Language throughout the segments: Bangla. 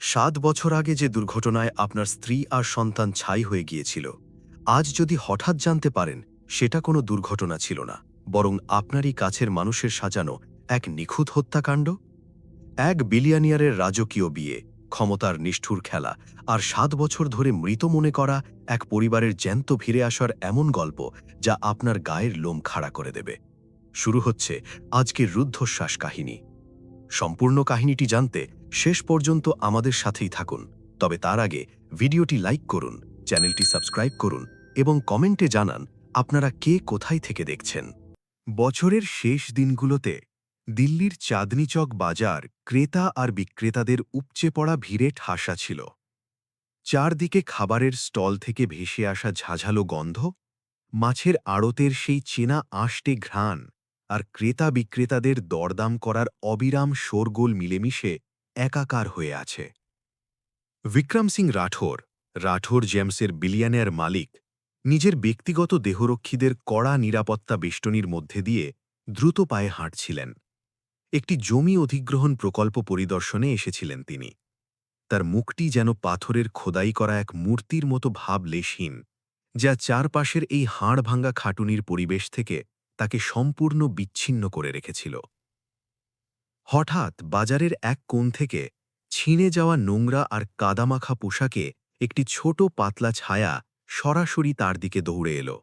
7 বছর আগে যে দুর্ঘটনায় আপনার স্ত্রী আর সন্তান ছাই হয়ে গিয়েছিল, আজ যদি হঠাৎ জানতে পারেন সেটা কোনো দুর্ঘটনা ছিল না, বরং আপনারই কাছের মানুষের সাজানো এক নিখুঁত হত্যাকাণ্ড। এক বিলিয়নিয়ারের রাজকীয় বিয়ে, ক্ষমতার নিষ্ঠুর খেলা আর 7 বছর ধরে মৃত মনে করা এক পরিবারের জ্যান্ত ফিরে আসার এমন গল্প যা আপনার গায়ের লোম খাড়া করে দেবে। শুরু হচ্ছে আজকের রুদ্ধশ্বাস কাহিনী। সম্পূর্ণ কাহিনীটি জানতে শেষ পর্যন্ত আমাদের সাথেই থাকুন। তবে তার আগে ভিডিওটি লাইক করুন, চ্যানেলটি সাবস্ক্রাইব করুন এবং কমেন্টে জানান আপনারা কে কোথায় থেকে দেখছেন। বছরের শেষ দিনগুলোতে দিল্লির চাঁদনী চক বাজার ক্রেতা আর বিক্রেতাদের উপচে পড়া ভিড়ে ঠাসা ছিল। চারদিকে খাবারের স্টল থেকে ভেসে আসা ঝাঝালো গন্ধ, মাছের আড়তের সেই চেনা আঁশটে ঘ্রাণ আর ক্রেতা বিক্রেতাদের দরদাম করার অবিরাম শোরগোল মিলেমিশে একাকার হয়ে আছে। বিক্রম সিং রাঠোর জেমসের বিলিয়নের মালিক, নিজের ব্যক্তিগত দেহরক্ষীদের কড়া নিরাপত্তা বেষ্টনীর মধ্যে দিয়ে দ্রুত পায়ে হাঁটছিলেন। একটি জমি অধিগ্রহণ প্রকল্প পরিদর্শনে এসেছিলেন তিনি। তার মুখটি যেন পাথরের খোদাই করা এক মূর্তির মতো ভাবলেশহীন, যা চারপাশের এই হাড়ভাঙ্গা খাটুনির পরিবেশ থেকে তাকে সম্পূর্ণ বিচ্ছিন্ন করে রেখেছিল। হঠাৎ বাজারের এক কোণ থেকে ছিঁড়ে যাওয়া নোংরা আর কাদামাখা পোশাকে একটি ছোট পাতলা ছায়া সরাসরি তার দিকে দৌড়ে এলো।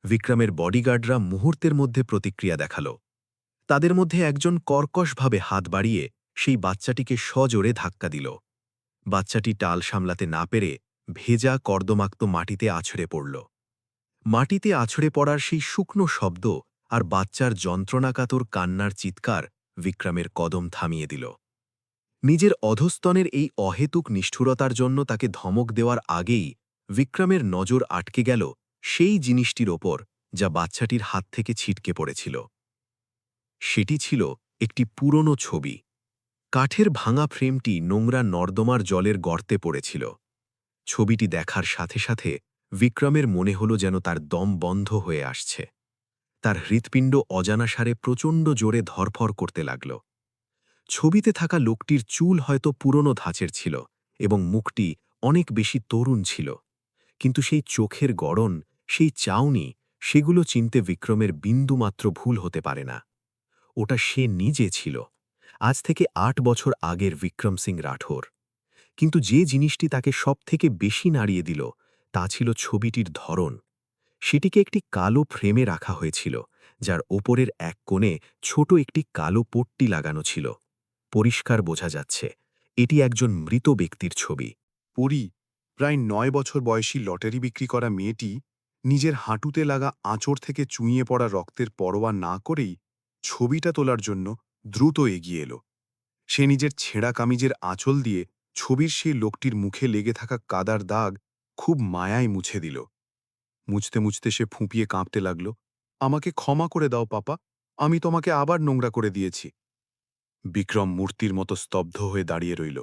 বিক্রমের বডিগার্ডরা মুহূর্তের মধ্যে প্রতিক্রিয়া দেখাল। তাদের মধ্যে একজন কর্কশভাবে হাত বাড়িয়ে সেই বাচ্চাটিকে সজোরে ধাক্কা দিল। বাচ্চাটি টাল সামলাতে না পেরে ভেজা কর্দমাক্ত মাটিতে আছড়ে পড়ল। মাটিতে আছড়ে পড়ার সেই শুকনো শব্দ আর বাচ্চার যন্ত্রণাকাতর কান্নার চিৎকার বিক্রমের কদম থামিয়ে দিল। নিজের অধস্তনের এই অহেতুক নিষ্ঠুরতার জন্য তাকে ধমক দেওয়ার আগেই বিক্রমের নজর আটকে গেল সেই জিনিসটির ওপর যা বাচ্চাটির হাত থেকে ছিটকে পড়েছিল। সেটি ছিল একটি পুরনো ছবি। কাঠের ভাঙা ফ্রেমটি নোংরা নর্দমার জলের গর্তে পড়েছিল। ছবিটি দেখার সাথে সাথে বিক্রমের মনে হল যেন তার দম বন্ধ হয়ে আসছে। তার হৃৎপিণ্ড অজানা সারে প্রচণ্ড জোরে ধরফর করতে লাগল। ছবিতে থাকা লোকটির চুল হয়তো পুরনো ধাঁচের ছিল এবং মুখটি অনেক বেশি তরুণ ছিল, কিন্তু সেই চোখের গড়ন, সেই চাউনি, সেগুলো চিনতে বিক্রমের বিন্দুমাত্র ভুল হতে পারে না। ওটা সে নিজে ছিল, আজ থেকে ৮ বছর আগের বিক্রম সিং রাঠোর। কিন্তু যে জিনিসটি তাকে সবথেকে বেশি নাড়িয়ে দিল তা ছিল ছবিটির ধরন। সেটিকে একটি কালো ফ্রেমে রাখা হয়েছিল, যার ওপরের এক কোণে ছোট একটি কালো পট্টি লাগানো ছিল। পরিষ্কার বোঝা যাচ্ছে এটি একজন মৃত ব্যক্তির ছবি। পরী, প্রায় ৯ বছর বয়সী লটারি বিক্রি করা মেয়েটি নিজের হাঁটুতে লাগা আঁচড় থেকে চুঁইয়ে পড়া রক্তের পরোয়া না করেই ছবিটা তোলার জন্য দ্রুত এগিয়ে এলো। সে নিজের ছেঁড়া কামিজের আঁচল দিয়ে ছবির সেই লোকটির মুখে লেগে থাকা কাদার দাগ খুব মায়ায় মুছে দিল। মুছতে মুছতে সে ফুঁপিয়ে কাঁপতে লাগল, "আমাকে ক্ষমা করে দাও পাপা, আমি তোমাকে আবার নোংরা করে দিয়েছি।" বিক্রম মূর্তির মতো স্তব্ধ হয়ে দাঁড়িয়ে রইল,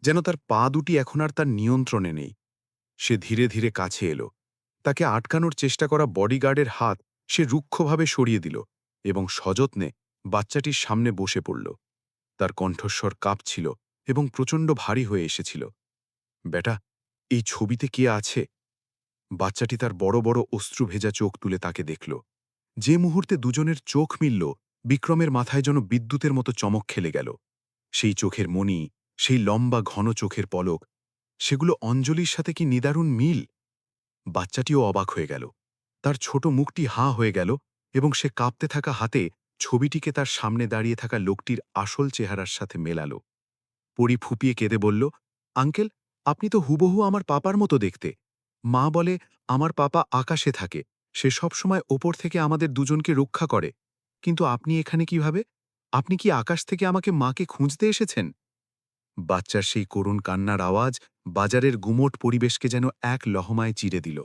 যেন তার পা দুটি এখন আর তার নিয়ন্ত্রণে নেই। সে ধীরে ধীরে কাছে এলো। তাকে আটকানোর চেষ্টা করা বডিগার্ডের হাত সে রুক্ষভাবে সরিয়ে দিল এবং সযত্নে বাচ্চাটির সামনে বসে পড়ল। তার কণ্ঠস্বর কাঁপছিল এবং প্রচণ্ড ভারী হয়ে এসেছিল। "বেটা, এই ছবিতে কে আছে?" বাচ্চাটি তার বড় বড় অশ্রুভেজা চোখ তুলে তাকে দেখল। যে মুহূর্তে দুজনের চোখ মিলল, বিক্রমের মাথায় যেন বিদ্যুতের মতো চমক খেলে গেল। সেই চোখের মণি, সেই লম্বা ঘন চোখের পলক, সেগুলো অঞ্জলির সাথে কি নিদারুণ মিল! বাচ্চাটিও অবাক হয়ে গেল। তার ছোট মুখটি হাঁ হয়ে গেল এবং সে কাঁপতে থাকা হাতে ছবিটিকে তার সামনে দাঁড়িয়ে থাকা লোকটির আসল চেহারার সাথে মেলাল। পরী ফুঁপিয়ে কেঁদে বলল, "আঙ্কেল, আপনি তো হুবহু আমার পাপার মতো দেখতে। মা বলে আমার পাপা আকাশে থাকে, সে সবসময় ওপর থেকে আমাদের দুজনকে রক্ষা করে। কিন্তু আপনি এখানে কিভাবে? আপনি কি আকাশ থেকে আমাকে মাকে খুঁজতে এসেছেন?" বাচ্চার সেই করুণ কান্নার আওয়াজ বাজারের গুমোট পরিবেশকে যেন এক লহমায় চিরে দিল।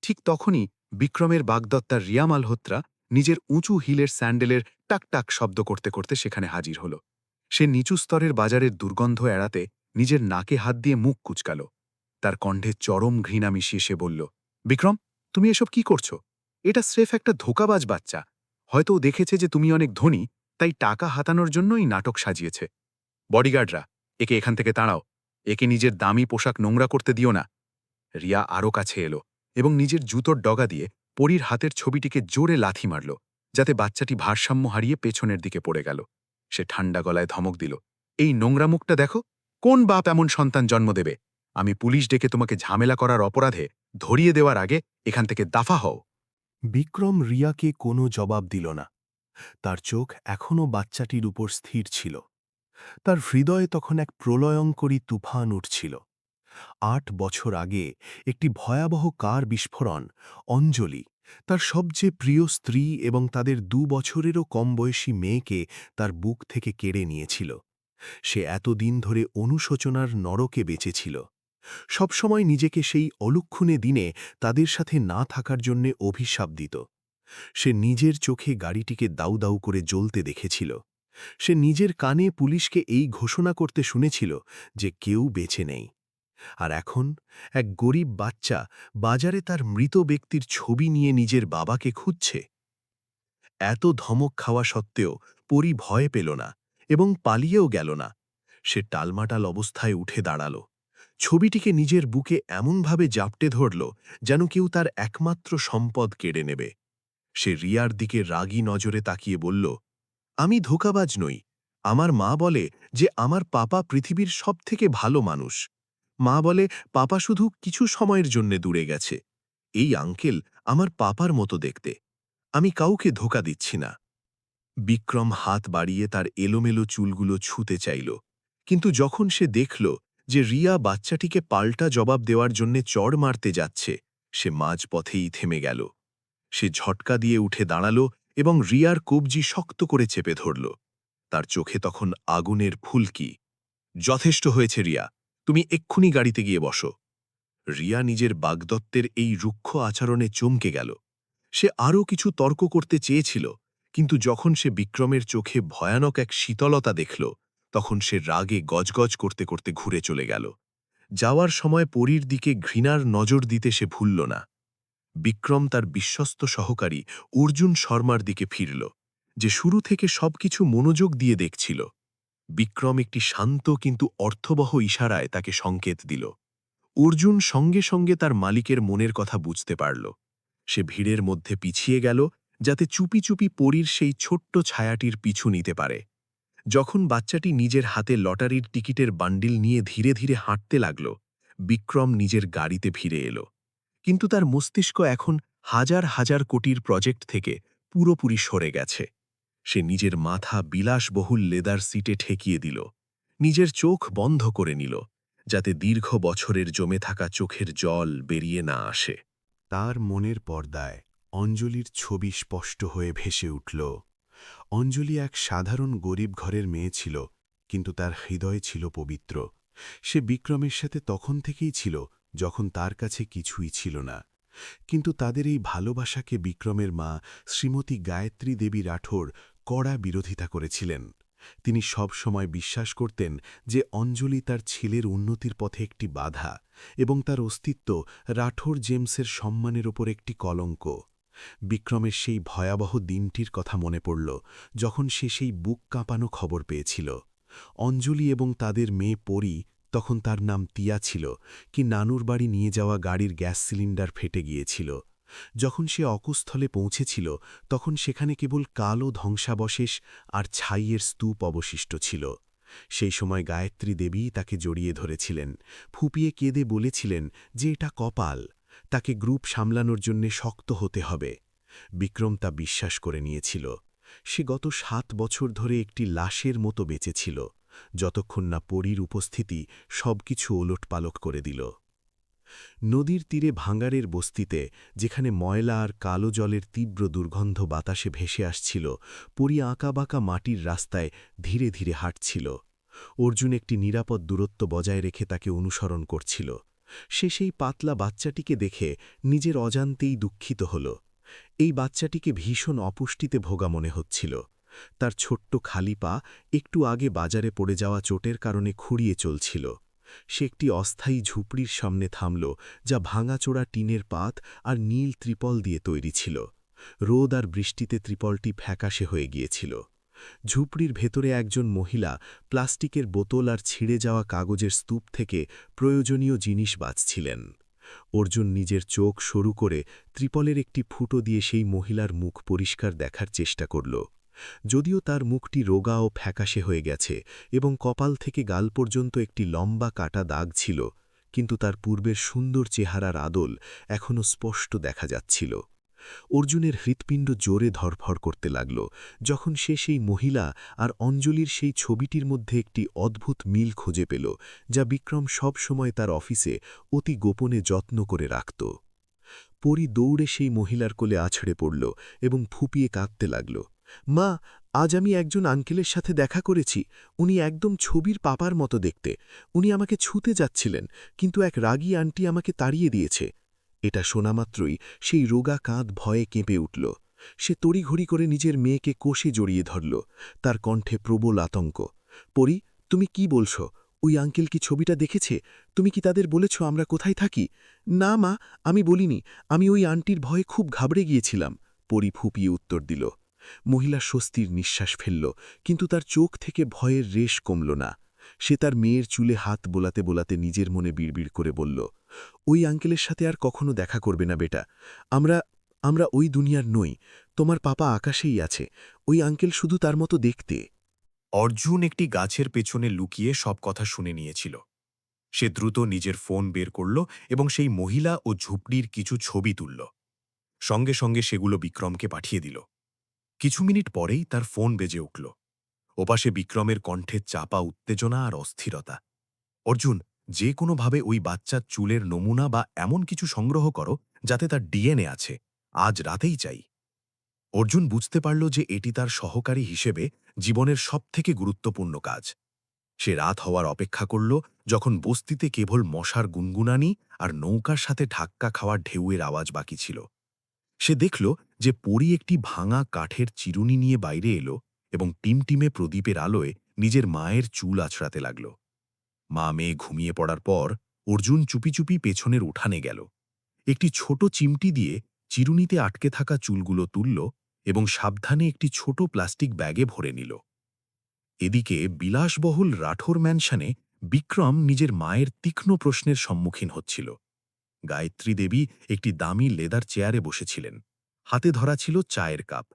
ঠিক তখনই বিক্রমের বাগদত্তা রিয়া মালহোত্রা নিজের উঁচু হিলের স্যান্ডেলের টাক টাক শব্দ করতে করতে সেখানে হাজির হল। সে নিচু স্তরের বাজারের দুর্গন্ধ এড়াতে নিজের নাকে হাত দিয়ে মুখ কুচকাল। তার কণ্ঠে চরম ঘৃণা মিশিয়ে সে বলল, "বিক্রম, তুমি এসব কি করছো? এটা স্রেফ একটা ধোঁকাবাজ বাচ্চা। হয়তো ও দেখেছে যে তুমি অনেক ধনী, তাই টাকা হাতানোর জন্য এই নাটক সাজিয়েছে। বডিগার্ডরা, একে এখান থেকে তাড়াও। একে নিজের দামি পোশাক নোংরা করতে দিও না। রিয়া আরও কাছে এলো এবং নিজের জুতোর ডগা দিয়ে পরীর হাতের ছবিটিকে জোরে লাথি মারল, যাতে বাচ্চাটি ভারসাম্য হারিয়ে পেছনের দিকে পড়ে গেল। সে ঠান্ডা গলায় ধমক দিল, এই নোংরা মুখটা দেখো। কোন বাপ এমন সন্তান জন্ম দেবে? আমি পুলিশ ডেকে তোমাকে ঝামেলা করার অপরাধে ধরিয়ে দেওয়ার আগে এখান থেকে দাফা হও। বিক্রম রিয়াকে কোনো জবাব দিল না। তার চোখ এখনও বাচ্চাটির উপর স্থির ছিল। তার হৃদয়ে তখন এক প্রলয়ঙ্করী তুফান উঠছিল। ৮ বছর আগে একটি ভয়াবহ কার বিস্ফোরণ অঞ্জলি, তার সবচেয়ে প্রিয় স্ত্রী এবং তাদের ২ বছরেরও কম বয়সী মেয়েকে তার বুক থেকে কেড়ে নিয়েছিল। সে এতদিন ধরে অনুশোচনার নরকে বেঁচেছিল। সবসময় নিজেকে সেই অলুক্ষণে দিনে তাদের সাথে না থাকার জন্যে অভিশাপ দিত। সে নিজের চোখে গাড়িটিকে দাউ দাউ করে জ্বলতে দেখেছিল। সে নিজের কানে পুলিশকে এই ঘোষণা করতে শুনেছিল যে কেউ বেঁচে নেই। আর এখন এক গরিব বাচ্চা বাজারে তার মৃত ব্যক্তির ছবি নিয়ে নিজের বাবাকে খুঁজছে। এত ধমক খাওয়া সত্ত্বেও পরী ভয় পেল না এবং পালিয়েও গেল না। সে টালমাটাল অবস্থায় উঠে দাঁড়াল। ছবিটিকে নিজের বুকে এমনভাবে জাপটে ধরল যেন কেউ তার একমাত্র সম্পদ কেড়ে নেবে। সে রিয়ার দিকে রাগী নজরে তাকিয়ে বলল, আমি ধোঁকাবাজ নই। আমার মা বলে যে আমার পাপা পৃথিবীর সবথেকে ভালো মানুষ। মা বলে পাপা শুধু কিছু সময়ের জন্য দূরে গেছে। এই আঙ্কেল আমার পাপার মতো দেখতে। আমি কাউকে ধোঁকা দিচ্ছি না। বিক্রম হাত বাড়িয়ে তার এলোমেলো চুলগুলো ছুঁতে চাইল, কিন্তু যখন সে দেখল যে রিয়া বাচ্চাটিকে পাল্টা জবাব দেওয়ার জন্যে চড় মারতে যাচ্ছে, সে মাঝপথেই থেমে গেল। সে ঝটকা দিয়ে উঠে দাঁড়াল এবং রিয়ার কবজি শক্ত করে চেপে ধরল। তার চোখে তখন আগুনের ফুলকি। যথেষ্ট হয়েছে রিয়া, তুমি এক্ষুনি গাড়িতে গিয়ে বসো। রিয়া নিজের বাগদত্তের এই রুক্ষ আচরণে চমকে গেল। সে আরও কিছু তর্ক করতে চেয়েছিল, কিন্তু যখন সে বিক্রমের চোখে ভয়ানক এক শীতলতা দেখল, তখন সে রাগে গজগজ করতে করতে ঘুরে চলে গেল। যাওয়ার সময় পরীর দিকে ঘৃণার নজর দিতে সে ভুলল না। বিক্রম তার বিশ্বস্ত সহকারী অর্জুন শর্মার দিকে ফিরল, যে শুরু থেকে সবকিছু মনোযোগ দিয়ে দেখছিল। বিক্রম একটি শান্ত কিন্তু অর্থবহ ইশারায় তাকে সংকেত দিল। অর্জুন সঙ্গে সঙ্গে তার মালিকের মনের কথা বুঝতে পারল। সে ভিড়ের মধ্যে পিছিয়ে গেল, যাতে চুপি চুপি পরীর সেই ছোট্ট ছায়াটির পিছু নিতে পারে। যখন বাচ্চাটি নিজের হাতে লটারির টিকিটের বান্ডিল নিয়ে ধীরে ধীরে হাঁটতে লাগল, বিক্রম নিজের গাড়িতে ফিরে এলো। কিন্তু তার মস্তিষ্ক এখন হাজার হাজার কোটির প্রজেক্ট থেকে পুরোপুরি সরে গেছে। সে নিজের মাথা বিলাসবহুল লেদার সিটে ঠেকিয়ে দিল, নিজের চোখ বন্ধ করে নিল, যাতে দীর্ঘ বছরের জমে থাকা চোখের জল বেরিয়ে না আসে। তার মনের পর্দায় অঞ্জলির ছবি স্পষ্ট হয়ে ভেসে উঠল। অঞ্জলি এক সাধারণ গরিব ঘরের মেয়ে ছিল, কিন্তু তার হৃদয় ছিল পবিত্র। সে বিক্রমের সাথে তখন থেকেই ছিল যখন তার কাছে কিছুই ছিল না। কিন্তু তাদের এই ভালোবাসাকে বিক্রমের মা শ্রীমতী গায়ত্রী দেবী রাঠোর কড়া বিরোধিতা করেছিলেন। তিনি সব সময় বিশ্বাস করতেন যে অঞ্জলি তার ছেলের উন্নতির পথে একটি বাধা এবং তার অস্তিত্ব রাঠোর জেমসের সম্মানের ওপর একটি কলঙ্ক। বিক্রমের সেই ভয়াবহ দিনটির কথা মনে পড়ল, যখন সে সেই বুক কাঁপানো খবর পেয়েছিল। অঞ্জলি এবং তাদের মেয়ে পরী, তখন তার নাম তিয়া ছিল, কি নানুর বাড়ি নিয়ে যাওয়া গাড়ির গ্যাস সিলিন্ডার ফেটে গিয়েছিল। যখন সে অকুস্থলে পৌঁছেছিল, তখন সেখানে কেবল কালো ধ্বংসাবশেষ আর ছাইয়ের স্তূপ অবশিষ্ট ছিল। সেই সময় গায়ত্রী দেবী তাকে জড়িয়ে ধরেছিলেন, ফুপিয়ে কেঁদে বলেছিলেন যে এটা কপাল, তাকে গ্রুপ সামলানোর জন্যে শক্ত হতে হবে। বিক্রম তা বিশ্বাস করে নিয়েছিল। সে গত ৭ বছর ধরে একটি লাশের মতো বেঁচেছিল, যতক্ষণ না পরীর উপস্থিতি সবকিছু ওলটপালট করে দিল। নদীর তীরে ভাঙ্গারের বস্তিতে, যেখানে ময়লা আর কালো জলের তীব্র দুর্গন্ধ বাতাসে ভেসে আসছিল, পরী আঁকাবাঁকা মাটির রাস্তায় ধীরে ধীরে হাঁটছিল। অর্জুন একটি নিরাপদ দূরত্ব বজায় রেখে তাকে অনুসরণ করছিল। সে সেই পাতলা বাচ্চাটিকে দেখে নিজের অজান্তেই দুঃখিত হল। এই বাচ্চাটিকে ভীষণ অপুষ্টিতে ভোগা মনে হচ্ছিল। তার ছোট্ট খালি পা একটু আগে বাজারে পড়ে যাওয়া চোটের কারণে খুঁড়িয়ে চলছিল। সে একটি অস্থায়ী ঝুপড়ির সামনে থামল, যা ভাঙাচোরা টিনের পাত আর নীল ত্রিপল দিয়ে তৈরি ছিল। রোদ আর বৃষ্টিতে ত্রিপলটি ফ্যাকাশে হয়ে গিয়েছিল। ঝুপড়ির ভেতরে একজন মহিলা প্লাস্টিকের বোতল আর ছিঁড়ে যাওয়া কাগজের স্তূপ থেকে প্রয়োজনীয় জিনিস বাছছিলেন। অর্জুন নিজের চোখ সরু করে ত্রিপলের একটি ফুটো দিয়ে সেই মহিলার মুখ পরিষ্কার দেখার চেষ্টা করল। যদিও তার মুখটি রোগা ও ফ্যাকাশে হয়ে গেছে এবং কপাল থেকে গাল পর্যন্ত একটি লম্বা কাটা দাগ ছিল, কিন্তু তার পূর্বের সুন্দর চেহারার আদল এখনও স্পষ্ট দেখা যাচ্ছিল। অর্জুনের হৃৎপিণ্ড জোরে ধরফর করতে লাগল যখন সে সেই মহিলা আর অঞ্জলির সেই ছবিটির মধ্যে একটি অদ্ভুত মিল খুঁজে পেল, যা বিক্রম সব সময় তার অফিসে অতি গোপনে যত্ন করে রাখত। পরি দৌড়ে সেই মহিলার কোলে আছড়ে পড়ল এবং ফুপিয়ে কাঁদতে লাগল। মা, আজ আমি একজন আঙ্কেলের সাথে দেখা করেছি। উনি একদম ছবির পাপার মতো দেখতে। উনি আমাকে ছুতে যাচ্ছিলেন, কিন্তু এক রাগী আন্টি আমাকে তাড়িয়ে দিয়েছে। এটা শোনামাত্রই সেই রোগা কাঁধ ভয়ে কেঁপে উঠল। সে তড়িঘড়ি করে নিজের মেয়েকে কোষে জড়িয়ে ধরল, তার কণ্ঠে প্রবল আতঙ্ক। পরি, তুমি কি বলছ? ওই আঙ্কেল কি ছবিটা দেখেছে? তুমি কি তাদের বলেছ আমরা কোথায় থাকি? না মা, আমি বলিনি। আমি ওই আন্টির ভয়ে খুব ঘাবড়ে গিয়েছিলাম। পরি ফুপিয়ে উত্তর দিল। মহিলা স্বস্তির নিঃশ্বাস ফেলল, কিন্তু তার চোখ থেকে ভয়ের রেশ কমল না। সে তার মেয়ের চুলে হাত বোলাতে বোলাতে নিজের মনে বিড়বিড় করে বলল, ওই আঙ্কেলের সাথে আর কখনো দেখা করবে না বেটা। আমরা আমরা ওই দুনিয়ার নই। তোমার পাপা আকাশেই আছে। ওই আঙ্কেল শুধু তার মতো দেখতে। অর্জুন একটি গাছের পেছনে লুকিয়ে সব কথা শুনে নিয়েছিল। সে দ্রুত নিজের ফোন বের করল এবং সেই মহিলা ও ঝুপড়ির কিছু ছবি তুলল। সঙ্গে সঙ্গে সেগুলো বিক্রমকে পাঠিয়ে দিল। কিছু মিনিট পরেই তার ফোন বেজে উঠল। ওপাশে বিক্রমের কণ্ঠে চাপা উত্তেজনা আর অস্থিরতা। অর্জুন, যে কোনোভাবে ওই বাচ্চার চুলের নমুনা বা এমন কিছু সংগ্রহ করো যাতে তার ডিএনএ আছে। আজ রাতেই চাই। অর্জুন বুঝতে পারল যে এটি তার সহকারী হিসেবে জীবনের সবথেকে গুরুত্বপূর্ণ কাজ। সে রাত হওয়ার অপেক্ষা করল, যখন বস্তিতে কেবল মশার গুনগুনানি আর নৌকার সাথে ধাক্কা খাওয়ার ঢেউয়ের আওয়াজ বাকি ছিল। সে দেখল যে পরী একটি ভাঙা কাঠের চিরুনি নিয়ে বাইরে এলো এবং টিমটিমে প্রদীপের আলোয় নিজের মায়ের চুল আছড়াতে লাগল। মা মেয়ে ঘুমিয়ে পড়ার পর অর্জুন চুপি চুপি পেছনের উঠানে গেল। একটি ছোট চিমটি দিয়ে চিরুনিতে আটকে থাকা চুলগুলো তুলল এবং সাবধানে একটি ছোট প্লাস্টিক ব্যাগে ভরে নিল। এদিকে বিলাসবহুল রাঠোর ম্যানশনে বিক্রম নিজের মায়ের তীক্ষ্ণ প্রশ্নের সম্মুখীন হচ্ছিল। গায়ত্রী দেবী একটি দামি লেদার চেয়ারে বসেছিলেন। হাতে ধরা ছিল চায়ের কাপ।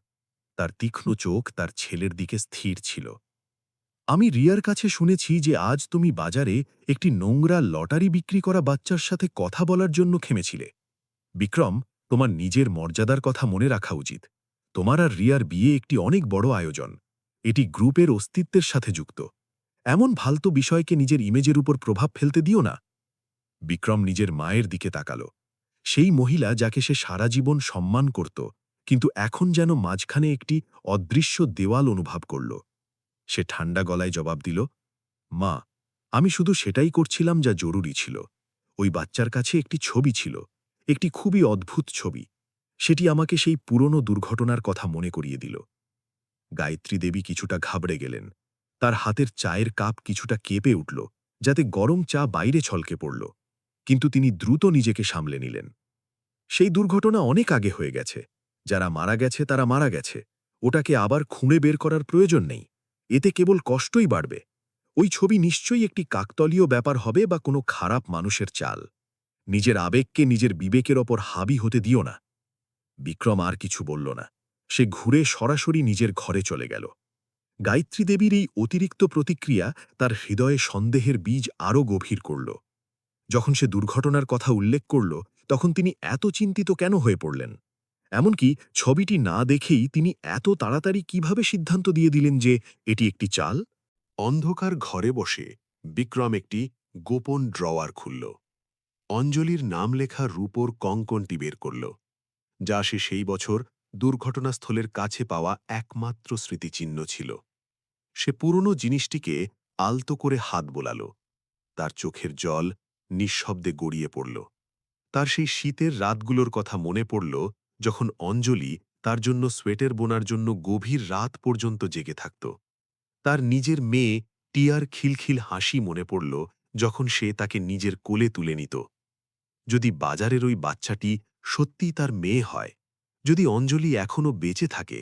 তার তীক্ষ্ণ চোখ তার ছেলের দিকে স্থির ছিল। আমি রিয়ার কাছে শুনেছি যে আজ তুমি বাজারে একটি নোংরা লটারি বিক্রি করা বাচ্চার সাথে কথা বলার জন্য খেমেছিলে। বিক্রম, তোমার নিজের মর্যাদার কথা মনে রাখা উচিত। তোমার আর রিয়ার বিয়ে একটি অনেক বড় আয়োজন। এটি গ্রুপের অস্তিত্বের সাথে যুক্ত। এমন ফালতু বিষয়কে নিজের ইমেজের উপর প্রভাব ফেলতে দিও না। বিক্রম নিজের মায়ের দিকে তাকাল। সেই মহিলা যাকে সে সারা জীবন সম্মান করত, কিন্তু এখন যেন মাঝখানে একটি অদৃশ্য দেওয়াল অনুভব করল। সে ঠান্ডা গলায় জবাব দিল, মা, আমি শুধু সেটাই করছিলাম যা জরুরি ছিল। ওই বাচ্চার কাছে একটি ছবি ছিল, একটি খুবই অদ্ভুত ছবি। সেটি আমাকে সেই পুরনো দুর্ঘটনার কথা মনে করিয়ে দিল। গায়ত্রী দেবী কিছুটা ঘাবড়ে গেলেন। তার হাতের চায়ের কাপ কিছুটা কেঁপে উঠল, যাতে গরম চা বাইরে ছলকে পড়ল। কিন্তু তিনি দ্রুত নিজেকে সামলে নিলেন। সেই দুর্ঘটনা অনেক আগে হয়ে গেছে। যারা মারা গেছে তারা মারা গেছে। ওটাকে আবার খুঁড়ে বের করার প্রয়োজন নেই। এতে কেবল কষ্টই বাড়বে। ওই ছবি নিশ্চয়ই একটি কাকতলীয় ব্যাপার হবে বা কোনো খারাপ মানুষের চাল। নিজের আবেগকে নিজের বিবেকের ওপর হাবি হতে দিও না। বিক্রম আর কিছু বলল না। সে ঘুরে সরাসরি নিজের ঘরে চলে গেল। গায়ত্রী দেবীর এই অতিরিক্ত প্রতিক্রিয়া তার হৃদয়ে সন্দেহের বীজ আরও গভীর করল। যখন সে দুর্ঘটনার কথা উল্লেখ করল, তখন তিনি এত চিন্তিত কেন হয়ে পড়লেন? এমনকি ছবিটি না দেখেই তিনি এত তাড়াতাড়ি কিভাবে সিদ্ধান্ত দিয়ে দিলেন যে এটি একটি চাল? অন্ধকার ঘরে বসে বিক্রম একটি গোপন ড্রওয়ার খুলল। অঞ্জলির নাম লেখা রূপোর কঙ্কনটি বের করল, যা সে সেই বছর দুর্ঘটনাস্থলের কাছে পাওয়া একমাত্র স্মৃতিচিহ্ন ছিল। সে পুরনো জিনিসটিকে আলতো করে হাত বোলাল। তার চোখের জল নিঃশব্দে গড়িয়ে পড়ল। তার সেই শীতের রাতগুলোর কথা মনে পড়ল, যখন অঞ্জলি তার জন্য সোয়েটার বোনার জন্য গভীর রাত পর্যন্ত জেগে থাকত। তার নিজের মেয়ে টিয়ার খিলখিল হাসি মনে পড়ল, যখন সে তাকে নিজের কোলে তুলে নিত। যদি বাজারের ওই বাচ্চাটি সত্যিই তার মেয়ে হয়, যদি অঞ্জলি এখনও বেঁচে থাকে,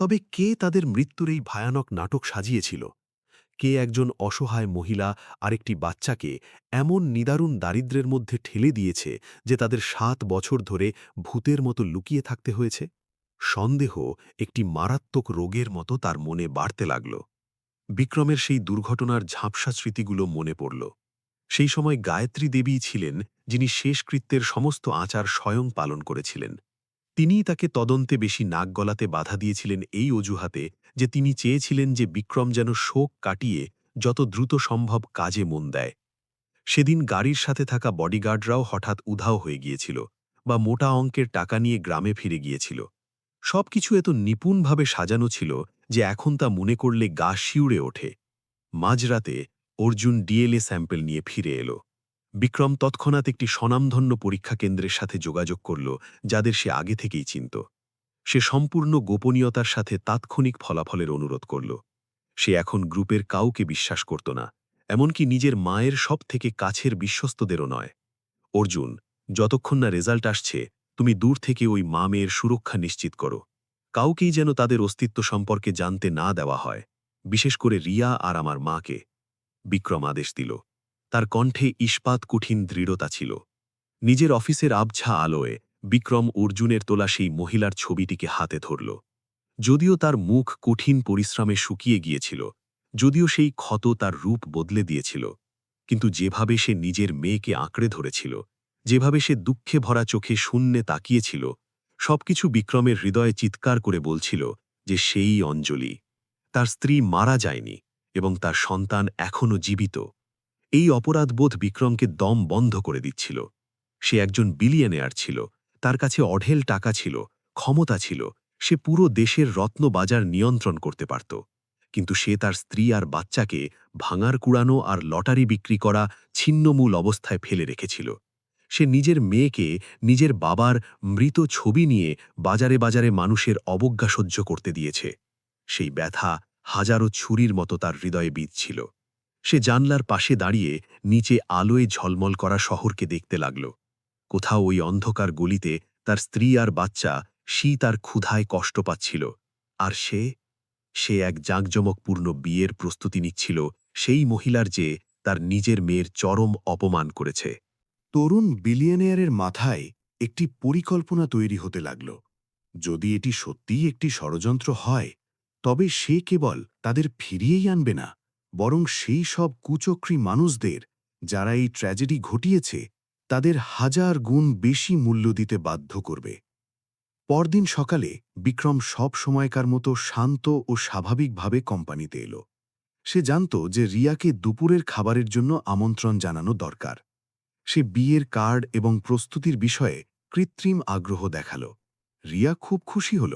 তবে কে তাদের মৃত্যুর এই ভয়ানক নাটক সাজিয়েছিল? কে একজন অসহায় মহিলা আর একটি বাচ্চাকে এমন নিদারুণ দারিদ্র্যের মধ্যে ঠেলে দিয়েছে যে তাদের ৭ বছর ধরে ভূতের মতো লুকিয়ে থাকতে হয়েছে? সন্দেহ একটি মারাত্মক রোগের মতো তার মনে বাড়তে লাগল। বিক্রমের সেই দুর্ঘটনার ঝাপসা স্মৃতিগুলো মনে পড়ল। সেই সময় গায়ত্রী দেবী ছিলেন যিনি শেষকৃত্যের সমস্ত আচার স্বয়ং পালন করেছিলেন। তিনিই তাকে তদন্তে বেশি নাক গলাতে বাধা দিয়েছিলেন এই অজুহাতে যে তিনি চেয়েছিলেন যে বিক্রম যেন শোক কাটিয়ে যত দ্রুত সম্ভব কাজে মন দেয়। সেদিন গাড়ির সাথে থাকা বডিগার্ডরাও হঠাৎ উধাও হয়ে গিয়েছিল বা মোটা অঙ্কের টাকা নিয়ে গ্রামে ফিরে গিয়েছিল। সবকিছু এত নিপুণভাবে সাজানো ছিল যে এখন তা মনে করলে গা শিউড়ে ওঠে। মাঝরাতে অর্জুন ডিএলএ স্যাম্পল নিয়ে ফিরে এলো। বিক্রম তৎক্ষণাৎ একটি স্বনামধন্য পরীক্ষা কেন্দ্রের সাথে যোগাযোগ করল, যাদের সে আগে থেকেই চিনত। সে সম্পূর্ণ গোপনীয়তার সাথে তাৎক্ষণিক ফলাফলের অনুরোধ করল। সে এখন গ্রুপের কাউকে বিশ্বাস করত না, এমনকি নিজের মায়ের সবথেকে কাছের বিশ্বস্তদেরও নয়। অর্জুন, যতক্ষণ না রেজাল্ট আসছে, তুমি দূর থেকে ওই মা মেয়ের সুরক্ষা নিশ্চিত করো। কাউকেই যেন তাদের অস্তিত্ব সম্পর্কে জানতে না দেওয়া হয়, বিশেষ করে রিয়া আর আমার মাকে। বিক্রম আদেশ দিল। তার কণ্ঠে ইস্পাত কঠিন দৃঢ়তা ছিল। নিজের অফিসের আবছা আলোয় বিক্রম অর্জুনের তোলা সেই মহিলার ছবিটিকে হাতে ধরল। যদিও তার মুখ কঠিন পরিশ্রমে শুকিয়ে গিয়েছিল, যদিও সেই ক্ষত তার রূপ বদলে দিয়েছিল, কিন্তু যেভাবে সে নিজের মেয়েকে আঁকড়ে ধরেছিল, যেভাবে সে দুঃখে ভরা চোখে শূন্যে তাকিয়েছিল, সবকিছু বিক্রমের হৃদয়ে চিৎকার করে বলছিল যে সেই অঞ্জলি। তার স্ত্রী মারা যায়নি এবং তার সন্তান এখনও জীবিত। এই অপরাধবোধ বিক্রমকে দম বন্ধ করে দিচ্ছিল। সে একজন বিলিয়নেয়ার ছিল, তার কাছে অঢেল টাকা ছিল, ক্ষমতা ছিল, সে পুরো দেশের রত্নবাজার নিয়ন্ত্রণ করতে পারত। কিন্তু সে তার স্ত্রী আর বাচ্চাকে ভাঙার কুড়ানো আর লটারি বিক্রি করা ছিন্নমূল অবস্থায় ফেলে রেখেছিল। সে নিজের মেয়েকে নিজের বাবার মৃত ছবি নিয়ে বাজারে বাজারে মানুষের অবজ্ঞা সহ্য করতে দিয়েছে। সেই ব্যথা হাজারো ছুরির মতো তার হৃদয়ে বিঁধছিল। সে জানলার পাশে দাঁড়িয়ে নিচে আলোয় ঝলমল করা শহরকে দেখতে লাগল। কোথাও ওই অন্ধকার গলিতে তার স্ত্রী আর বাচ্চা শীত আর ক্ষুধায় কষ্ট পাচ্ছিল। আর সে এক জাঁকজমকপূর্ণ বিয়ের প্রস্তুতি নিচ্ছিল সেই মহিলার যে তার নিজের মেয়ের চরম অপমান করেছে। তরুণ বিলিয়নিয়ারের মাথায় একটি পরিকল্পনা তৈরি হতে লাগল। যদি এটি সত্যিই একটি ষড়যন্ত্র হয়, তবে সে কেবল তাদের ফিরিয়েই আনবে না, বরং সেই সব কুচক্রী মানুষদের যারা এই ট্র্যাজেডি ঘটিয়েছে তাদের হাজার গুণ বেশি মূল্য দিতে বাধ্য করবে। পরদিন সকালে বিক্রম সব সময়কার মতো শান্ত ও স্বাভাবিকভাবে কোম্পানিতে এলো। সে জানত যে রিয়াকে দুপুরের খাবারের জন্য আমন্ত্রণ জানানো দরকার। সে বিয়ের কার্ড এবং প্রস্তুতির বিষয়ে কৃত্রিম আগ্রহ দেখাল। রিয়া খুব খুশি হল।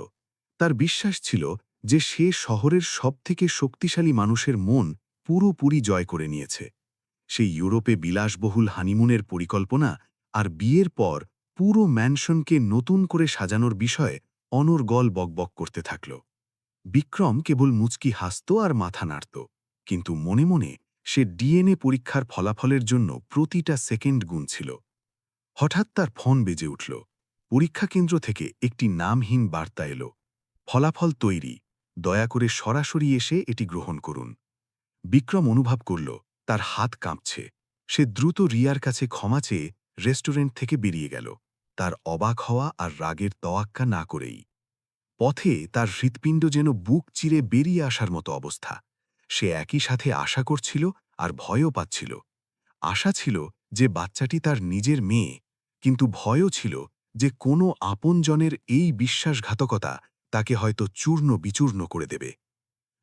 তার বিশ্বাস ছিল যে সে শহরের সবথেকে শক্তিশালী মানুষের মন পুরোপুরি জয় করে নিয়েছে। সে ইউরোপে বিলাসবহুল হানিমুনের পরিকল্পনা আর বিয়ের পর পুরো ম্যানশনকে নতুন করে সাজানোর বিষয়ে অনর্গল বকবক করতে থাকল। বিক্রম কেবল মুচকি হাসত আর মাথা নাড়ত, কিন্তু মনে মনে সে ডিএনএ পরীক্ষার ফলাফলের জন্য প্রতিটা সেকেন্ড গুনছিল। হঠাৎ তার ফোন বেজে উঠল। পরীক্ষা কেন্দ্র থেকে একটি নামহীন বার্তা এলো, ফলাফল তৈরি, দয়া করে সরাসরি এসে এটি গ্রহণ করুন। বিক্রম অনুভব করল তার হাত কাঁপছে। সে দ্রুত রিয়ার কাছে ক্ষমা চেয়ে রেস্টুরেন্ট থেকে বেরিয়ে গেল, তার অবাক হওয়া আর রাগের তোয়াক্কা না করেই। পথে তার হৃৎপিণ্ড যেন বুক চিরে বেরিয়ে আসার মতো অবস্থা। সে একই সাথে আশা করছিল আর ভয়ও পাচ্ছিল। আশা ছিল যে বাচ্চাটি তার নিজের মেয়ে, কিন্তু ভয়ও ছিল যে কোনো আপনজনের এই বিশ্বাসঘাতকতা তাকে হয়তো চূর্ণ বিচূর্ণ করে দেবে।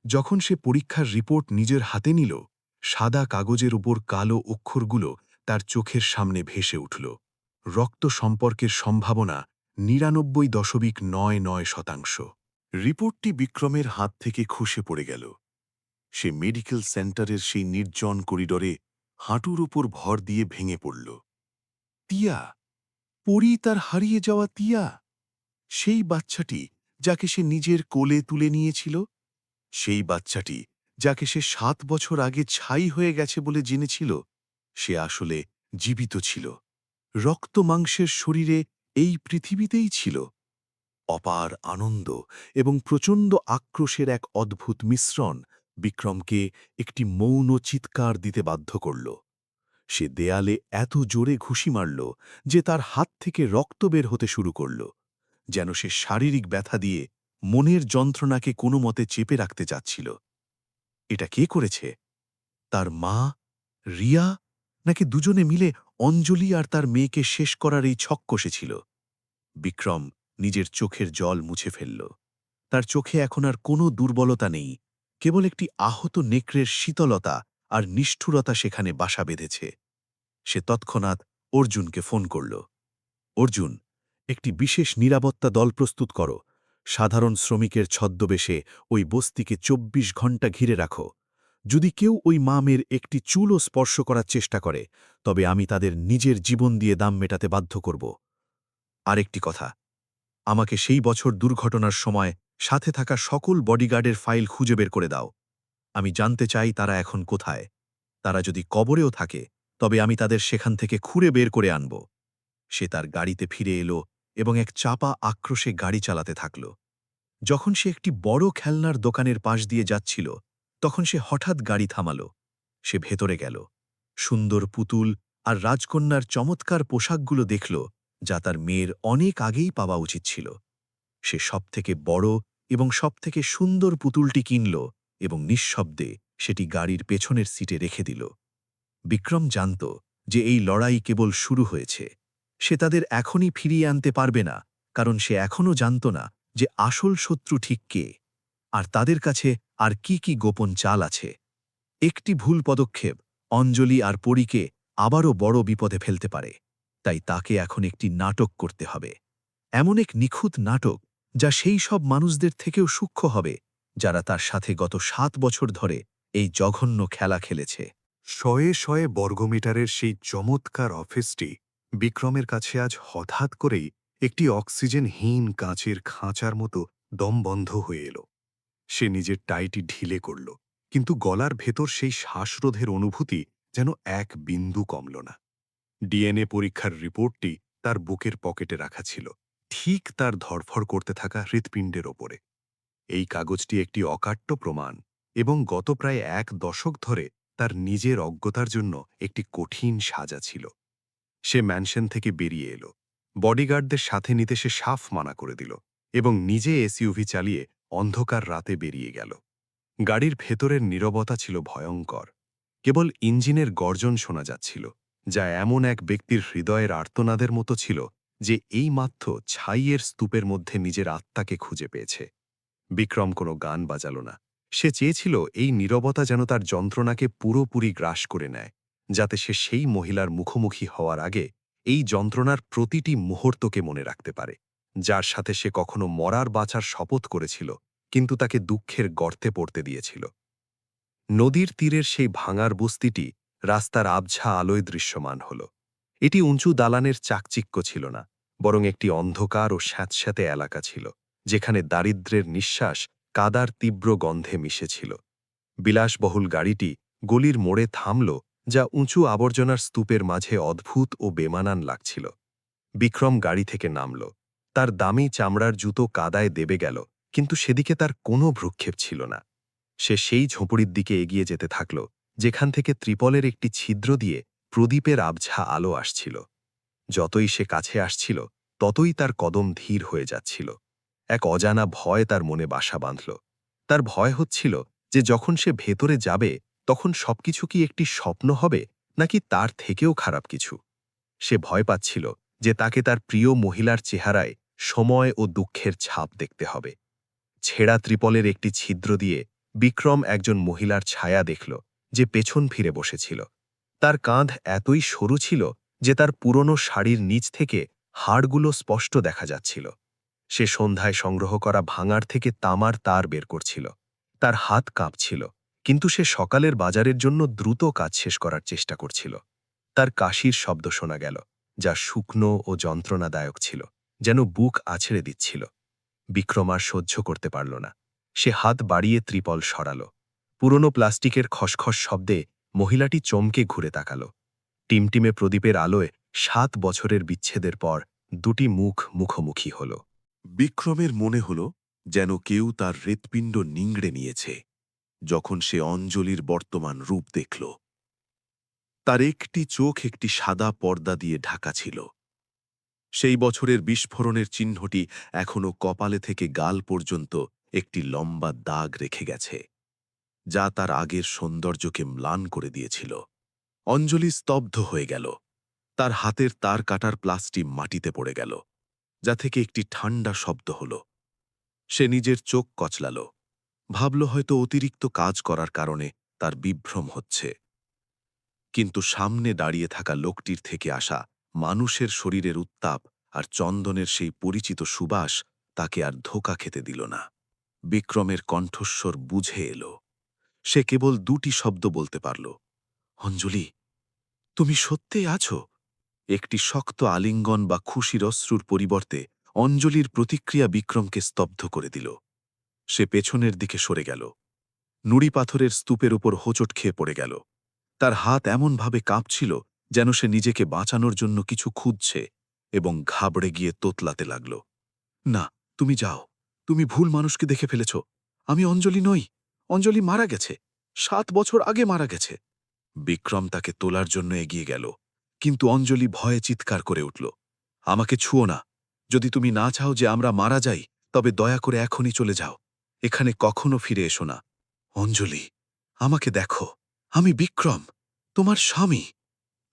যখন সে পরীক্ষার রিপোর্ট নিজের হাতে নিল, সাদা কাগজের উপর কালো অক্ষরগুলো তার চোখের সামনে ভেসে উঠল। রক্ত সম্পর্কের সম্ভাবনা ৯৯.৯৯%। রিপোর্টটি বিক্রমের হাত থেকে খসে পড়ে গেল। সে মেডিকেল সেন্টারের সেই নির্জন করিডরে হাঁটুর উপর ভর দিয়ে ভেঙে পড়ল। তিয়া, পরি তার হারিয়ে যাওয়া তিয়া, সেই বাচ্চাটি যাকে সে নিজের কোলে তুলে নিয়েছিল, সেই বাচ্চাটি যাকে সে ৭ বছর আগে ছাই হয়ে গেছে বলে জেনেছিল, সে আসলে জীবিত ছিল, রক্ত মাংসের শরীরে এই পৃথিবীতেই ছিল। অপার আনন্দ এবং প্রচণ্ড আক্রোশের এক অদ্ভুত মিশ্রণ বিক্রমকে একটি মৌন চিৎকার দিতে বাধ্য করল। সে দেয়ালে এত জোরে ঘুষি মারল যে তার হাত থেকে রক্ত বের হতে শুরু করল, যেন সে শারীরিক ব্যথা দিয়ে মনের যন্ত্রণাকে কোনো মতে চেপে রাখতে চাচ্ছিল। এটা কে করেছে? তার মা, রিয়া, নাকি দুজনে মিলে অঞ্জলি আর তার মেয়েকে শেষ করার এই ছক কষেছিল? বিক্রম নিজের চোখের জল মুছে ফেলল। তার চোখে এখন আর কোনো দুর্বলতা নেই, কেবল একটি আহত নেকড়ের শীতলতা আর নিষ্ঠুরতা সেখানে বাসা বেঁধেছে। সে তৎক্ষণাৎ অর্জুনকে ফোন করল। অর্জুন, একটি বিশেষ নিরাপত্তা দল প্রস্তুত করো। সাধারণ শ্রমিকের ছদ্মবেশে ওই বস্তিকে ২৪ ঘণ্টা ঘিরে রাখো। যদি কেউ ওই মামের একটি চুলও স্পর্শ করার চেষ্টা করে, তবে আমি তাদের নিজের জীবন দিয়ে দাম মেটাতে বাধ্য করব। আরেকটি কথা, আমাকে সেই বছর দুর্ঘটনার সময় সাথে থাকা সকল বডিগার্ডের ফাইল খুঁজে বের করে দাও। আমি জানতে চাই তারা এখন কোথায়। তারা যদি কবরেও থাকে, তবে আমি তাদের সেখান থেকে খুঁড়ে বের করে আনব। সে তার গাড়িতে ফিরে এলো এবং এক চাপা আক্রোশে গাড়ি চালাতে থাকল। যখন সে একটি বড় খেলনার দোকানের পাশ দিয়ে যাচ্ছিল, তখন সে হঠাৎ গাড়ি থামাল। সে ভেতরে গেল, সুন্দর পুতুল আর রাজকন্যার চমৎকার পোশাকগুলো দেখল, যা তার মেয়ের অনেক আগেই পাওয়া উচিত ছিল। সে সবথেকে বড় এবং সবথেকে সুন্দর পুতুলটি কিনল এবং নিঃশব্দে সেটি গাড়ির পেছনের সিটে রেখে দিল। বিক্রম জানত যে এই লড়াই কেবল শুরু হয়েছে। সে তাদের এখনই ফিরিয়ে আনতে পারবে না, কারণ সে এখনও জানত না যে আসল শত্রু ঠিক কে, আর তাদের কাছে আর কি কি গোপন চাল আছে। একটি ভুল পদক্ষেপ অঞ্জলি আর পরীকে আবারও বড় বিপদে ফেলতে পারে। তাই তাকে এখন একটি নাটক করতে হবে, এমন এক নিখুঁত নাটক যা সেই সব মানুষদের থেকেও সূক্ষ্ম হবে যারা তার সাথে গত ৭ বছর ধরে এই জঘন্য খেলা খেলেছে। শয়ে শয়ে বর্গমিটারের সেই চমৎকার অফিসটি বিক্রমের কাছে আজ হঠাৎ করেই একটি অক্সিজেনহীন কাঁচের খাঁচার মতো দমবন্ধ হয়ে এলো। সে নিজের টাইটি ঢিলে করল, কিন্তু গলার ভেতর সেই শ্বাসরোধের অনুভূতি যেন এক বিন্দু কমল না। ডিএনএ পরীক্ষার রিপোর্টটি তার বুকের পকেটে রাখা ছিল, ঠিক তার ধড়ফড় করতে থাকা হৃৎপিণ্ডের ওপরে। এই কাগজটি একটি অকাট্য প্রমাণ এবং গত প্রায় ১ দশক ধরে তার নিজের অজ্ঞতার জন্য একটি কঠিন সাজা ছিল। সে ম্যানশন থেকে বেরিয়ে এলো। বডিগার্ডদের সাথে নিতে সে সাফ মানা করে দিল এবং নিজে এসইউভি চালিয়ে অন্ধকার রাতে বেরিয়ে গেল। গাড়ির ভেতরের নীরবতা ছিল ভয়ঙ্কর। কেবল ইঞ্জিনের গর্জন শোনা যাচ্ছিল, যা এমন এক ব্যক্তির হৃদয়ের আর্তনাদের মতো ছিল যে এইমাত্র ছাইয়ের স্তূপের মধ্যে নিজের আত্মাকে খুঁজে পেয়েছে। বিক্রম কোনো গান বাজাল না। সে চেয়েছিল এই নীরবতা যেন তার যন্ত্রণাকে পুরোপুরি গ্রাস করে নেয়, যাতে সে সেই মহিলার মুখোমুখি হওয়ার আগে এই যন্ত্রণার প্রতিটি মুহূর্তকে মনে রাখতে পারে, যার সাথে সে কখনো মরার বাঁচার শপথ করেছিল, কিন্তু তাকে দুঃখের গর্তে পড়তে দিয়েছিল। নদীর তীরের সেই ভাঙার বস্তিটি রাস্তার আবঝা আলোয় দৃশ্যমান হল। এটি উঁচু দালানের চাকচিক্য ছিল না, বরং একটি অন্ধকার ও স্যাঁতস্যাঁতে এলাকা ছিল, যেখানে দারিদ্র্যের নিঃশ্বাস কাদার তীব্র গন্ধে মিশেছিল। বিলাসবহুল গাড়িটি গলির মোড়ে থামল, যা উঁচু আবর্জনার স্তূপের মাঝে অদ্ভুত ও বেমানান লাগছিল। বিক্রম গাড়ি থেকে নামল। তার দামি চামড়ার জুতো কাদায় দেবে গেল, কিন্তু সেদিকে তার কোনো ভ্রুক্ষেপ ছিল না। সে সেই ঝোঁপড়ির দিকে এগিয়ে যেতে থাকল, যেখান থেকে ত্রিপলের একটি ছিদ্র দিয়ে প্রদীপের আবঝা আলো আসছিল। যতই সে কাছে আসছিল, ততই তার কদম ধীর হয়ে যাচ্ছিল। এক অজানা ভয় তার মনে বাসা বাঁধল। তার ভয় হচ্ছিল যে যখন সে ভেতরে যাবে, তখন সবকিছু কি একটি স্বপ্ন হবে, নাকি তার থেকেও খারাপ কিছু। সে ভয় পাচ্ছিল যে তাকে তার প্রিয় মহিলার চেহারায় সময় ও দুঃখের ছাপ দেখতে হবে। ছেঁড়া ত্রিপলের একটি ছিদ্র দিয়ে বিক্রম একজন মহিলার ছায়া দেখল, যে পেছন ফিরে বসেছিল। তার কাঁধ এতই সরু ছিল যে তার পুরনো শাড়ির নিচ থেকে হাড়গুলো স্পষ্ট দেখা যাচ্ছিল। সে সন্ধ্যায় সংগ্রহ করা ভাঙার থেকে তামার তার বের করছিল। তার হাত কাঁপছিল, কিন্তু সে সকালের বাজারের জন্য দ্রুত কাজ শেষ করার চেষ্টা করছিল। তার কাশির শব্দ শোনা গেল, যা শুকনো ও যন্ত্রণাদায়ক ছিল, যেন বুক আছড়ে দিচ্ছিল। বিক্রম আর সহ্য করতে পারল না। সে হাত বাড়িয়ে ত্রিপল সরাল। পুরনো প্লাস্টিকের খসখস শব্দে মহিলাটি চমকে ঘুরে তাকাল। টিমটিমে প্রদীপের আলোয় ৭ বছরের বিচ্ছেদের পর দুটি মুখ মুখোমুখি হল। বিক্রমের মনে হল যেন কেউ তার হৃৎপিণ্ড নিংড়ে নিয়েছে যখন সে অঞ্জলির বর্তমান রূপ দেখল। তার একটি চোখ একটি সাদা পর্দা দিয়ে ঢাকা ছিল। সেই বছরের বিস্ফোরণের চিহ্নটি এখনও কপালে থেকে গাল পর্যন্ত একটি লম্বা দাগ রেখে গেছে, যা তার আগের সৌন্দর্যকে ম্লান করে দিয়েছিল। অঞ্জলি স্তব্ধ হয়ে গেল। তার হাতের তার কাটার প্লাসটি মাটিতে পড়ে গেল, যা থেকে একটি ঠান্ডা শব্দ হল। সে নিজের চোখ কচলাল, ভাবল হয়তো অতিরিক্ত কাজ করার কারণে তার বিভ্রম হচ্ছে। কিন্তু সামনে দাঁড়িয়ে থাকা লোকটির থেকে আসা মানুষের শরীরের উত্তাপ আর চন্দনের সেই পরিচিত সুবাস তাকে আর ধোঁকা খেতে দিল না। বিক্রমের কণ্ঠস্বর বুঝে এল। সে কেবল দুটি শব্দ বলতে পারল, অঞ্জলি, তুমি সত্যিই আছো? একটি শক্ত আলিঙ্গন বা খুশির অশ্রুর পরিবর্তে অঞ্জলির প্রতিক্রিয়া বিক্রমকে স্তব্ধ করে দিল। সে পেছনের দিকে সরে গেল, নুড়ি পাথরের স্তূপের উপর হোঁচট খেয়ে পড়ে গেল। তার হাত এমনভাবে কাঁপছিল যেন সে নিজেকে বাঁচানোর জন্য কিছু খুঁজছে, এবং ঘাবড়ে গিয়ে তোতলাতে লাগল। না, তুমি যাও, তুমি ভুল মানুষকে দেখে ফেলেছ। আমি অঞ্জলি নই। অঞ্জলি মারা গেছে, 7 বছর আগে মারা গেছে। বিক্রম তাকে তোলার জন্য এগিয়ে গেল, কিন্তু অঞ্জলি ভয়ে চিৎকার করে উঠল, আমাকে ছুঁয়ো না। যদি তুমি না চাও যে আমরা মারা যাই, তবে দয়া করে এখনই চলে যাও। এখানে কখনো ফিরে এসো না। অঞ্জলি, আমাকে দেখো, আমি বিক্রম, তোমার স্বামী।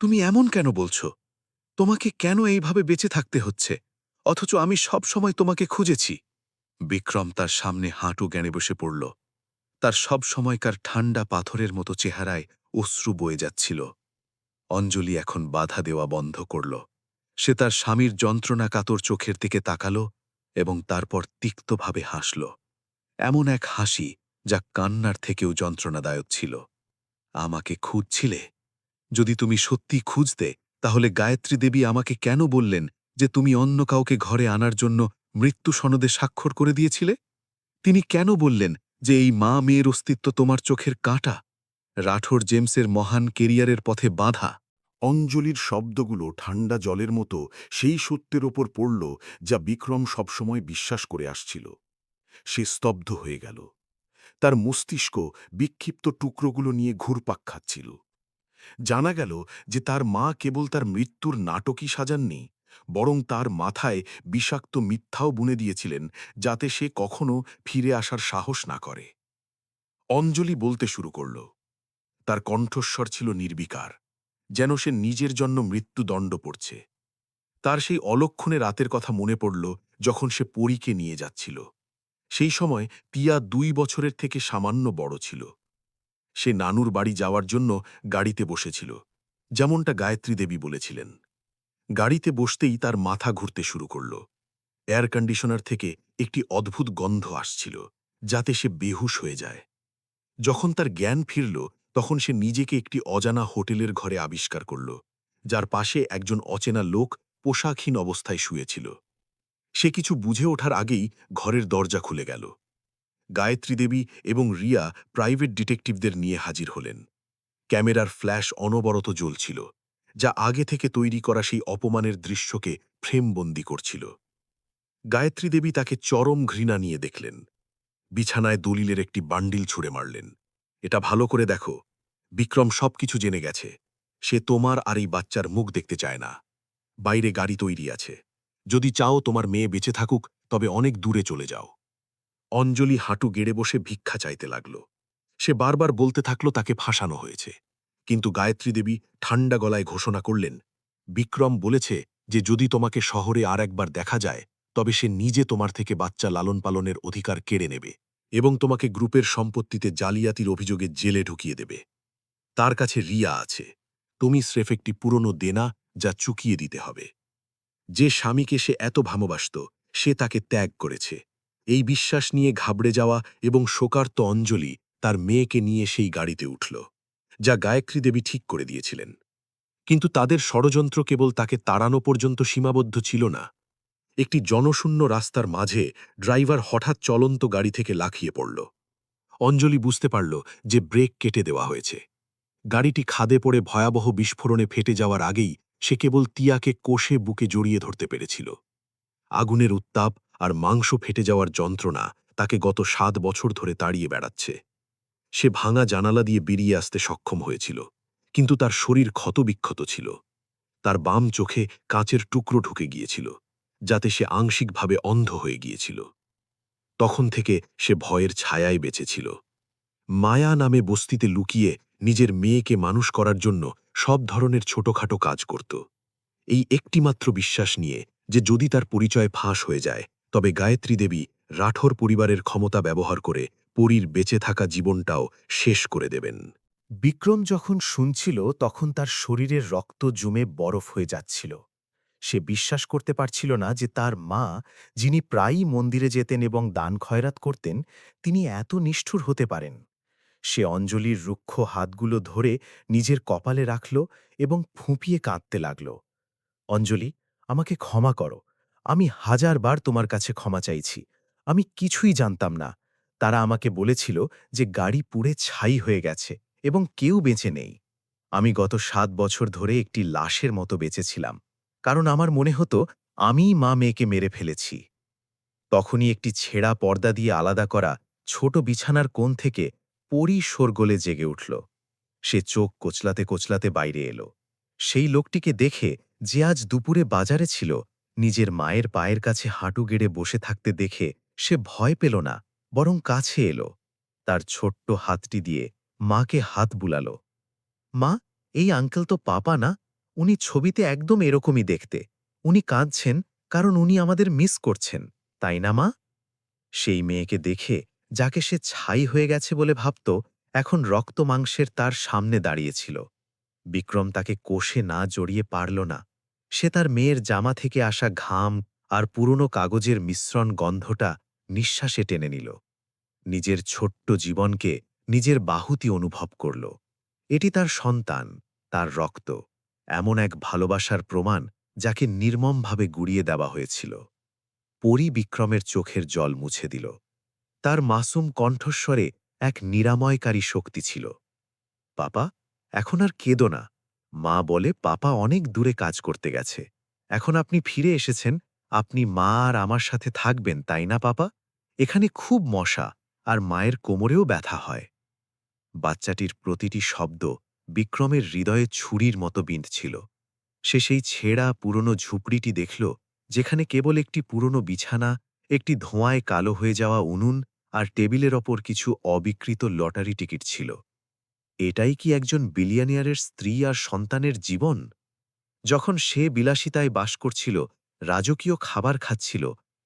তুমি এমন কেন বলছো? তোমাকে কেন এইভাবে বেঁচে থাকতে হচ্ছে, অথচ আমি সব সময় তোমাকে খুঁজেছি? বিক্রম তার সামনে হাঁটু গেড়ে বসে পড়ল। তার সব সময়কার ঠান্ডা পাথরের মতো চেহারায় অশ্রু বয়ে যাচ্ছিল। অঞ্জলি এখন বাধা দেওয়া বন্ধ করল। সে তার স্বামীর যন্ত্রণাকাতর চোখের দিকে তাকাল এবং তারপর তিক্তভাবে হাসল, এমন এক হাসি যা কান্নার থেকেও যন্ত্রণাদায়ক ছিল। আমাকে খুঁজছিলে? যদি তুমি সত্যি খুঁজতে, তাহলে গায়ত্রী দেবী আমাকে কেন বললেন যে তুমি অন্য কাউকে ঘরে আনার জন্য মৃত্যু সনদে স্বাক্ষর করে দিয়েছিলে? তিনি কেন বললেন যে এই মা মেয়ের অস্তিত্ব তোমার চোখের কাঁটা, রাঠোর জেমসের মহান কেরিয়ারের পথে বাধা? অঞ্জলির শব্দগুলো ঠান্ডা জলের মতো সেই সত্যের ওপর পড়ল যা বিক্রম সবসময় বিশ্বাস করে আসছিল। সে স্তব্ধ হয়ে গেল। তার মস্তিষ্ক বিক্ষিপ্ত টুকরোগুলো নিয়ে ঘুরপাক খাচ্ছিল। জানা গেল যে তার মা কেবল তার মৃত্যুর নাটকই সাজাননি, বরং তার মাথায় বিষাক্ত মিথ্যাও বুনে দিয়েছিলেন যাতে সে কখনো ফিরে আসার সাহস না করে। অঞ্জলি বলতে শুরু করল। তার কণ্ঠস্বর ছিল নির্বিকার, যেন সে নিজের জন্য মৃত্যুদণ্ড পড়ছে। তার সেই অলক্ষণে রাতের কথা মনে পড়ল যখন সে পরীকে নিয়ে যাচ্ছিল। সেই সময় তিয়া 2 বছরের থেকে সামান্য বড় ছিল। সে নানুর বাড়ি যাওয়ার জন্য গাড়িতে বসেছিল, যেমনটা গায়ত্রী দেবী বলেছিলেন। গাড়িতে বসতেই তার মাথা ঘুরতে শুরু করল। এয়ার কন্ডিশনার থেকে একটি অদ্ভুত গন্ধ আসছিল, যাতে সে বেহুশ হয়ে যায়। যখন তার জ্ঞান ফিরল, তখন সে নিজেকে একটি অজানা হোটেলের ঘরে আবিষ্কার করল, যার পাশে একজন অচেনা লোক পোশাকহীন অবস্থায় শুয়েছিল। সে কিছু বুঝে ওঠার আগেই ঘরের দরজা খুলে গেল। গায়ত্রী দেবী এবং রিয়া প্রাইভেট ডিটেকটিভদের নিয়ে হাজির হলেন। ক্যামেরার ফ্ল্যাশ অনবরত জ্বলছিল, যা আগে থেকে তৈরি করা সেই অপমানের দৃশ্যকে ফ্রেমবন্দি করছিল। গায়ত্রী দেবী তাকে চরম ঘৃণা নিয়ে দেখলেন। বিছানায় দলিলের একটি বান্ডিল ছুঁড়ে মারলেন। এটা ভালো করে দেখো, বিক্রম সবকিছু জেনে গেছে। সে তোমার আর এই বাচ্চার মুখ দেখতে চায় না। বাইরে গাড়ি তৈরি আছে। যদি চাও তোমার মেয়ে বেঁচে থাকুক, তবে অনেক দূরে চলে যাও। অঞ্জলি হাঁটু গেড়ে বসে ভিক্ষা চাইতে লাগল। সে বারবার বলতে থাকল তাকে ফাঁসানো হয়েছে। কিন্তু গায়ত্রী দেবী ঠান্ডা গলায় ঘোষণা করলেন, বিক্রম বলেছে যে যদি তোমাকে শহরে আর একবার দেখা যায়, তবে সে নিজে তোমার থেকে বাচ্চা লালন পালনের অধিকার কেড়ে নেবে এবং তোমাকে গ্রুপের সম্পত্তিতে জালিয়াতির অভিযোগে জেলে ঢুকিয়ে দেবে। তার কাছে রিয়া আছে। তুমি স্রেফ একটি পুরনো দেনা যা চুকিয়ে দিতে হবে। যে স্বামীকে সে এত ভালোবাসত, সে তাকে ত্যাগ করেছে। এই বিশ্বাস নিয়ে ঘাবড়ে যাওয়া এবং শোকার্ত অঞ্জলি তার মেয়েকে নিয়ে সেই গাড়িতে উঠল, যা গায়ত্রী দেবী ঠিক করে দিয়েছিলেন। কিন্তু তাদের ষড়যন্ত্র কেবল তাকে তাড়ানো পর্যন্ত সীমাবদ্ধ ছিল না। একটি জনশূন্য রাস্তার মাঝে ড্রাইভার হঠাৎ চলন্ত গাড়ি থেকে লাফিয়ে পড়ল। অঞ্জলি বুঝতে পারল যে ব্রেক কেটে দেওয়া হয়েছে। গাড়িটি খাদে পড়ে ভয়াবহ বিস্ফোরণে ফেটে যাওয়ার আগেই সে কেবল তিয়াকে কোষে বুকে জড়িয়ে ধরতে পেরেছিল। আগুনের উত্তাপ আর মাংস ফেটে যাওয়ার যন্ত্রণা তাকে গত 7 বছর ধরে তাড়িয়ে বেড়াচ্ছে। সে ভাঙা জানালা দিয়ে বেরিয়ে আসতে সক্ষম হয়েছিল, কিন্তু তার শরীর ক্ষতবিক্ষত ছিল। তার বাম চোখে কাঁচের টুকরো ঢুকে গিয়েছিল, যাতে সে আংশিকভাবে অন্ধ হয়ে গিয়েছিল। তখন থেকে সে ভয়ের ছায়ায় বেঁচেছিল। মায়া নামে বস্তিতে লুকিয়ে নিজের মেয়েকে মানুষ করার জন্য সব ধরনের ছোটখাটো কাজ করত, এই একটিমাত্র বিশ্বাস নিয়ে যে যদি তার পরিচয় ফাঁস হয়ে যায় তবে গায়ত্রী দেবী রাঠোর পরিবারের ক্ষমতা ব্যবহার করে পরীর বেঁচে থাকা জীবনটাও শেষ করে দেবেন। বিক্রম যখন শুনছিল তখন তার শরীরের রক্ত জমে বরফ হয়ে যাচ্ছিল। সে বিশ্বাস করতে পারছিল না যে তার মা, যিনি প্রায়ই মন্দিরে যেতেন এবং দান খয়রাত করতেন, তিনি এত নিষ্ঠুর হতে পারেন। সে অঞ্জলির রুক্ষ হাতগুলো ধরে নিজের কপালে রাখল এবং ফুঁপিয়ে কাঁদতে লাগল। অঞ্জলি, আমাকে ক্ষমা করো। আমি 1000 বার তোমার কাছে ক্ষমা চাইছি। আমি কিছুই জানতাম না। তারা আমাকে বলেছিল যে গাড়ি পুড়ে ছাই হয়ে গেছে এবং কেউ বেঁচে নেই। আমি গত 7 বছর ধরে একটি লাশের মতো বেঁচেছিলাম, কারণ আমার মনে হতো আমিই মা মেয়েকে মেরে ফেলেছি। তখনই একটি ছেঁড়া পর্দা দিয়ে আলাদা করা ছোট বিছানার কোণ থেকে পরী শোরগোলে জেগে উঠল। সে চোখ কোচলাতে কোচলাতে বাইরে এলো। সেই লোকটিকে দেখে, যে আজ দুপুরে বাজারে ছিল, নিজের মায়ের পায়ের কাছে হাঁটু গেড়ে বসে থাকতে দেখে সে ভয় পেল না, বরং কাছে এলো। তার ছোট্ট হাতটি দিয়ে মাকে হাত বুলাল। মা, এই আঙ্কেল তো পাপা না? উনি ছবিতে একদম এরকমই দেখতে। উনি কাঁদছেন কারণ উনি আমাদের মিস করছেন, তাই না মা? সেই মেয়েকে দেখে, যাকে সে ছাই হয়ে গেছে বলে ভাবত, এখন রক্ত মাংসের তার সামনে দাঁড়িয়েছিল। বিক্রম তাকে কোষে না জড়িয়ে পারল না। সে তার মেয়ের জামা থেকে আসা ঘাম আর পুরনো কাগজের মিশ্রণ গন্ধটা নিঃশ্বাসে টেনে নিল। নিজের ছোট্ট জীবনকে নিজের বাহুতি অনুভব করল। এটি তার সন্তান, তার রক্ত, এমন এক ভালোবাসার প্রমাণ যাকে নির্মমভাবে গুড়িয়ে দেওয়া হয়েছিল। পরী বিক্রমের চোখের জল মুছে দিল। তার মাসুম কণ্ঠস্বরে এক নিরাময়কারী শক্তি ছিল। পাপা, এখন আর কেঁদো না। মা বলে পাপা অনেক দূরে কাজ করতে গেছে। এখন আপনি ফিরে এসেছেন, আপনি মা আর আমার সাথে থাকবেন, তাই না পাপা? এখানে খুব মশা, আর মায়ের কোমরেও ব্যথা হয়। বাচ্চাটির প্রতিটি শব্দ বিক্রমের হৃদয়ে ছুরির মতো বিঁধছিল। সে সেই ছেঁড়া পুরনো ঝুপড়িটি দেখল, যেখানে কেবল একটি পুরনো বিছানা, একটি ধোঁয়ায় কালো হয়ে যাওয়া উনুন আর টেবিলের ওপর কিছু অবিকৃত লটারি টিকিট ছিল। এটাই কি একজন বিলিয়নিয়ারের স্ত্রী আর সন্তানের জীবন? যখন সে বিলাসিতায় বাস করছিল, রাজকীয় খাবার খাচ্ছিল,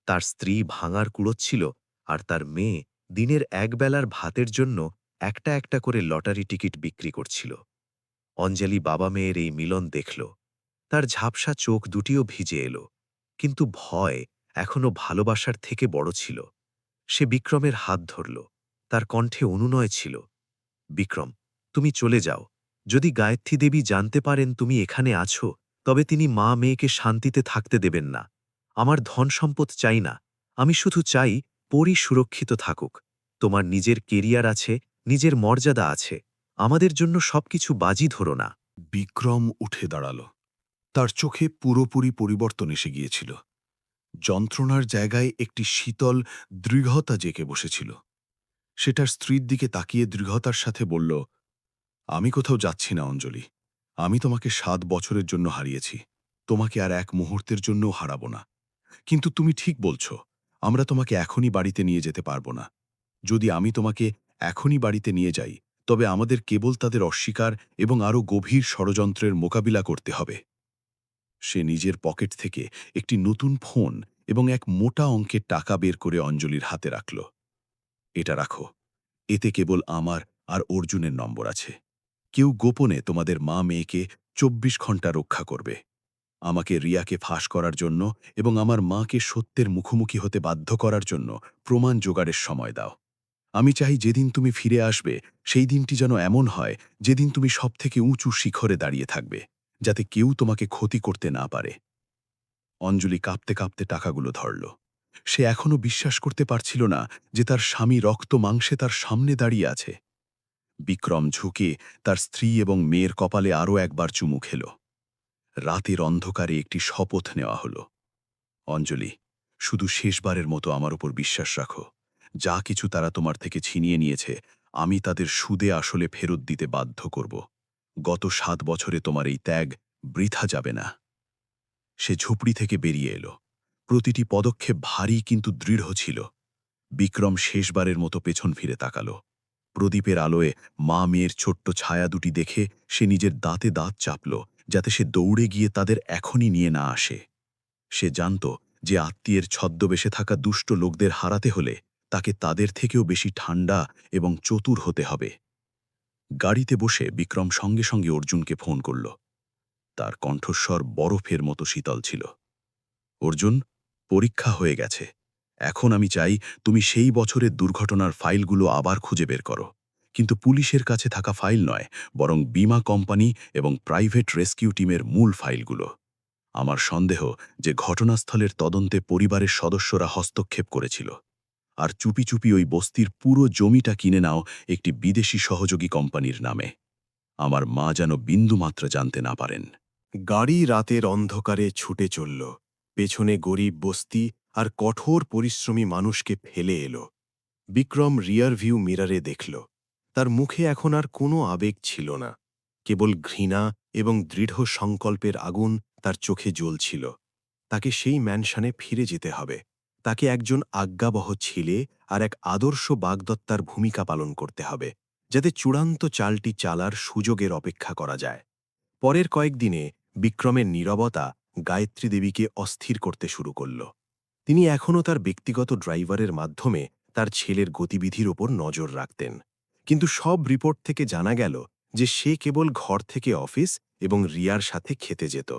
তার স্ত্রী ভাঙার কুড়োচ্ছিল, আর তার মেয়ে দিনের একবেলার ভাতের জন্য একটা একটা করে লটারি টিকিট বিক্রি করছিল। অঞ্জলি বাবা মেয়ের এই মিলন দেখল। তার ঝাপসা চোখ দুটিও ভিজে এলো, কিন্তু ভয় এখনো ভালোবাসার থেকে বড় ছিল। সে বিক্রমের হাত ধরল। তার কণ্ঠে অনুনয় ছিল, বিক্রম, তুমি চলে যাও। যদি গায়ত্রী দেবী জানতে পারেন তুমি এখানে আছো, তবে তিনি মা মেয়েকে শান্তিতে থাকতে দেবেন না। আমার ধন সম্পদ চাই না, আমি শুধু চাই পরী সুরক্ষিত থাকুক। তোমার নিজের কেরিয়ার আছে, নিজের মর্যাদা আছে, আমাদের জন্য সবকিছু বাজি ধরো না। বিক্রম উঠে দাঁড়াল। তার চোখে পুরোপুরি পরিবর্তন এসে গিয়েছিল। যন্ত্রণার জায়গায় একটি শীতল দৃঢ়তা জেঁকে বসেছিল। সে তার স্ত্রীর দিকে তাকিয়ে দৃঢ়তার সাথে বলল, আমি কোথাও যাচ্ছি না অঞ্জলি। আমি তোমাকে 7 বছরের জন্য হারিয়েছি, তোমাকে আর এক মুহূর্তের জন্যও হারাবো না। কিন্তু তুমি ঠিক বলছ, আমরা তোমাকে এখনই বাড়িতে নিয়ে যেতে পারবো না। যদি আমি তোমাকে এখনই বাড়িতে নিয়ে যাই, তবে আমাদের কেবল তাদের অস্বীকার এবং আরও গভীর ষড়যন্ত্রের মোকাবিলা করতে হবে। সে নিজের পকেট থেকে একটি নতুন ফোন এবং এক মোটা অঙ্কের টাকা বের করে অঞ্জলির হাতে রাখল। এটা রাখো, এতে কেবল আমার আর অর্জুনের নম্বর আছে। কেউ গোপনে তোমাদের মা মেয়েকে 24 ঘন্টা রক্ষা করবে। আমাকে রিয়াকে ফাঁস করার জন্য এবং আমার মাকে সত্যের মুখোমুখি হতে বাধ্য করার জন্য প্রমাণ জোগাড়ের সময় দাও। আমি চাই যেদিন তুমি ফিরে আসবে, সেই দিনটি যেন এমন হয় যেদিন তুমি সবথেকে উঁচু শিখরে দাঁড়িয়ে থাকবে, যাতে কেউ তোমাকে ক্ষতি করতে না পারে। অঞ্জলি কাঁপতে কাঁপতে টাকাগুলো ধরল। সে এখনো বিশ্বাস করতে পারছিল না যে তার স্বামী রক্ত মাংসে তার সামনে দাঁড়িয়ে আছে। বিক্রম ঝুঁকে তার স্ত্রী এবং মেয়ের কপালে আরও একবার চুমু খেল। রাতের অন্ধকারে একটি শপথ নেওয়া হল। অঞ্জলি, শুধু শেষবারের মতো আমার উপর বিশ্বাস রাখো। যা কিছু তারা তোমার থেকে ছিনিয়ে নিয়েছে, আমি তাদের সুদে আসলে ফেরত দিতে বাধ্য করব। গত 7 বছরে তোমার এই ত্যাগ বৃথা যাবে না। সে ঝুপড়ি থেকে বেরিয়ে এলো। প্রতিটি পদক্ষেপ ভারী কিন্তু দৃঢ় ছিল। বিক্রম শেষবারের মতো পেছন ফিরে তাকাল। প্রদীপের আলোয় মা মেয়ের ছোট্ট ছায়া দুটি দেখে সে নিজের দাঁতে দাঁত চাপল, যাতে সে দৌড়ে গিয়ে তাদের এখনই নিয়ে না আসে। সে জানত যে আত্মীয়ের ছদ্মবেশে থাকা দুষ্ট লোকদের হারাতে হলে তাকে তাদের থেকেও বেশি ঠান্ডা এবং চতুর হতে হবে। গাড়িতে বসে বিক্রম সঙ্গে সঙ্গে অর্জুনকে ফোন করল। তার কণ্ঠস্বর বরফের মতো শীতল ছিল। অর্জুন, পরীক্ষা হয়ে গেছে। এখন আমি চাই তুমি সেই বছরের দুর্ঘটনার ফাইলগুলো আবার খুঁজে বের করো। কিন্তু পুলিশের কাছে থাকা ফাইল নয়, বরং বীমা কোম্পানি এবং প্রাইভেট রেস্কিউ টিমের মূল ফাইলগুলো। আমার সন্দেহ যে ঘটনাস্থলের তদন্তে পরিবারের সদস্যরা হস্তক্ষেপ করেছিল। আর চুপি চুপি ওই বস্তির পুরো জমিটা কিনে নাও একটি বিদেশি সহযোগী কোম্পানির নামে। আমার মা যেন বিন্দুমাত্র জানতে না পারেন। গাড়ি রাতের অন্ধকারে ছুটে চলল। পেছনে গরিব বস্তি আর কঠোর পরিশ্রমী মানুষকে ফেলে এলো। বিক্রম রিয়ার ভিউ মিরারে দেখল। তার মুখে এখন আর কোনো আবেগ ছিল না, কেবল ঘৃণা এবং দৃঢ় সংকল্পের আগুন তার চোখে জ্বলছিল। তাকে সেই ম্যানশনে ফিরে যেতে হবে। তাকে একজন আজ্ঞাবহ ছেলে আর এক আদর্শ বাগদত্তার ভূমিকা পালন করতে হবে, যাতে চূড়ান্ত চালটি চালার সুযোগের অপেক্ষা করা যায়। পরের কয়েকদিনে বিক্রমের নীরবতা গায়ত্রী দেবীকে অস্থির করতে শুরু করল। তিনি এখনও তার ব্যক্তিগত ড্রাইভারের মাধ্যমে তার ছেলের গতিবিধির ওপর নজর রাখতেন, কিন্তু সব রিপোর্ট থেকে জানা গেল যে সে কেবল ঘর থেকে অফিস এবং রিয়ার সাথে খেতে যেত।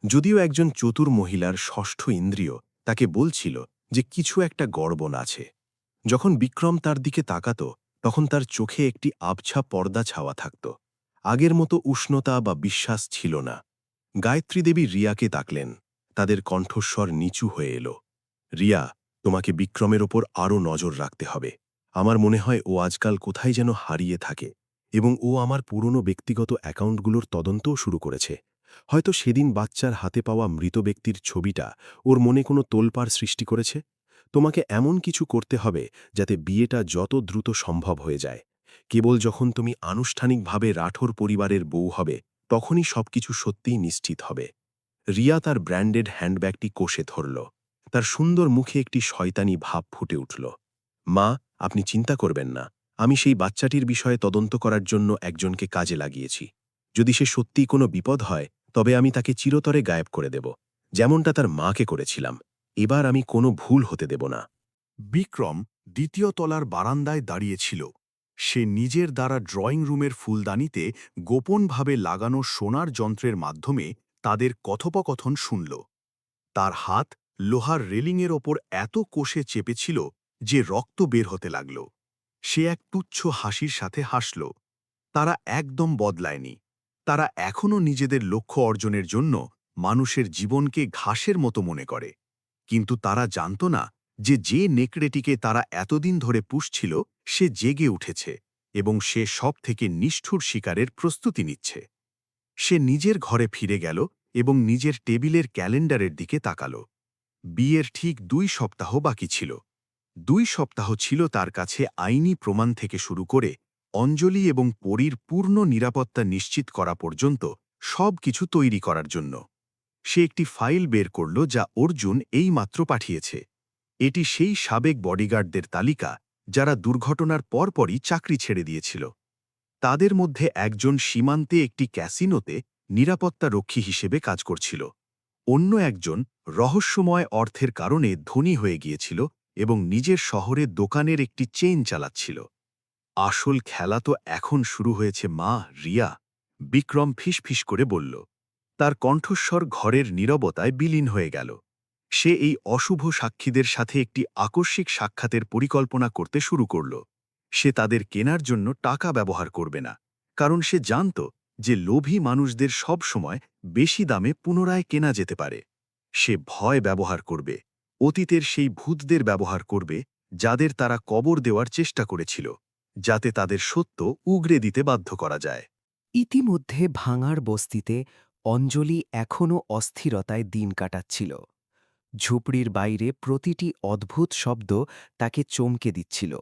যদিও একজন চতুর মহিলার ষষ্ঠ ইন্দ্রিয় তাকে বলছিল যে কিছু একটা গড়বড় আছে। যখন বিক্রম তার দিকে তাকাত, তখন তার চোখে একটি আবছা পর্দা ছাওয়া থাকত। আগের মতো উষ্ণতা বা বিশ্বাস ছিল না। গায়ত্রী দেবী রিয়াকে তাকলেন। তাদের কণ্ঠস্বর নিচু হয়ে এলো। রিয়া, তোমাকে বিক্রমের ওপর আরও নজর রাখতে হবে। আমার মনে হয় ও আজকাল কোথায় যেন হারিয়ে থাকে, এবং ও আমার পুরনো ব্যক্তিগত অ্যাকাউন্টগুলোর তদন্তও শুরু করেছে। হয়তো সেদিন বাচ্চার হাতে পাওয়া মৃত ব্যক্তির ছবিটা ওর মনে কোনো তোলপাড় সৃষ্টি করেছে। তোমাকে এমন কিছু করতে হবে যাতে বিয়েটা যত দ্রুত সম্ভব হয়ে যায়। কেবল যখন তুমি আনুষ্ঠানিকভাবে রাঠোর পরিবারের বউ হবে, তখনই সবকিছু সত্যিই নিশ্চিত হবে। রিয়া তার ব্র্যান্ডেড হ্যান্ডব্যাগটি কষে ধরল। তার সুন্দর মুখে একটি শয়তানি ভাব ফুটে উঠল। মা, আপনি চিন্তা করবেন না। আমি সেই বাচ্চাটির বিষয়ে তদন্ত করার জন্য একজনকে কাজে লাগিয়েছি। যদি সে সত্যিই কোনো বিপদ হয়, তবে আমি তাকে চিরতরে গায়েব করে দেব, যেমনটা তার মাকে করেছিলাম। এবার আমি কোনো ভুল হতে দেব না। বিক্রম দ্বিতীয় তলার বারান্দায় দাঁড়িয়েছিল। সে নিজের দ্বারা ড্রয়িং রুমের ফুলদানিতে গোপনভাবে লাগানো সোনার যন্ত্রের মাধ্যমে তাদের কথোপকথন শুনল। তার হাত লোহার রেলিংয়ের ওপর এত কষে চেপেছিল যে রক্ত বের হতে লাগল। সে এক তুচ্ছ হাসির সাথে হাসল। তারা একদম বদলায়নি। তারা এখনও নিজেদের লক্ষ্য অর্জনের জন্য মানুষের জীবনকে ঘাসের মতো মনে করে। কিন্তু তারা জানত না যে যে নেকড়েটিকে তারা এতদিন ধরে পুষছিল সে জেগে উঠেছে এবং সে সব থেকে নিষ্ঠুর শিকারের প্রস্তুতি নিচ্ছে। সে নিজের ঘরে ফিরে গেল এবং নিজের টেবিলের ক্যালেন্ডারের দিকে তাকাল। বিয়ের ঠিক 2 সপ্তাহ বাকি ছিল। 2 সপ্তাহ ছিল তার কাছে আইনি প্রমাণ থেকে শুরু করে অঞ্জলি এবং পরীর পূর্ণ নিরাপত্তা নিশ্চিত করা পর্যন্ত সব কিছু তৈরি করার জন্য। সে একটি ফাইল বের করল যা অর্জুন এইমাত্র পাঠিয়েছে। এটি সেই সাবেক বডিগার্ডদের তালিকা যারা দুর্ঘটনার পরপরই চাকরি ছেড়ে দিয়েছিল। তাদের মধ্যে একজন সীমান্তে একটি ক্যাসিনোতে নিরাপত্তা রক্ষী হিসেবে কাজ করছিল। অন্য একজন রহস্যময় অর্থের কারণে ধনী হয়ে গিয়েছিল এবং নিজের শহরে দোকানের একটি চেইন চালাচ্ছিল। আসল খেলা তো এখন শুরু হয়েছে মা, রিয়া, বিক্রম ফিসফিস করে বলল। তার কণ্ঠস্বর ঘরের নীরবতায় বিলীন হয়ে গেল। সে এই অশুভ সাক্ষীদের সাথে একটি আকস্মিক সাক্ষাতের পরিকল্পনা করতে শুরু করল। সে তাদের কেনার জন্য টাকা ব্যবহার করবে না, কারণ সে জানত যে লোভী মানুষদের সব সময় বেশি দামে পুনরায় কেনা যেতে পারে। সে ভয় ব্যবহার করবে, অতীতের সেই ভূতদের ব্যবহার করবে যাদের তারা কবর দেওয়ার চেষ্টা করেছিল, যাতে তাদের সত্য উগরে দিতে বাধ্য করা যায়। ইতিমধ্যে ভাঙার বস্তিতে অঞ্জলি এখনও অস্থিরতায় দিন কাটাচ্ছিল। ঝুপড়ির বাইরে প্রতিটি অদ্ভুত শব্দ তাকে চমকে দিচ্ছিল।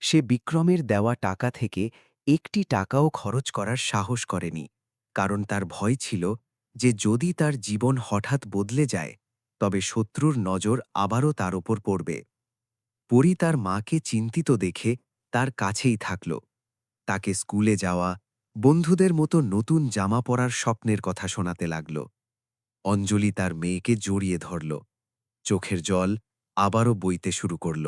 সে বিক্রমের দেওয়া টাকা থেকে একটি টাকাও খরচ করার সাহস করেনি, কারণ তার ভয় ছিল যে যদি তার জীবন হঠাৎ বদলে যায় তবে শত্রুর নজর আবারও তার ওপর পড়বে। পরী তার মাকে চিন্তিত দেখে তার কাছেই থাকল, তাকে স্কুলে যাওয়া, বন্ধুদের মতো নতুন জামা পরার স্বপ্নের কথা শোনাতে লাগল। অঞ্জলি তার মেয়েকে জড়িয়ে ধরল, চোখের জল আবারও বইতে শুরু করল।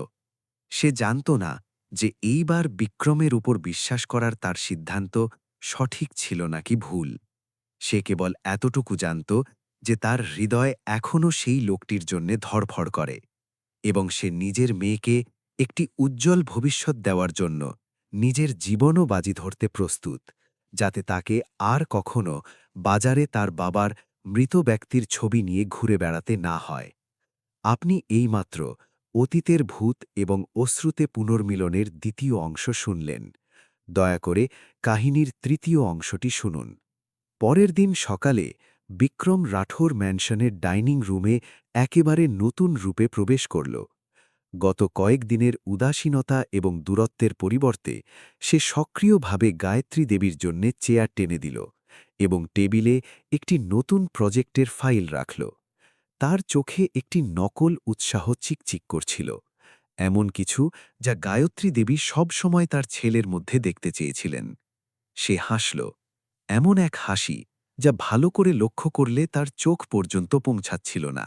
সে জানত না যে এইবার বিক্রমের উপর বিশ্বাস করার তার সিদ্ধান্ত সঠিক ছিল নাকি ভুল। সে কেবল এতটুকু জানত যে তার হৃদয় এখনও সেই লোকটির জন্যে ধড়ফড় করে, এবং সে নিজের মেয়েকে একটি উজ্জ্বল ভবিষ্যৎ দেওয়ার জন্য নিজের জীবনও বাজি ধরতে প্রস্তুত, যাতে তাকে আর কখনো বাজারে তার বাবার মৃত ব্যক্তির ছবি নিয়ে ঘুরে বেড়াতে না হয়। আপনি এইমাত্র অতীতের ভূত এবং অশ্রুতে পুনর্মিলনের দ্বিতীয় অংশ শুনলেন। দয়া করে কাহিনীর তৃতীয় অংশটি শুনুন। পরের দিন সকালে বিক্রম রাঠোর ম্যানশনের ডাইনিং রুমে একেবারে নতুন রূপে প্রবেশ করল। গত কয়েকদিনের উদাসীনতা এবং দূরত্বের পরিবর্তে সে সক্রিয়ভাবে গায়ত্রী দেবীর জন্যে চেয়ার টেনে দিল এবং টেবিলে একটি নতুন প্রজেক্টের ফাইল রাখল। তার চোখে একটি নকল উৎসাহ চিকচিক করছিল, এমন কিছু যা গায়ত্রী দেবী সবসময় তার ছেলের মধ্যে দেখতে চেয়েছিলেন। সে হাসল, এমন এক হাসি যা ভালো করে লক্ষ্য করলে তার চোখ পর্যন্ত পৌঁছাচ্ছিল না।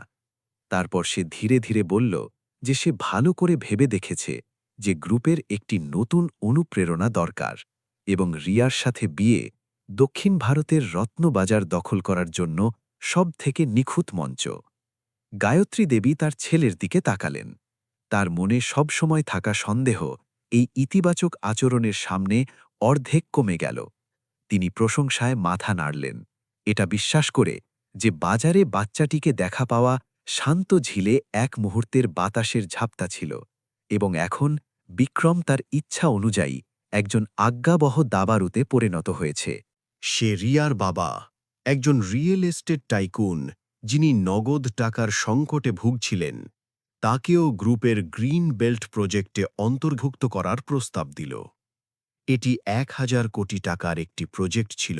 তারপর সে ধীরে ধীরে বলল যে সে ভালো করে ভেবে দেখেছে যে গ্রুপের একটি নতুন অনুপ্রেরণা দরকার, এবং রিয়ার সাথে বিয়ে দক্ষিণ ভারতের রত্নবাজার দখল করার জন্য সবথেকে নিখুঁত মঞ্চ। গায়ত্রী দেবী তার ছেলের দিকে তাকালেন। তার মনে সবসময় থাকা সন্দেহ এই ইতিবাচক আচরণের সামনে অর্ধেক কমে গেল। তিনি প্রশংসায় মাথা নাড়লেন, এটা বিশ্বাস করে যে বাজারে বাচ্চাটিকে দেখা পাওয়া শান্ত ঝিলে এক মুহূর্তের বাতাসের ঝাপটা ছিল, এবং এখন বিক্রম তার ইচ্ছা অনুযায়ী একজন আজ্ঞাবহ দাবারুতে পরিণত হয়েছে। সে রিয়ার বাবা, একজন রিয়েল এস্টেট টাইকুন যিনি নগদ টাকার সংকটে ভুগছিলেন, তাকেও গ্রুপের গ্রিন বেল্ট প্রজেক্টে অন্তর্ভুক্ত করার প্রস্তাব দিল। এটি ১,০০০ কোটি টাকার একটি প্রজেক্ট ছিল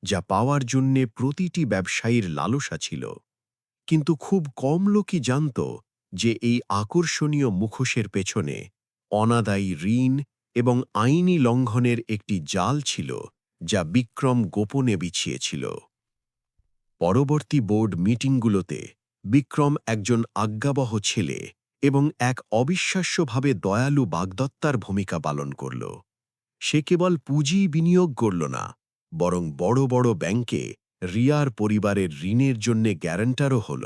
যা পাওয়ার জন্যে প্রতিটি ব্যবসায়ীর লালসা ছিল। কিন্তু খুব কম লোকই জানত যে এই আকর্ষণীয় মুখোশের পেছনে অনাদায়ী ঋণ এবং আইনি লঙ্ঘনের একটি জাল ছিল যা বিক্রম গোপনে বিছিয়েছিল। পরবর্তী বোর্ড মিটিংগুলোতে বিক্রম একজন আজ্ঞাবহ ছেলে এবং এক অবিশ্বাস্যভাবে দয়ালু বাগদত্তার ভূমিকা পালন করল। সে কেবল পুঁজি বিনিয়োগ করল না, বরং বড় বড় ব্যাংকে রিয়ার পরিবারের ঋণের জন্যে গ্যারান্টারও হল।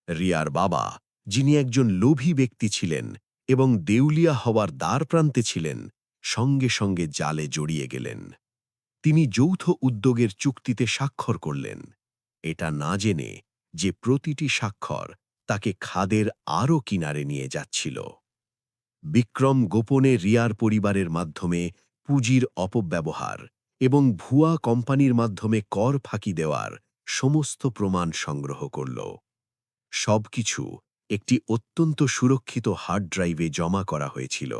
রিয়ার বাবা, যিনি একজন লোভী ব্যক্তি ছিলেন এবং দেউলিয়া হওয়ার দ্বারপ্রান্তে ছিলেন, সঙ্গে সঙ্গে জালে জড়িয়ে গেলেন। তিনি যৌথ উদ্যোগের চুক্তিতে স্বাক্ষর করলেন, এটা না জেনে যে প্রতিটি স্বাক্ষর তাকে খাদের আরও কিনারে নিয়ে যাচ্ছিল। বিক্রম গোপনে রিয়ার পরিবারের মাধ্যমে পুঁজির অপব্যবহার এবং ভুয়া কোম্পানির মাধ্যমে কর ফাঁকি দেওয়ার সমস্ত প্রমাণ সংগ্রহ করল। সবকিছু একটি অত্যন্ত সুরক্ষিত হার্ড ড্রাইভে জমা করা হয়েছিল,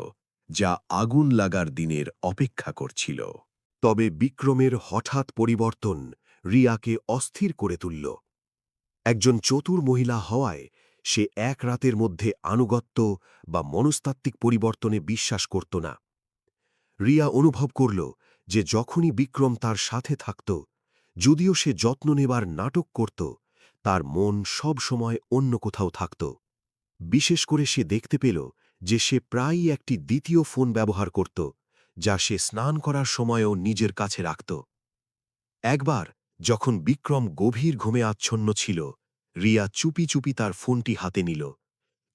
যা আগুন লাগার দিনের অপেক্ষা করছিল। তবে বিক্রমের হঠাৎ পরিবর্তন রিয়াকে অস্থির করে তুলল। একজন চতুর মহিলা হওয়ায় সে এক রাতের মধ্যে আনুগত্য বা মনস্তাত্ত্বিক পরিবর্তনে বিশ্বাস করত না। রিয়া অনুভব করল যে যখনই বিক্রম তার সাথে থাকত, যদিও সে যত্ন নেবার নাটক করত, তার মন সব সময় অন্য কোথাও থাকত। বিশেষ করে সে দেখতে পেল যে সে প্রায়ই একটি দ্বিতীয় ফোন ব্যবহার করত, যা সে স্নান করার সময়ও নিজের কাছে রাখত। একবার যখন বিক্রম গভীর ঘুমে আচ্ছন্ন ছিল, রিয়া চুপি চুপি তার ফোনটি হাতে নিল,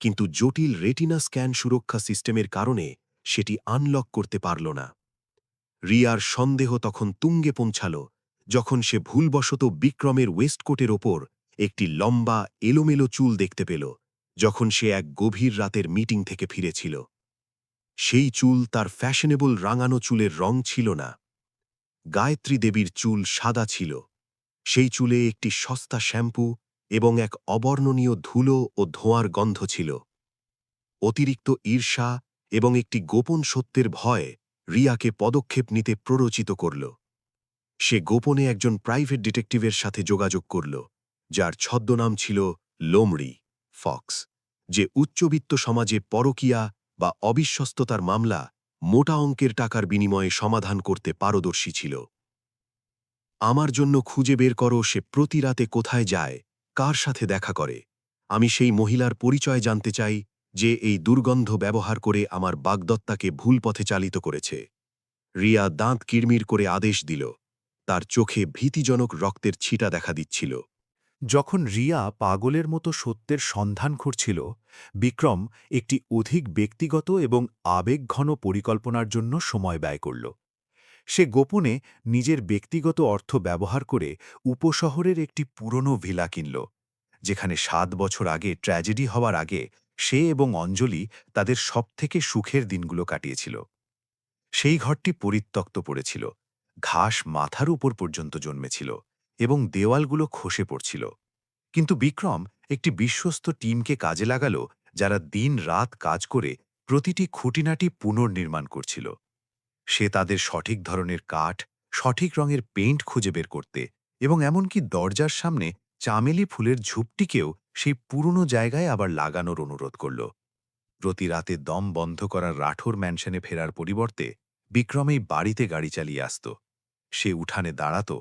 কিন্তু জটিল রেটিনা স্ক্যান সুরক্ষা সিস্টেমের কারণে সেটি আনলক করতে পারল না। রিয়ার সন্দেহ তখন তুঙ্গে পৌঁছাল যখন সে ভুলবশত বিক্রমের ওয়েস্টকোটের ওপর একটি লম্বা এলোমেলো চুল দেখতে পেল, যখন সে এক গভীর রাতের মিটিং থেকে ফিরেছিল। সেই চুল তার ফ্যাশনেবল রাঙানো চুলের রং ছিল না। গায়ত্রী দেবীর চুল সাদা ছিল। সেই চুলে একটি সস্তা শ্যাম্পু এবং এক অবর্ণনীয় ধুলো ও ধোঁয়ার গন্ধ ছিল। অতিরিক্ত ঈর্ষা এবং একটি গোপন সত্যের ভয় রিয়াকে পদক্ষেপ নিতে প্ররোচিত করল। সে গোপনে একজন প্রাইভেট ডিটেকটিভের সাথে যোগাযোগ করল, যার ছদ্মনাম ছিল লোমড়ি ফক্স, যে উচ্চবিত্ত সমাজে পরকীয়া বা অবিশ্বস্ততার মামলা মোটা অঙ্কের টাকার বিনিময়ে সমাধান করতে পারদর্শী ছিল। আমার জন্য খুঁজে বের করো সে প্রতি রাতে কোথায় যায়, কার সাথে দেখা করে। আমি সেই মহিলার পরিচয় জানতে চাই যে এই দুর্গন্ধ ব্যবহার করে আমার বাগদত্তাকে ভুল পথে চালিত করেছে। রিয়া দাঁত কিড়মির করে আদেশ দিল। তার চোখে ভীতিজনক রক্তের ছিটা দেখা দিচ্ছিল। যখন রিয়া পাগলের মতো সত্যের সন্ধান করছিল, বিক্রম একটি অধিক ব্যক্তিগত এবং আবেগঘন পরিকল্পনার জন্য সময় ব্যয় করল। সে গোপনে নিজের ব্যক্তিগত অর্থ ব্যবহার করে উপশহরের একটি পুরনো ভিলা কিনল, যেখানে ৭ বছর আগে ট্র্যাজেডি হওয়ার আগে সে এবং অঞ্জলি তাদের সবথেকে সুখের দিনগুলো কাটিয়েছিল। সেই ঘরটি পরিত্যক্ত পড়েছিল, ঘাস মাথার উপর পর্যন্ত জন্মেছিল এবং দেওয়ালগুলো খসে পড়ছিল। কিন্তু বিক্রম একটি বিশ্বস্ত টিমকে কাজে লাগাল, যারা দিন রাত কাজ করে প্রতিটি খুঁটিনাটি পুনর্নির্মাণ করছিল। সে তাদের সঠিক ধরনের কাঠ, সঠিক রঙের পেইন্ট খুঁজে বের করতে এবং এমনকি দরজার সামনে চামেলি ফুলের ঝুপটিকেও সেই পুরনো জায়গায় আবার লাগানোর অনুরোধ করল। প্রতি রাতে দম বন্ধ করার রাঠোর ম্যানশনে ফেরার পরিবর্তে বিক্রম এই বাড়িতে গাড়ি চালিয়ে আসত। সে উঠানে দাঁড়াত,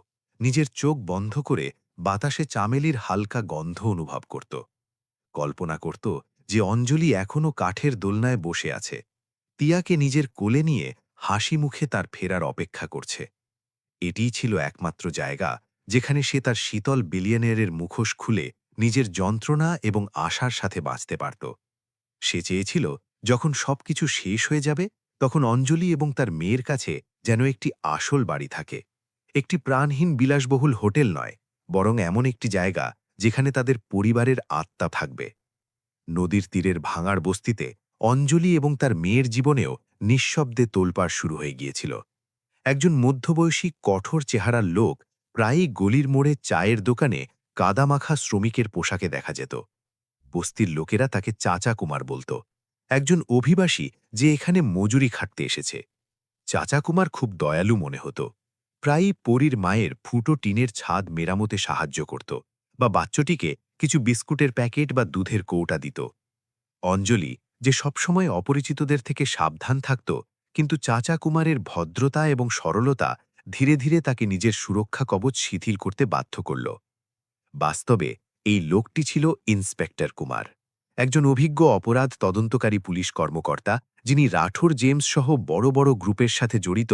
নিজের চোখ বন্ধ করে বাতাসে চামেলির হালকা গন্ধ অনুভব করত। কল্পনা করত যে অঞ্জলি এখনও কাঠের দোলনায় বসে আছে, তিয়াকে নিজের কোলে নিয়ে হাসি মুখে তার ফেরার অপেক্ষা করছে। এটিই ছিল একমাত্র জায়গা যেখানে সে তার শীতল বিলিয়নিয়ারের মুখোশ খুলে নিজের যন্ত্রণা এবং আশার সাথে বাঁচতে পারত। সে চেয়েছিল যখন সবকিছু শেষ হয়ে যাবে, তখন অঞ্জলি এবং তার মেয়ের কাছে যেন একটি আসল বাড়ি থাকে, একটি প্রাণহীন বিলাসবহুল হোটেল নয়, বরং এমন একটি জায়গা যেখানে তাদের পরিবারের আত্মা থাকবে। নদীর তীরের ভাঙার বস্তিতে অঞ্জলি এবং তার মেয়ের জীবনেও নিঃশব্দে তোলপাড় শুরু হয়ে গিয়েছিল। একজন মধ্যবয়সী কঠোর চেহারার লোক প্রায়ই গলির মোড়ে চায়ের দোকানে কাদামাখা শ্রমিকের পোশাকে দেখা যেত। বস্তির লোকেরা তাকে চাচা কুমার বলত, একজন অভিবাসী যে এখানে মজুরি খাটতে এসেছে। চাচা কুমার খুব দয়ালু মনে হতো, প্রায়ই পরীর মায়ের ফুটো টিনের ছাদ মেরামতে সাহায্য করত বা বাচ্চাটিকে কিছু বিস্কুটের প্যাকেট বা দুধের কৌটা দিত। অঞ্জলি, যে সবসময় অপরিচিতদের থেকে সাবধান থাকত, কিন্তু চাচা কুমারের ভদ্রতা এবং সরলতা ধীরে ধীরে তাকে নিজের সুরক্ষা কবচ শিথিল করতে বাধ্য করল। বাস্তবে এই লোকটি ছিল ইন্সপেক্টর কুমার, একজন অভিজ্ঞ অপরাধ তদন্তকারী পুলিশ কর্মকর্তা, যিনি রাঠোর জেমস সহ বড় বড় গ্রুপের সাথে জড়িত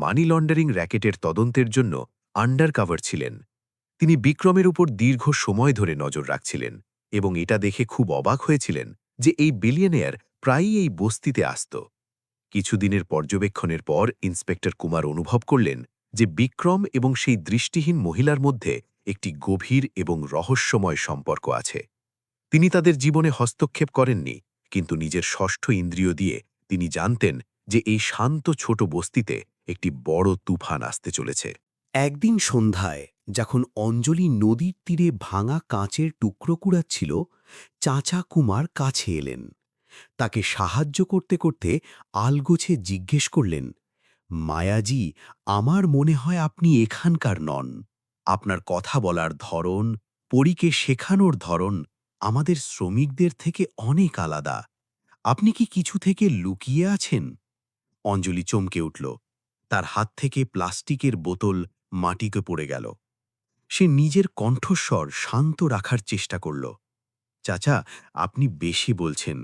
মানি লন্ডারিং র্যাকেটের তদন্তের জন্য আন্ডারকভার ছিলেন। তিনি বিক্রমের উপর দীর্ঘ সময় ধরে নজর রাখছিলেন এবং এটা দেখে খুব অবাক হয়েছিলেন যে এই বিলিয়নিয়ার প্রায়ই এই বস্তিতে আসত। কিছুদিনের পর্যবেক্ষণের পর ইন্সপেক্টর কুমার অনুভব করলেন যে বিক্রম এবং সেই দৃষ্টিহীন মহিলার মধ্যে একটি গভীর এবং রহস্যময় সম্পর্ক আছে। তিনি তাদের জীবনে হস্তক্ষেপ করেননি, কিন্তু নিজের ষষ্ঠ ইন্দ্রিয় দিয়ে তিনি জানতেন যে এই শান্ত ছোট বস্তিতে একটি বড় তুফান আসতে চলেছে। একদিন সন্ধ্যায় যখন অঞ্জলি নদীর তীরে ভাঙা কাঁচের টুকরো কুড়াচ্ছিল, চাচা কুমার কাছে এলেন। তাকে সাহায্য করতে করতে আলগোছে জিজ্ঞেস করলেন, মায়াজি, আমার মনে হয় আপনি এখানকার নন। আপনার কথা বলার ধরন, পরীকে শেখানোর ধরন আমাদের শ্রমিকদের থেকে অনেক আলাদা। আপনি কি কিছু থেকে লুকিয়ে আছেন? অঞ্জলি চমকে উঠল। তার হাত থেকে প্লাস্টিকের বোতল মাটিতে পড়ে গেল। সে নিজের কণ্ঠস্বর শান্ত রাখার চেষ্টা করল। চাচা, আপনি বেশি বলছেন।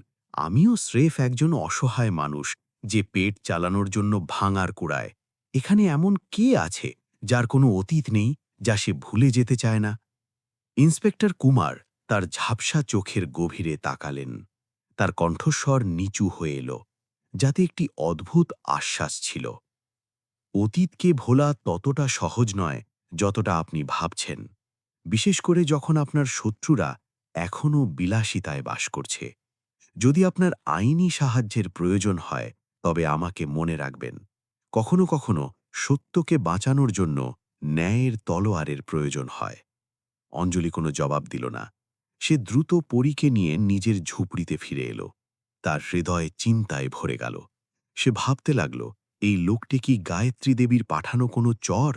আমিও স্রেফ একজন অসহায় মানুষ যে পেট চালানোর জন্য ভাঙার কুড়ায়। এখানে এমন কে আছে যার কোনো অতীত নেই, যা সে ভুলে যেতে চায় না? ইন্সপেক্টর কুমার তার ঝাপসা চোখের গভীরে তাকালেন। তার কণ্ঠস্বর নিচু হয়ে এলো, যাতে একটি অদ্ভুত আশ্বাস ছিল। অতীতকে ভোলা ততটা সহজ নয় যতটা আপনি ভাবছেন, বিশেষ করে যখন আপনার শত্রুরা এখনও বিলাসিতায় বাস করছে। যদি আপনার আইনি সাহায্যের প্রয়োজন হয়, তবে আমাকে মনে রাখবেন, কখনো কখনো সত্যকে বাঁচানোর জন্য ন্যায়ের তলোয়ারের প্রয়োজন হয়। অঞ্জলি কোনো জবাব দিল না। সে দ্রুত পরীকে নিয়ে নিজের ঝুপড়িতে ফিরে এলো। তার হৃদয় চিন্তায় ভরে গেল। সে ভাবতে লাগল, এই লোকটি কি গায়ত্রী দেবীর পাঠানো কোনো চর?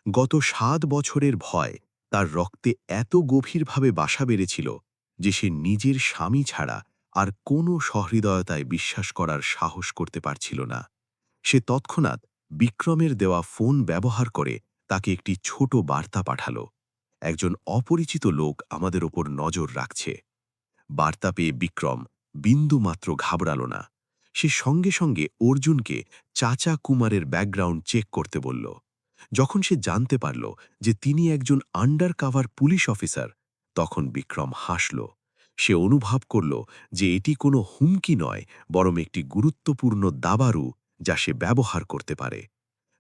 গত ৭ বছরের ভয় তার রক্তে এত গভীরভাবে বাসা বেড়েছিল যে সে নিজের স্বামী ছাড়া আর কোনো সহৃদয়তায় বিশ্বাস করার সাহস করতে পারছিল না। সে তৎক্ষণাৎ বিক্রমের দেওয়া ফোন ব্যবহার করে তাকে একটি ছোট বার্তা পাঠাল। একজন অপরিচিত লোক আমাদের ওপর নজর রাখছে। বার্তা পেয়ে বিক্রম বিন্দুমাত্র ঘাবড়াল না। সে সঙ্গে সঙ্গে অর্জুনকে চাচা কুমারের ব্যাকগ্রাউন্ড চেক করতে বলল। যখন সে জানতে পারল যে তিনি একজন আন্ডার কাভার পুলিশ অফিসার, তখন বিক্রম হাসল। সে অনুভব করল যে এটি কোনো হুমকি নয়, বরং একটি গুরুত্বপূর্ণ দাবারু যা সে ব্যবহার করতে পারে।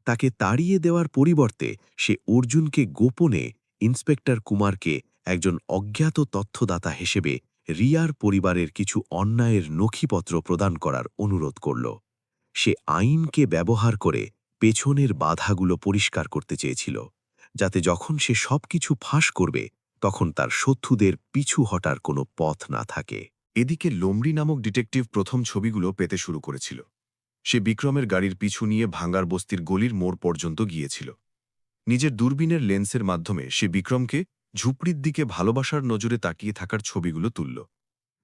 তাকে তাড়িয়ে দেওয়ার পরিবর্তে সে অর্জুনকে গোপনে ইন্সপেক্টর কুমারকে একজন অজ্ঞাত তথ্যদাতা হিসেবে রিয়ার পরিবারের কিছু অন্যায়ের নথিপত্র প্রদান করার অনুরোধ করল। সে আইনকে ব্যবহার করে পেছনের বাধাগুলো পরিষ্কার করতে চেয়েছিল, যাতে যখন সে সবকিছু ফাঁস করবে তখন তার শত্রুদের পিছু হটার কোনো পথ না থাকে। এদিকে লোমড়ি নামক ডিটেকটিভ প্রথম ছবিগুলো পেতে শুরু করেছিল। সে বিক্রমের গাড়ির পিছু নিয়ে ভাঙ্গার বস্তির গলির মোড় পর্যন্ত গিয়েছিল। নিজের দূরবীনের লেন্সের মাধ্যমে সে বিক্রমকে ঝুপড়ির দিকে ভালোবাসার নজরে তাকিয়ে থাকার ছবিগুলো তুলল।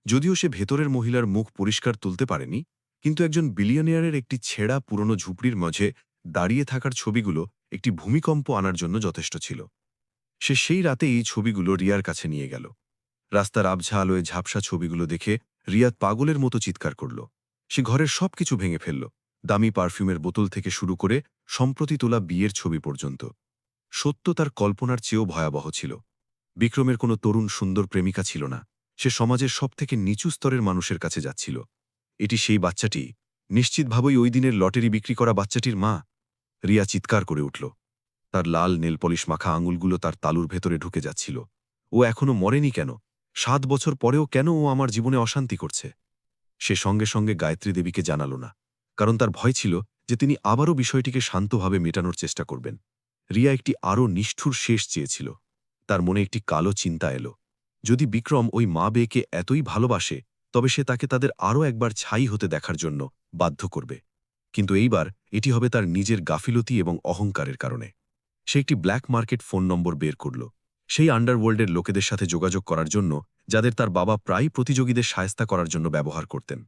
যদিও সে ভেতরের মহিলার মুখ পরিষ্কার তুলতে পারেনি, কিন্তু একজন বিলিয়নিয়ারের একটি ছেঁড়া পুরনো ঝুপড়ির মাঝে দাঁড়িয়ে থাকার ছবিগুলো একটি ভূমিকম্প আনার জন্য যথেষ্ট ছিল। সে সেই রাতে এই ছবিগুলো রিয়ার কাছে নিয়ে গেল। রাস্তার আবঝা আলোয় ঝাপসা ছবিগুলো দেখে রিয়াদ পাগলের মতো চিৎকার করল। সে ঘরের সবকিছু ভেঙে ফেলল, দামি পারফিউমের বোতল থেকে শুরু করে সম্প্রতি তোলা বিয়ের ছবি পর্যন্ত। সত্য তার কল্পনার চেয়েও ভয়াবহ ছিল। বিক্রমের কোনো তরুণ সুন্দর প্রেমিকা ছিল না। সে সমাজের সবথেকে নিচু স্তরের মানুষের কাছে যাচ্ছিল। এটি সেই বাচ্চাটি, নিশ্চিতভাবেই ওই দিনের লটারি বিক্রি করা বাচ্চাটির মা। রিয়া চিৎকার করে উঠল। তার লাল নেলপলিশ মাখা আঙুলগুলো তার তালুর ভেতরে ঢুকে যাচ্ছিল। ও এখনো মরেনি কেন? ৭ বছর পরেও কেন ও আমার জীবনে অশান্তি করছে? সে সঙ্গে সঙ্গে গায়ত্রী দেবীকে জানাল না, কারণ তার ভয় ছিল যে তিনি আবারও বিষয়টিকে শান্তভাবে মেটানোর চেষ্টা করবেন। রিয়া একটি আরও নিষ্ঠুর শেষ চেয়েছিল। তার মনে একটি কালো চিন্তা এলো। যদি বিক্রম ওই মা বেয়েকে এতই ভালোবাসে, তবে সে তাকে তাদের আরও একবার ছাই হতে দেখার জন্য বাধ্য করবে। কিন্তু এইবার এটি হবে তার নিজের গাফিলতি এবং অহংকারের কারণে। সে একটি ব্ল্যাক মার্কেট ফোন নম্বর বের করল, সেই আন্ডারওয়ার্ল্ডের লোকেদের সাথে যোগাযোগ করার জন্য যাদের তার বাবা প্রায় প্রতিযোগীদের সায়স্তা করার জন্য ব্যবহার করতেন।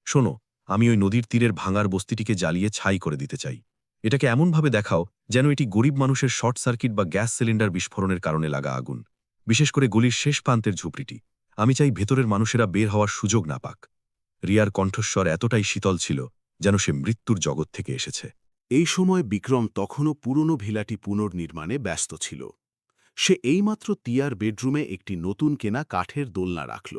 শোনো, আমি ওই নদীর তীরের ভাঙার বস্তিটিকে জ্বালিয়ে ছাই করে দিতে চাই। এটাকে এমনভাবে দেখাও যেন এটি গরিব মানুষের শর্ট সার্কিট বা গ্যাস সিলিন্ডার বিস্ফোরণের কারণে লাগা আগুন। বিশেষ করে গলির শেষ প্রান্তের ঝুপড়িটি। আমি চাই ভেতরের মানুষেরা বের হওয়ার সুযোগ না পাক। রিয়ার কণ্ঠস্বর এতটাই শীতল ছিল যেন সে মৃত্যুর জগৎ থেকে এসেছে। এই সময় বিক্রম তখনও পুরনো ভিলাটি পুনর্নির্মাণে ব্যস্ত ছিল। সে এইমাত্র তিয়ার বেডরুমে একটি নতুন কেনা কাঠের দোলনা রাখল।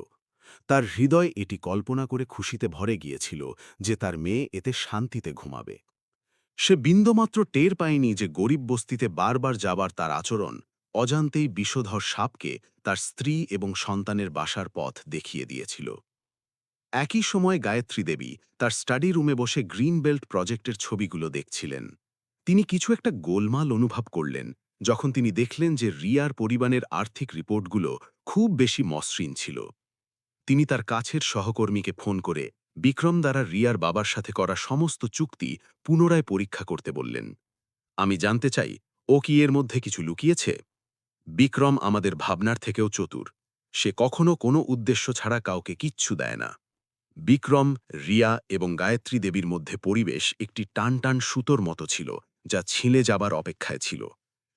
তার হৃদয় এটি কল্পনা করে খুশিতে ভরে গিয়েছিল যে তার মেয়ে এতে শান্তিতে ঘুমাবে। সে বিন্দুমাত্র টের পায়নি যে গরিব বস্তিতে বারবার যাবার তার আচরণ অজান্তেই বিষধর সাপকে তার স্ত্রী এবং সন্তানের বাসার পথ দেখিয়ে দিয়েছিল। একই সময় গায়ত্রী দেবী তার স্টাডি রুমে বসে গ্রিন বেল্ট প্রজেক্টের ছবিগুলো দেখছিলেন। তিনি কিছু একটা গোলমাল অনুভব করলেন যখন তিনি দেখলেন যে রিয়ার পরিবারের আর্থিক রিপোর্টগুলো খুব বেশি মসৃণ ছিল। তিনি তার কাছের সহকর্মীকে ফোন করে বিক্রম দ্বারা রিয়ার বাবার সাথে করা সমস্ত চুক্তি পুনরায় পরীক্ষা করতে বললেন। আমি জানতে চাই, ও কি এর মধ্যে কিছু লুকিয়েছে? বিক্রম আমাদের ভাবনার থেকেও চতুর। সে কখনো কোনো উদ্দেশ্য ছাড়া কাউকে কিচ্ছু দেয় না। বিক্রম, রিয়া এবং গায়ত্রী দেবীর মধ্যে পরিবেশ একটি টানটান সুতোর মতো ছিল, যা ছিঁড়ে যাবার অপেক্ষায় ছিল।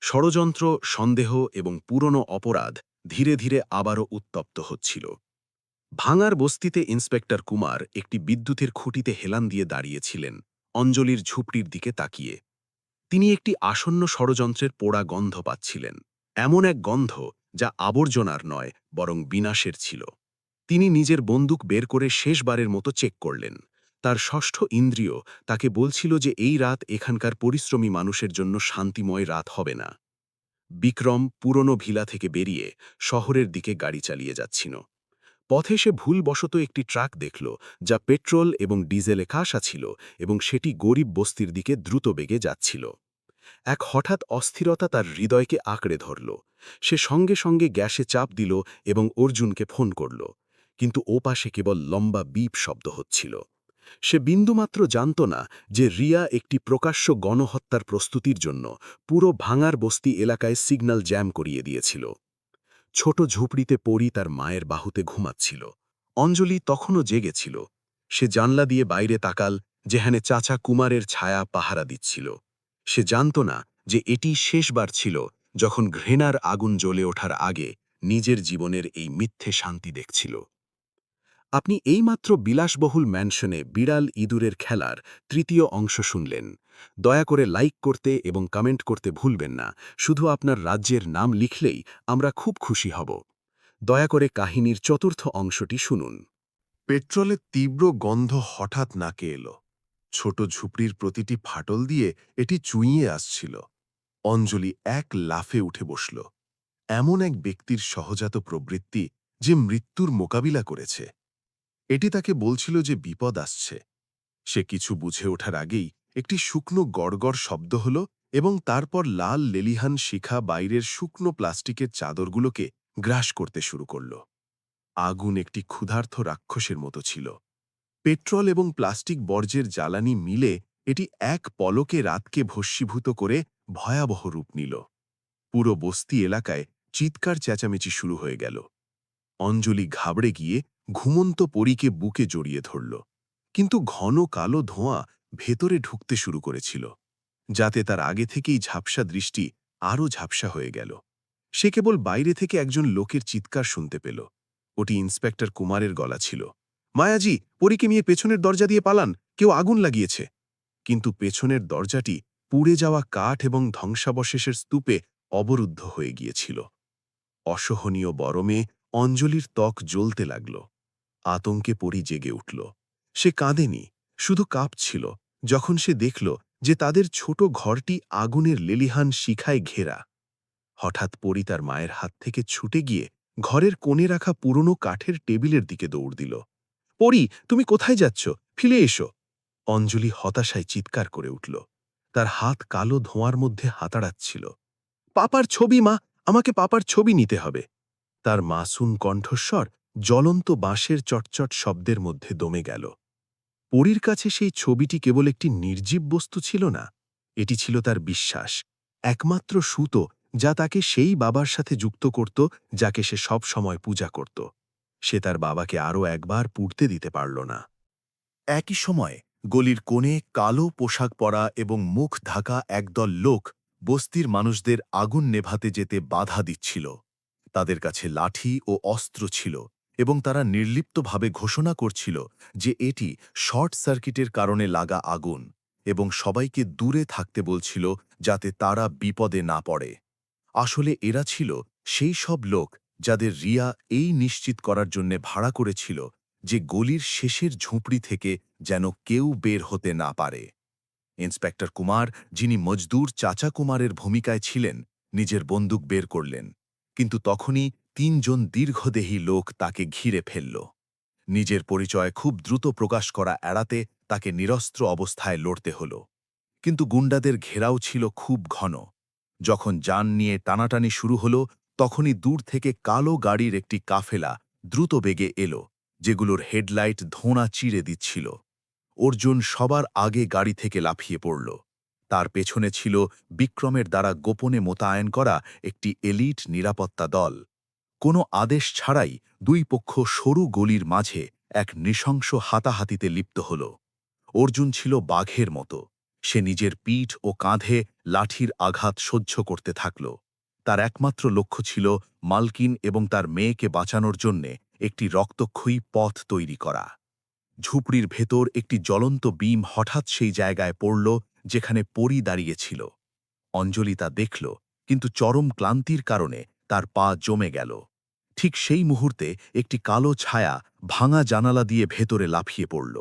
ষড়যন্ত্র, সন্দেহ এবং পুরনো অপরাধ ধীরে ধীরে আবারও উত্তপ্ত হচ্ছিল। ভাঙার বস্তিতে ইন্সপেক্টর কুমার একটি বিদ্যুতের খুঁটিতে হেলান দিয়ে দাঁড়িয়েছিলেন, অঞ্জলির ঝুপড়ির দিকে তাকিয়ে। তিনি একটি আসন্ন ষড়যন্ত্রের পোড়া গন্ধ পাচ্ছিলেন, এমন এক গন্ধ যা আবর্জনার নয় বরং বিনাশের ছিল। তিনি নিজের বন্দুক বের করে শেষবারের মতো চেক করলেন। তার ষষ্ঠ ইন্দ্রিয় তাকে বলছিল যে এই রাত এখানকার পরিশ্রমী মানুষের জন্য শান্তিময় রাত হবে না। বিক্রম পুরনো ভিলা থেকে বেরিয়ে শহরের দিকে গাড়ি চালিয়ে যাচ্ছিল। পথে সে ভুলবশত একটি ট্রাক দেখল যা পেট্রোল এবং ডিজেলে কাঁসা ছিল এবং সেটি গরিব বস্তির দিকে দ্রুত বেগে যাচ্ছিল। এক হঠাৎ অস্থিরতা তার হৃদয়কে আঁকড়ে ধরল। সে সঙ্গে সঙ্গে গ্যাসে চাপ দিল এবং অর্জুনকে ফোন করল। কিন্তু ওপাশে কেবল লম্বা বিপ শব্দ হচ্ছিল। সে বিন্দুমাত্র জানত না যে রিয়া একটি প্রকাশ্য গণহত্যার প্রস্তুতির জন্য পুরো ভাঙার বস্তি এলাকায় সিগন্যাল জ্যাম করিয়ে দিয়েছিল। ছোট ঝুপড়িতে পড়ি তার মায়ের বাহুতে ঘুমাচ্ছিল। অঞ্জলি তখনও জেগেছিল। সে জানলা দিয়ে বাইরে তাকাল, যেখানে চাচা কুমারের ছায়া পাহারা দিচ্ছিল। সে জানত না যে এটি শেষবার ছিল যখন ঘৃণার আগুন জ্বলে ওঠার আগে নিজের জীবনের এই মিথ্যে শান্তি দেখছিল। আপনি এইমাত্র বিলাসবহুল ম্যানশনে বিড়াল ইঁদুরের খেলার তৃতীয় অংশ শুনলেন। দয়া করে লাইক করতে এবং কমেন্ট করতে ভুলবেন না। শুধু আপনার রাজ্যের নাম লিখলেই আমরা খুব খুশি হব। দয়া করে কাহিনীর চতুর্থ অংশটি শুনুন। পেট্রোলের তীব্র গন্ধ হঠাৎ নাকে এলো। ছোট ঝুপড়ির প্রতিটি ফাটল দিয়ে এটি চুইয়ে আসছিল। অঞ্জলি এক লাফে উঠে বসল। এমন এক ব্যক্তির সহজাত প্রবৃত্তি যে মৃত্যুর মোকাবিলা করেছে। এটি তাকে বলছিল যে বিপদ আসছে। সে কিছু বুঝে ওঠার আগেই একটি শুকনো গড়গড় শব্দ হল এবং তারপর লাল লেলিহান শিখা বাইরের শুকনো প্লাস্টিকের চাদরগুলোকে গ্রাস করতে শুরু করল। আগুন একটি ক্ষুধার্ত রাক্ষসের মতো ছিল। পেট্রোল এবং প্লাস্টিক বর্জ্যের জ্বালানি মিলে এটি এক পলকে রাতকে ভস্মীভূত করে ভয়াবহ রূপ নিল। পুরো বস্তি এলাকায় চিৎকার চেঁচামেচি শুরু হয়ে গেল। অঞ্জলি ঘাবড়ে গিয়ে ঘুমন্ত পরীকে বুকে জড়িয়ে ধরল। কিন্তু ঘন কালো ধোঁয়া ভেতরে ঢুকতে শুরু করেছিল, যাতে তার আগে থেকেই ঝাপসা দৃষ্টি আরও ঝাপসা হয়ে গেল। সে কেবল বাইরে থেকে একজন লোকের চিৎকার শুনতে পেল। ওটি ইন্সপেক্টর কুমারের গলা ছিল। মায়াজি, পরীকে নিয়ে পেছনের দরজা দিয়ে পালান, কেউ আগুন লাগিয়েছে। কিন্তু পেছনের দরজাটি পুড়ে যাওয়া কাঠ এবং ধ্বংসাবশেষের স্তূপে অবরুদ্ধ হয়ে গিয়েছিল। অসহনীয় গরমে অঞ্জলির ত্বক জ্বলতে লাগল। আতঙ্কে পরি জেগে উঠল। সে কাঁদেনি, শুধু কাঁপছিল যখন সে দেখল যে তাদের ছোট ঘরটি আগুনের লেলিহান শিখায় ঘেরা। হঠাৎ পরি তার মায়ের হাত থেকে ছুটে গিয়ে ঘরের কোণে রাখা পুরনো কাঠের টেবিলের দিকে দৌড় দিল। পরি, তুমি কোথায় যাচ্ছ? ফিরে এসো! অঞ্জলি হতাশায় চিৎকার করে উঠল। তার হাত কালো ধোঁয়ার মধ্যে হাতাড়াচ্ছিল। পাপার ছবি মা, আমাকে পাপার ছবি নিতে হবে। তার মাসুম কণ্ঠস্বর জ্বলন্ত বাঁশের চটচট শব্দের মধ্যে দমে গেল। পরীর কাছে সেই ছবিটি কেবল একটি নির্জীব বস্তু ছিল না, এটি ছিল তার বিশ্বাস, একমাত্র সুতো যা তাকে সেই বাবার সাথে যুক্ত করত যাকে সে সব সময় পূজা করত। সে তার বাবাকে আরও একবার পুড়তে দিতে পারল না। একই সময় গলির কোণে কালো পোশাক পরা এবং মুখ ঢাকা একদল লোক বস্তির মানুষদের আগুন নেভাতে যেতে বাধা দিচ্ছিল। তাদের কাছে লাঠি ও অস্ত্র ছিল এবং তারা নির্লিপ্তভাবে ঘোষণা করছিল যে এটি শর্ট সার্কিটের কারণে লাগা আগুন এবং সবাইকে দূরে থাকতে বলছিল যাতে তারা বিপদে না পড়ে। আসলে এরা ছিল সেই সব লোক যাদের রিয়া এই নিশ্চিত করার জন্য ভাড়া করেছিল যে গলির শেষের ঝুপড়ি থেকে যেন কেউ বের হতে না পারে। ইন্সপেক্টর কুমার, যিনি মজদুর চাচা কুমারের ভূমিকায় ছিলেন, নিজের বন্দুক বের করলেন, কিন্তু তখনই ৩ জন দীর্ঘদেহী লোক তাকে ঘিরে ফেলল। নিজের পরিচয় খুব দ্রুত প্রকাশ করা এড়াতে তাকে নিরস্ত্র অবস্থায় লড়তে হল। কিন্তু গুন্ডাদের ঘেরাও ছিল খুব ঘন। যখন যান নিয়ে টানাটানি শুরু হল, তখনই দূর থেকে কালো গাড়ির একটি কাফেলা দ্রুত বেগে এলো, যেগুলোর হেডলাইট ধোঁয়া চিরে দিচ্ছিল। অর্জুন সবার আগে গাড়ি থেকে লাফিয়ে পড়ল। তার পেছনে ছিল বিক্রমের দ্বারা গোপনে মোতায়েন করা একটি এলিট নিরাপত্তা দল। কোনো আদেশ ছাড়াই দুই পক্ষ সরু গলির মাঝে এক নৃশংস হাতাহাতিতে লিপ্ত হল। অর্জুন ছিল বাঘের মতো। সে নিজের পিঠ ও কাঁধে লাঠির আঘাত সহ্য করতে থাকল। তার একমাত্র লক্ষ্য ছিল মালকিন এবং তার মেয়েকে বাঁচানোর জন্যে একটি রক্তক্ষয়ী পথ তৈরি করা। ঝুপড়ির ভেতর একটি জ্বলন্ত বিম হঠাৎ সেই জায়গায় পড়ল যেখানে পরি দাঁড়িয়েছিল। অঞ্জলি তা দেখল, কিন্তু চরম ক্লান্তির কারণে তার পা জমে গেল। ঠিক সেই মুহূর্তে একটি কালো ছায়া ভাঙা জানালা দিয়ে ভেতরে লাফিয়ে পড়ল।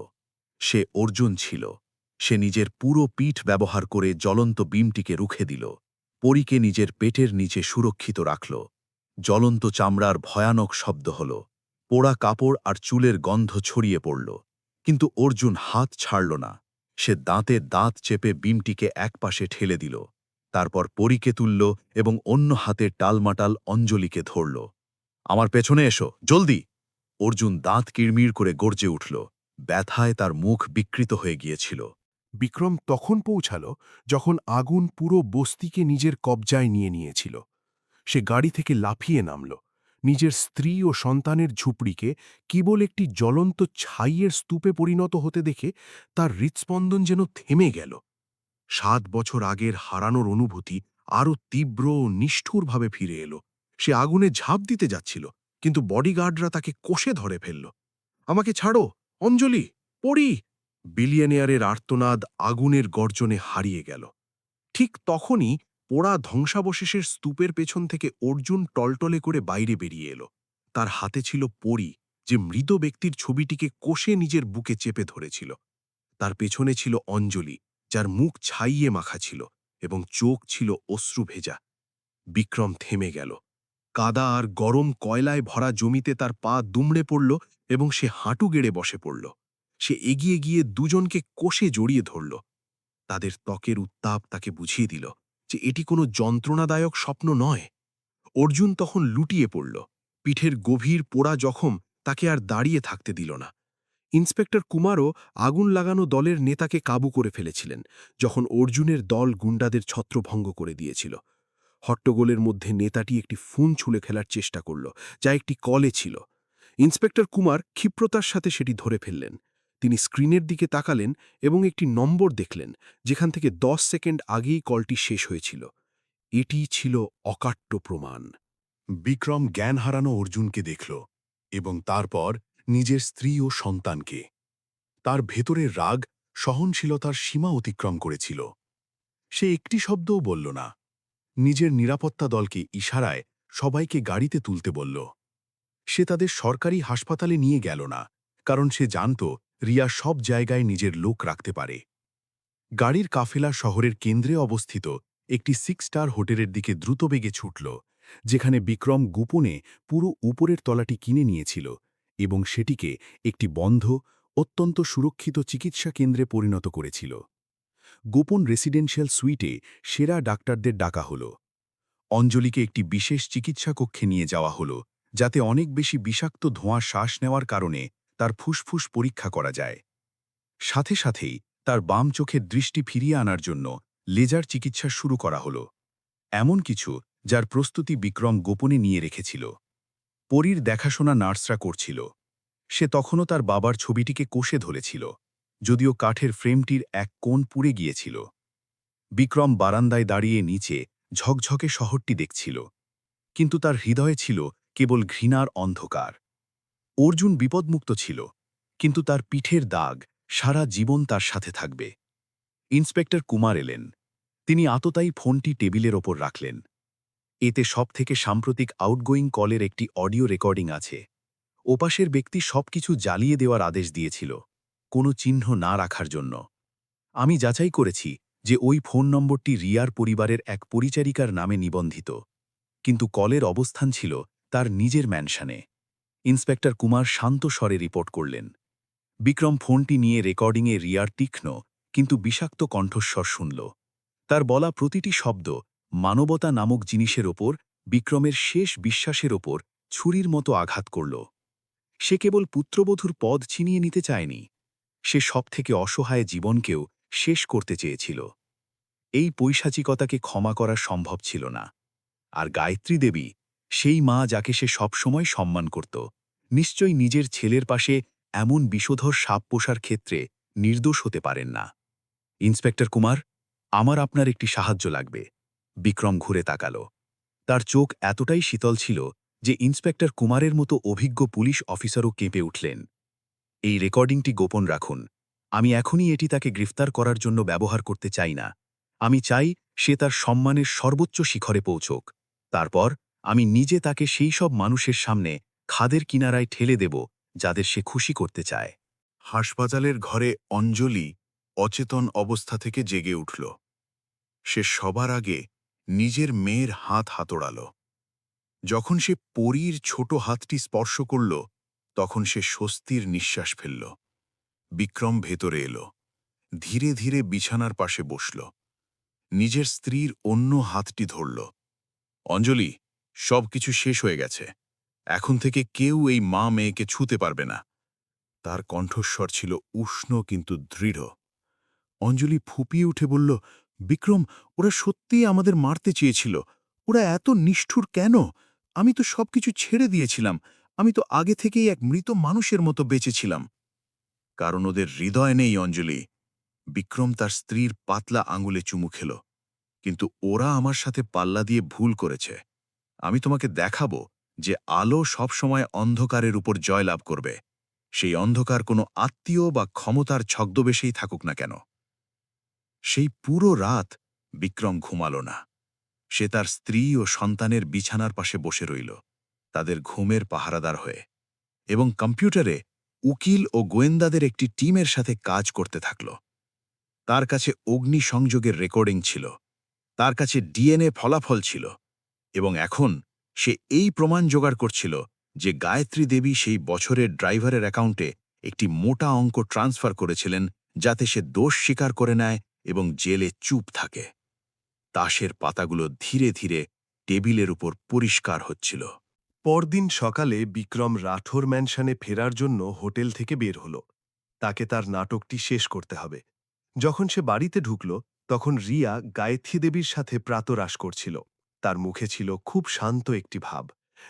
সে অর্জুন ছিল। সে নিজের পুরো পিঠ ব্যবহার করে জ্বলন্ত বিমটিকে রুখে দিল। পরীকে নিজের পেটের নিচে সুরক্ষিত রাখল। জ্বলন্ত চামড়ার ভয়ানক শব্দ হল। পোড়া কাপড় আর চুলের গন্ধ ছড়িয়ে পড়ল। কিন্তু অর্জুন হাত ছাড়ল না। সে দাঁতে দাঁত চেপে বিমটিকে একপাশে ঠেলে দিল। তারপর পরীকে তুলল এবং অন্য হাতে টালমাটাল অঞ্জলিকে ধরল। আমার পেছনে এসো, জলদি! অর্জুন দাঁত কিড়মিড় করে গর্জে উঠল। ব্যথায় তার মুখ বিকৃত হয়ে গিয়েছিল। বিক্রম তখন পৌঁছাল যখন আগুন পুরো বস্তিকে নিজের কবজায় নিয়ে নিয়েছিল। সে গাড়ি থেকে লাফিয়ে নামল। নিজের স্ত্রী ও সন্তানের ঝুপড়িকে কেবল একটি জ্বলন্ত ছাইয়ের স্তূপে পরিণত হতে দেখে তার হৃৎস্পন্দন যেন থেমে গেল। 7 বছর আগের হারানোর অনুভূতি আরও তীব্র ও নিষ্ঠুরভাবে ফিরে এলো। সে আগুনে ঝাঁপ দিতে যাচ্ছিল, কিন্তু বডিগার্ডরা তাকে কষে ধরে ফেলল। আমাকে ছাড়ো, অঞ্জলি, পড়ি! বিলিয়নিয়ারের আর্তনাদ আগুনের গর্জনে হারিয়ে গেল। ঠিক তখনই পোড়া ধ্বংসাবশেষের স্তূপের পেছন থেকে অর্জুন টলটলে করে বাইরে বেরিয়ে এলো। তার হাতে ছিল পরী, যে মৃত ব্যক্তির ছবিটিকে কষে নিজের বুকে চেপে ধরেছিল। তার পেছনে ছিল অঞ্জলি, যার মুখ ছাইয়ে মাখা ছিল এবং চোখ ছিল অশ্রু ভেজা। বিক্রম থেমে গেল। কাদা আর গরম কয়লায় ভরা জমিতে তার পা দুমড়ে পড়ল এবং সে হাঁটু গেড়ে বসে পড়ল। সে এগিয়ে গিয়ে দুজনকে কষে জড়িয়ে ধরল। তাদের ত্বকের উত্তাপ তাকে বুঝিয়ে দিল যে এটি কোনো যন্ত্রণাদায়ক স্বপ্ন নয়। অর্জুন তখন লুটিয়ে পড়ল। পিঠের গভীর পোড়া জখম তাকে আর দাঁড়িয়ে থাকতে দিল না। ইন্সপেক্টর কুমারও আগুন লাগানো দলের নেতাকে কাবু করে ফেলেছিলেন, যখন অর্জুনের দল গুন্ডাদের ছত্রভঙ্গ করে দিয়েছিল। হট্টগোলের মধ্যে নেতাটি একটি ফোন ছুঁড়ে খেলার চেষ্টা করল, যা একটি কলে ছিল। ইন্সপেক্টর কুমার ক্ষিপ্রতার সাথে সেটি ধরে ফেললেন। তিনি স্ক্রিনের দিকে তাকালেন এবং একটি নম্বর দেখলেন, যেখান থেকে 10 সেকেন্ড আগেই কলটি শেষ হয়েছিল। এটিই ছিল অকাট্য প্রমাণ। বিক্রম জ্ঞান হারানো অর্জুনকে দেখল এবং তারপর নিজের স্ত্রী ও সন্তানকে। তার ভেতরের রাগ সহনশীলতার সীমা অতিক্রম করেছিল। সে একটি শব্দও বলল না। নিজের নিরাপত্তা দলকে ইশারায় সবাইকে গাড়িতে তুলতে বলল। সে তাদের সরকারি হাসপাতালে নিয়ে গেল না, কারণ সে জানত রিয়া সব জায়গায় নিজের লোক রাখতে পারে। গাড়ির কাফেলা শহরের কেন্দ্রে অবস্থিত একটি 6 স্টার হোটেলের দিকে দ্রুতবেগে ছুটল, যেখানে বিক্রম গোপনে পুরো উপরের তলাটি কিনে নিয়েছিল এবং সেটিকে একটি বন্ধ, অত্যন্ত সুরক্ষিত চিকিৎসা কেন্দ্রে পরিণত করেছিল। গোপন রেসিডেন্সিয়াল সুইটে সেরা ডাক্তারদের ডাকা হল। অঞ্জলিকে একটি বিশেষ চিকিৎসা কক্ষে নিয়ে যাওয়া হল, যাতে অনেক বেশি বিষাক্ত ধোঁয়া শ্বাস নেওয়ার কারণে তার ফুসফুস পরীক্ষা করা যায়। সাথে সাথেই তার বাম চোখের দৃষ্টি ফিরিয়ে আনার জন্য লেজার চিকিৎসা শুরু করা হল, এমন কিছু যার প্রস্তুতি বিক্রম গোপনে নিয়ে রেখেছিল। পরীর দেখাশোনা নার্সরা করছিল। সে তখনও তার বাবার ছবিটিকে কষে ধরেছিল, যদিও কাঠের ফ্রেমটির এক কোণ পুড়ে গিয়েছিল। বিক্রম বারান্দায় দাঁড়িয়ে নিচে ঝকঝকে শহরটি দেখছিল, কিন্তু তার হৃদয়ে ছিল কেবল ঘৃণার অন্ধকার। অর্জুন বিপদমুক্ত ছিল, কিন্তু তার পিঠের দাগ সারা জীবন তার সাথে থাকবে। ইন্সপেক্টর কুমার এলেন। তিনি আততায়ী ফোনটি টেবিলের ওপর রাখলেন। এতে সবথেকে সাম্প্রতিক আউটগোয়িং কলের একটি অডিও রেকর্ডিং আছে। ওপাশের ব্যক্তি সবকিছু জ্বালিয়ে দেওয়ার আদেশ দিয়েছিল, কোনো চিহ্ন না রাখার জন্য। আমি যাচাই করেছি যে ওই ফোন নম্বরটি রিয়ার পরিবারের এক পরিচারিকার নামে নিবন্ধিত, কিন্তু কলের অবস্থান ছিল তার নিজের ম্যানশনে। ইন্সপেক্টর কুমার শান্ত স্বরে রিপোর্ট করলেন। বিক্রম ফোনটি নিয়ে রেকর্ডিংয়ে রিয়ার তীক্ষ্ণ কিন্তু বিষাক্ত কণ্ঠস্বর শুনল। তার বলা প্রতিটি শব্দ মানবতা নামক জিনিসের ওপর, বিক্রমের শেষ বিশ্বাসের ওপর ছুরির মতো আঘাত করল। সে কেবল পুত্রবধূর পদ ছিনিয়ে নিতে চায়নি, সে সবথেকে অসহায় জীবনকেও শেষ করতে চেয়েছিল। এই পৈশাচিকতাকে ক্ষমা করা সম্ভব ছিল না। আর গায়ত্রী দেবী, সেই মা যাকে সে সবসময় সম্মান করত, নিশ্চয়ই নিজের ছেলের পাশে এমন বিষধর সাপ পোষার ক্ষেত্রে নির্দোষ হতে পারেন না। ইন্সপেক্টর কুমার, আমার আপনার একটি সাহায্য লাগবে। বিক্রম ঘুরে তাকাল। তার চোখ এতটাই শীতল ছিল যে ইন্সপেক্টর কুমারের মতো অভিজ্ঞ পুলিশ অফিসারও কেঁপে উঠলেন। এই রেকর্ডিংটি গোপন রাখুন। আমি এখনই এটি তাকে গ্রেফতার করার জন্য ব্যবহার করতে চাই না। আমি চাই সে তার সম্মানের সর্বোচ্চ শিখরে পৌঁছোক। তারপর আমি নিজে তাকে সেই সব মানুষের সামনে খাদের কিনারায় ঠেলে দেব যাদের সে খুশি করতে চায়। হাসপাতালের ঘরে অঞ্জলি অচেতন অবস্থা থেকে জেগে উঠল। সে সবার আগে নিজের মেয়ের হাত হাতড়াল। যখন সে পরীর ছোট হাতটি স্পর্শ করল, তখন সে স্বস্তির নিঃশ্বাস ফেলল। বিক্রম ভেতরে এলো। ধীরে ধীরে বিছানার পাশে বসল। নিজের স্ত্রীর অন্য হাতটি ধরল। অঞ্জলি, সবকিছু শেষ হয়ে গেছে। এখন থেকে কেউ এই মা মেয়েকে ছুঁতে পারবে না। তার কণ্ঠস্বর ছিল উষ্ণ কিন্তু দৃঢ়। অঞ্জলি ফুঁপিয়ে উঠে বলল, বিক্রম, ওরা সত্যিই আমাদের মারতে চেয়েছিল। ওরা এত নিষ্ঠুর কেন? আমি তো সবকিছু ছেড়ে দিয়েছিলাম। আমি তো আগে থেকেই এক মৃত মানুষের মতো বেঁচেছিলাম। কারণ ওদের হৃদয় নেই, অঞ্জলি। বিক্রম তার স্ত্রীর পাতলা আঙুলে চুমু খেল। কিন্তু ওরা আমার সাথে পাল্লা দিয়ে ভুল করেছে। আমি তোমাকে দেখাবো যে আলো সবসময় অন্ধকারের উপর জয়লাভ করবে, সেই অন্ধকার কোনো আত্মীয় বা ক্ষমতার ছদ্মবেশেই থাকুক না কেন। সেই পুরো রাত বিক্রম ঘুমাল না। সে তার স্ত্রী ও সন্তানের বিছানার পাশে বসে রইল, তাদের ঘুমের পাহারাদার হয়ে, এবং কম্পিউটারে উকিল ও গোয়েন্দাদের একটি টিমের সাথে কাজ করতে থাকল। তার কাছে অগ্নি সংযোগের রেকর্ডিং ছিল, তার কাছে ডিএনএ ফলাফল ছিল, এবং এখন সে এই প্রমাণ জোগাড় করছিল যে গায়ত্রী দেবী সেই বছরের ড্রাইভারের অ্যাকাউন্টে একটি মোটা অঙ্ক ট্রান্সফার করেছিলেন, যাতে সে দোষ স্বীকার করে নেয় এবং জেলে চুপ থাকে। তাসের পাতাগুলো ধীরে ধীরে টেবিলের উপর পরিষ্কার হচ্ছিল। পরদিন সকালে বিক্রম রাঠোর ম্যানশনে ফেরার জন্য হোটেল থেকে বের হল। তাকে তার নাটকটি শেষ করতে হবে। যখন সে বাড়িতে ঢুকল, তখন রিয়া গায়ত্রী দেবীর সাথে প্রাতরাশ করছিল। তার মুখে ছিল খুব শান্ত একটি ভাব,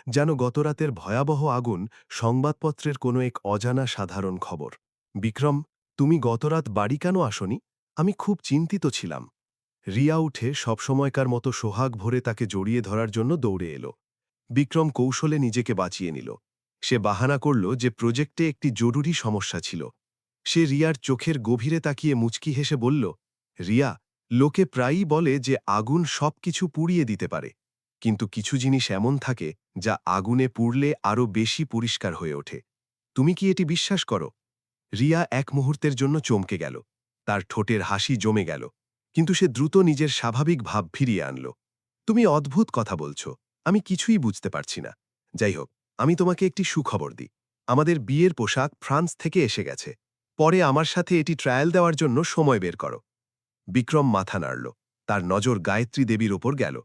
যেন গতরাতের ভয়াবহ আগুন সংবাদপত্রের কোনো এক অজানা সাধারণ খবর। বিক্রম, তুমি গতরাত বাড়ি কেন আসনি? আমি খুব চিন্তিত ছিলাম। রিয়া উঠে সবসময়কার মতো সোহাগ ভরে তাকে জড়িয়ে ধরার জন্য দৌড়ে এলো। বিক্রম কৌশলে নিজেকে বাঁচিয়ে নিল। সে বাহানা করল যে প্রজেক্টে একটি জরুরি সমস্যা ছিল। সে রিয়ার চোখের গভীরে তাকিয়ে মুচকি হেসে বলল, রিয়া, লোকে প্রায়ই বলে যে আগুন সবকিছু পুড়িয়ে দিতে পারে, কিন্তু কিছু জিনিস এমন থাকে যা আগুনে পুড়লে আরও বেশি পরিষ্কার হয়ে ওঠে। তুমি কি এটি বিশ্বাস করো? রিয়া এক মুহূর্তের জন্য চমকে গেল। তার ঠোঁটের হাসি জমে গেল, কিন্তু সে দ্রুত নিজের স্বাভাবিক ভাব ফিরিয়ে আনল। তুমি অদ্ভুত কথা বলছো, আমি কিছুই বুঝতে পারছি না। যাই হোক, আমি তোমাকে একটি সুখবর দিই। আমাদের বিয়ের পোশাক ফ্রান্স থেকে এসে গেছে। পরে আমার সাথে এটি ট্রায়াল দেওয়ার জন্য সময় বের করো। বিক্রম মাথা নাড়ল। তার নজর গায়ত্রী দেবীর ওপর গেল।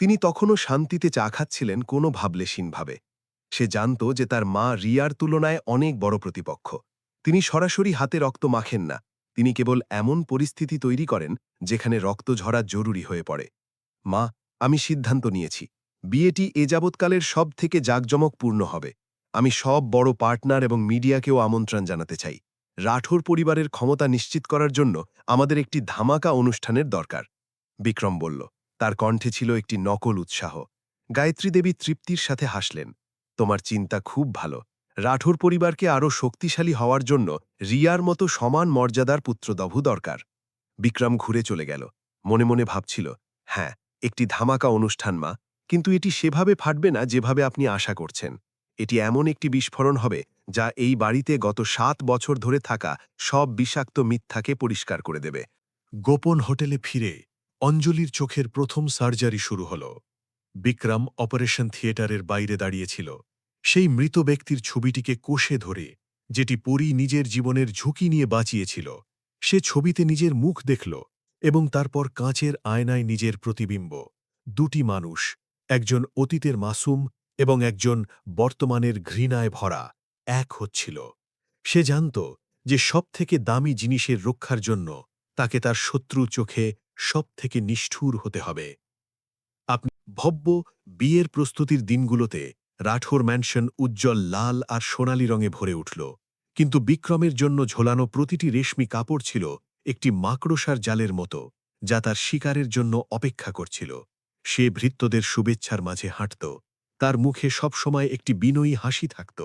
তিনি তখনও শান্তিতে চা খাচ্ছিলেন, কোনো ভাবলেশীনভাবে। সে জানত যে তার মা রিয়ার তুলনায় অনেক বড় প্রতিপক্ষ। তিনি সরাসরি হাতে রক্ত মাখেন না, তিনি কেবল এমন পরিস্থিতি তৈরি করেন যেখানে রক্ত ঝরা জরুরি হয়ে পড়ে। মা, আমি সিদ্ধান্ত নিয়েছি। বিয়েটি এ যাবৎকালের সব থেকে জাঁকজমকপূর্ণ হবে। আমি সব বড় পার্টনার এবং মিডিয়াকেও আমন্ত্রণ জানাতে চাই। রাঠোর পরিবারের ক্ষমতা নিশ্চিত করার জন্য আমাদের একটি ধামাকা অনুষ্ঠানের দরকার। বিক্রম বলল। তার কণ্ঠে ছিল একটি নকল উৎসাহ। গায়ত্রী দেবী তৃপ্তির সাথে হাসলেন। তোমার চিন্তা খুব ভালো। রাঠোর পরিবারকে আরও শক্তিশালী হওয়ার জন্য রিয়ার মতো সমান মর্যাদার পুত্রদভু দরকার। বিক্রম ঘুরে চলে গেল। মনে মনে ভাবছিল, হ্যাঁ, একটি ধামাকা অনুষ্ঠান মা, কিন্তু এটি সেভাবে ফাটবে না যেভাবে আপনি আশা করছেন। এটি এমন একটি বিস্ফোরণ হবে যা এই বাড়িতে গত ৭ বছর ধরে থাকা সব বিষাক্ত মিথ্যাকে পরিষ্কার করে দেবে। গোপন হোটেলে ফিরে অঞ্জলির চোখের প্রথম সার্জারি শুরু হল। বিক্রম অপারেশন থিয়েটারের বাইরে দাঁড়িয়েছিল, সেই মৃত ব্যক্তির ছবিটিকে কোষে ধরে, যেটি পরী নিজের জীবনের ঝুঁকি নিয়ে বাঁচিয়েছিল। সে ছবিতে নিজের মুখ দেখল এবং তারপর কাঁচের আয়নায় নিজের প্রতিবিম্ব। দুটি মানুষ, একজন অতীতের মাসুম এবং একজন বর্তমানের ঘৃণায় ভরা, এক হচ্ছিল। সে জানত যে সবথেকে দামি জিনিসের রক্ষার জন্য তাকে তার শত্রু চোখে সবথেকে নিষ্ঠুর হতে হবে। আপনি ভব্য বিয়ের প্রস্তুতির দিনগুলোতে রাঠোর ম্যানশন উজ্জ্বল লাল আর সোনালি রঙে ভরে উঠল, কিন্তু বিক্রমের জন্য ঝোলানো প্রতিটি রেশমি কাপড় ছিল একটি মাকড়সার জালের মতো, যা তার শিকারের জন্য অপেক্ষা করছিল। সে ভৃত্যদের শুভেচ্ছার মাঝে হাঁটত, তার মুখে সবসময় একটি বিনয়ী হাসি থাকত,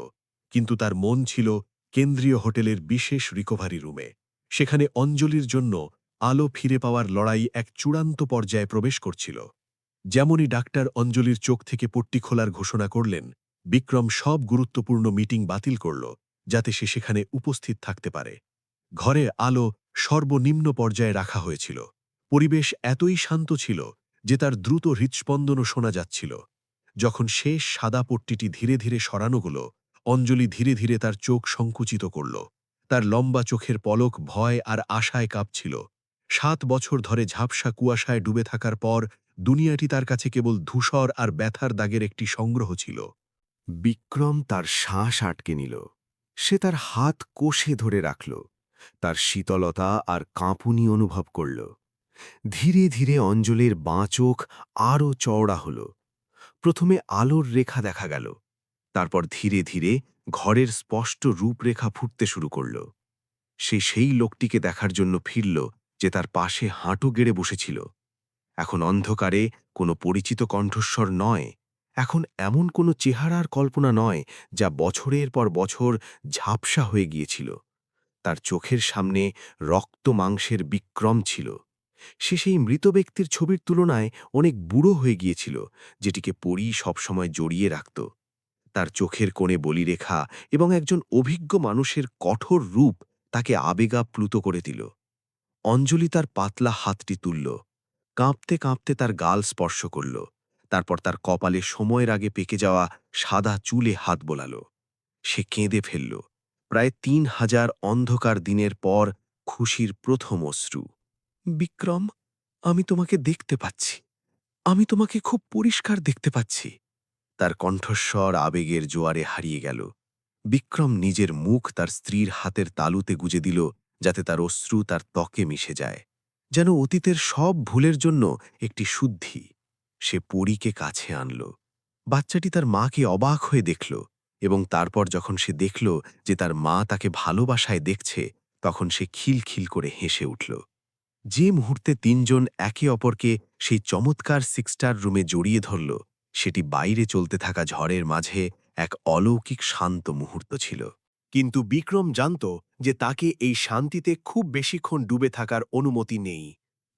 কিন্তু তার মন ছিল কেন্দ্রীয় হোটেলের বিশেষ রিকভারি রুমে। সেখানে অঞ্জলির জন্য আলো ফিরে পাওয়ার লড়াই এক চূড়ান্ত পর্যায়ে প্রবেশ করছিল। যেমনই ডাক্তার অঞ্জলির চোখ থেকে পট্টি খোলার ঘোষণা করলেন, বিক্রম সব গুরুত্বপূর্ণ মিটিং বাতিল করল, যাতে সে সেখানে উপস্থিত থাকতে পারে। ঘরে আলো সর্বনিম্ন পর্যায়ে রাখা হয়েছিল। পরিবেশ এতই শান্ত ছিল যে তার দ্রুত হৃৎস্পন্দনও শোনা যাচ্ছিল। যখন শেষ সাদা পট্টিটি ধীরে ধীরে সরানো হলো, অঞ্জলি ধীরে ধীরে তার চোখ সংকুচিত করল। তার লম্বা চোখের পলক ভয় আর আশায় কাঁপছিল। 7 বছর ধরে ঝাপসা কুয়াশায় ডুবে থাকার পর দুনিয়াটি তার কাছে কেবল ধূসর আর ব্যথার দাগের একটি সংগ্রহ ছিল। বিক্রম তার শ্বাস আটকে নিল। সে তার হাত কষে ধরে রাখল, তার শীতলতা আর কাঁপুনি অনুভব করল। ধীরে ধীরে অঞ্জলির বাঁ চোখ আরও চওড়া হল। প্রথমে আলোর রেখা দেখা গেল, তারপর ধীরে ধীরে ঘরের স্পষ্ট রূপরেখা ফুটতে শুরু করল। সে সেই লোকটিকে দেখার জন্য ফিরল যে তার পাশে হাঁটু গেড়ে বসেছিল। এখন অন্ধকারে কোনো পরিচিত কণ্ঠস্বর নয়, এখন এমন কোনো চেহারার কল্পনা নয় যা বছরের পর বছর ঝাপসা হয়ে গিয়েছিল। তার চোখের সামনে রক্ত মাংসের বিক্রম ছিল। সে সেই মৃত ব্যক্তির ছবির তুলনায় অনেক বুড়ো হয়ে গিয়েছিল, যেটিকে পরী সবসময় জড়িয়ে রাখত। তার চোখের কোণে বলিরেখা এবং একজন অভিজ্ঞ মানুষের কঠোর রূপ তাকে আবেগাপ্লুত করে দিল। অঞ্জলি তার পাতলা হাতটি তুলল, কাঁপতে কাঁপতে তার গাল স্পর্শ করল, তারপর তার কপালে সময়ের আগে পেকে যাওয়া সাদা চুলে হাত বোলাল। সে কেঁদে ফেলল, প্রায় 3000 অন্ধকার দিনের পর খুশির প্রথম অশ্রু। বিক্রম, আমি তোমাকে দেখতে পাচ্ছি, আমি তোমাকে খুব পরিষ্কার দেখতে পাচ্ছি। তার কণ্ঠস্বর আবেগের জোয়ারে হারিয়ে গেল। বিক্রম নিজের মুখ তার স্ত্রীর হাতের তালুতে গুজে দিল, যাতে তার অশ্রু তার ত্বকে মিশে যায়, যেন অতীতের সব ভুলের জন্য একটি শুদ্ধি। সে পরীকে কাছে আনল। বাচ্চাটি তার মাকে অবাক হয়ে দেখল, এবং তারপর যখন সে দেখল যে তার মা তাকে ভালোবাসায় দেখছে, তখন সে খিলখিল করে হেসে উঠল। যে মুহূর্তে তিনজন একে অপরকে সেই চমৎকার 6 স্টার রুমে জড়িয়ে ধরল, সেটি বাইরে চলতে থাকা ঝড়ের মাঝে এক অলৌকিক শান্ত মুহূর্ত ছিল। কিন্তু বিক্রম জানত যে তাকে এই শান্তিতে খুব বেশিক্ষণ ডুবে থাকার অনুমতি নেই।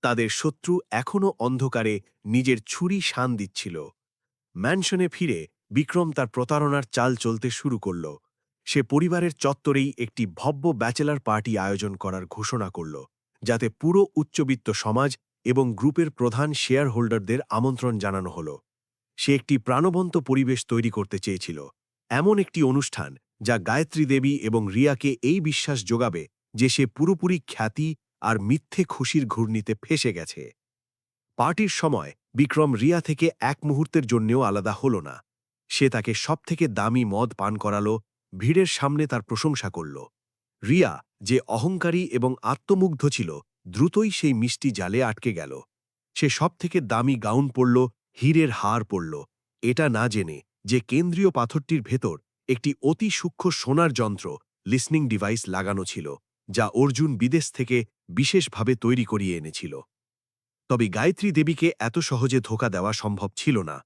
তাদের শত্রু এখনও অন্ধকারে নিজের ছুরি শান দিচ্ছিল। ম্যানশনে ফিরে বিক্রম তার প্রতারণার চাল চলতে শুরু করল। সে পরিবারের চত্বরেই একটি ভব্য ব্যাচেলার পার্টি আয়োজন করার ঘোষণা করল, যাতে পুরো উচ্চবিত্ত সমাজ এবং গ্রুপের প্রধান শেয়ার হোল্ডারদের আমন্ত্রণ জানানো হল। সে একটি প্রাণবন্ত পরিবেশ তৈরি করতে চেয়েছিল, এমন একটি অনুষ্ঠান যা গায়ত্রী দেবী এবং রিয়াকে এই বিশ্বাস যোগাবে যে সে পুরোপুরি খ্যাতি আর মিথ্যে খুশির ঘূর্ণিতে ফেসে গেছে। পার্টির সময় বিক্রম রিয়া থেকে এক মুহূর্তের জন্যেও আলাদা হল না। সে তাকে সবথেকে দামি মদ পান করালো, ভিড়ের সামনে তার প্রশংসা করল। রিয়া, যে অহংকারী এবং আত্মমুগ্ধ ছিল, দ্রুতই সেই মিষ্টি জালে আটকে গেল। সে সবথেকে দামি গাউন পরল, হীরের হার পরল, এটা না জেনে যে কেন্দ্রীয় পাথরটির ভেতর একটি অতি সূক্ষ্ম সোনার যন্ত্র, লিসনিং ডিভাইস লাগানো ছিল, যা অর্জুন বিদেশ থেকে বিশেষভাবে তৈরি করিয়ে এনেছিল। তবে গায়ত্রী দেবীকে এত সহজে ধোঁকা দেওয়া সম্ভব ছিল না।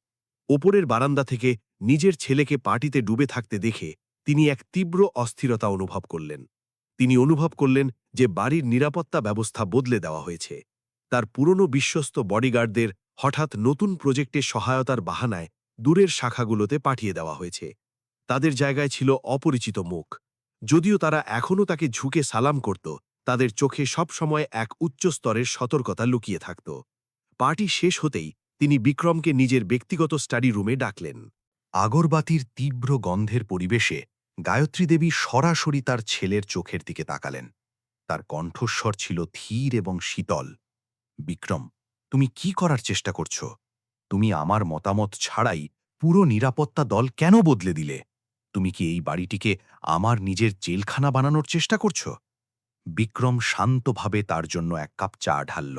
ওপরের বারান্দা থেকে নিজের ছেলেকে পার্টিতে ডুবে থাকতে দেখে তিনি এক তীব্র অস্থিরতা অনুভব করলেন। তিনি অনুভব করলেন যে বাড়ির নিরাপত্তা ব্যবস্থা বদলে দেওয়া হয়েছে। তার পুরনো বিশ্বস্ত বডিগার্ডদের হঠাৎ নতুন প্রজেক্টে সহায়তার বাহানায় দূরের শাখাগুলোতে পাঠিয়ে দেওয়া হয়েছে। তাদের জায়গায় ছিল অপরিচিত মুখ। যদিও তারা এখনও তাকে ঝুঁকে সালাম করত, তাদের চোখে সবসময় এক উচ্চ স্তরের সতর্কতা লুকিয়ে থাকত। পার্টি শেষ হতেই তিনি বিক্রমকে নিজের ব্যক্তিগত স্টাডি রুমে ডাকলেন। আগরবাতির তীব্র গন্ধের পরিবেশে গায়ত্রী দেবী সরাসরি তার ছেলের চোখের দিকে তাকালেন। তার কণ্ঠস্বর ছিল ধীর এবং শীতল। বিক্রম, তুমি কি করার চেষ্টা করছো? তুমি আমার মতামত ছাড়াই পুরো নিরাপত্তা দল কেন বদলে দিলে? তুমি কি এই বাড়িটিকে আমার নিজের জেলখানা বানানোর চেষ্টা করছো? বিক্রম শান্তভাবে তার জন্য এক কাপ চা ঢালল।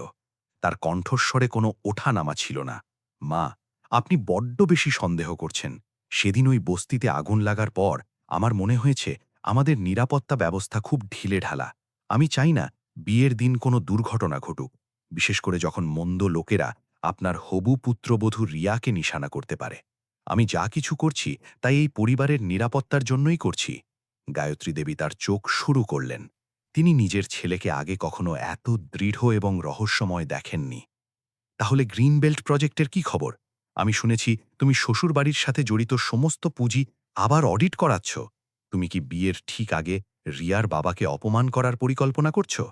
তার কণ্ঠস্বরে কোনো ওঠানামা ছিল না। মা, আপনি বড্ড বেশি সন্দেহ করছেন। সেদিন ওই বস্তিতে আগুন লাগার পর আমার মনে হয়েছে আমাদের নিরাপত্তা ব্যবস্থা খুব ঢিলেঢালা। আমি চাই না বিয়ের দিন কোনো দুর্ঘটনা ঘটুক, বিশেষ করে যখন মন্দ লোকেরা আপনার হবু পুত্রবধূ রিয়াকে নিশানা করতে পারে। আমি যা কিছু করছি তাই এই পরিবারের নিরাপত্তার জন্যই করছি। গায়ত্রী দেবী তার চোখ শুরু করলেন। তিনি নিজের ছেলেকে আগে কখনো এত দৃঢ় এবং রহস্যময় দেখেননি। তাহলে গ্রিন বেল্ট প্রজেক্টের কি খবর? আমি শুনেছি তুমি শ্বশুরবাড়ির সাথে জড়িত সমস্ত পুঁজি আবার অডিট করাচ্ছ। তুমি কি বিয়ের ঠিক আগে রিয়ার বাবাকে অপমান করার পরিকল্পনা করছো?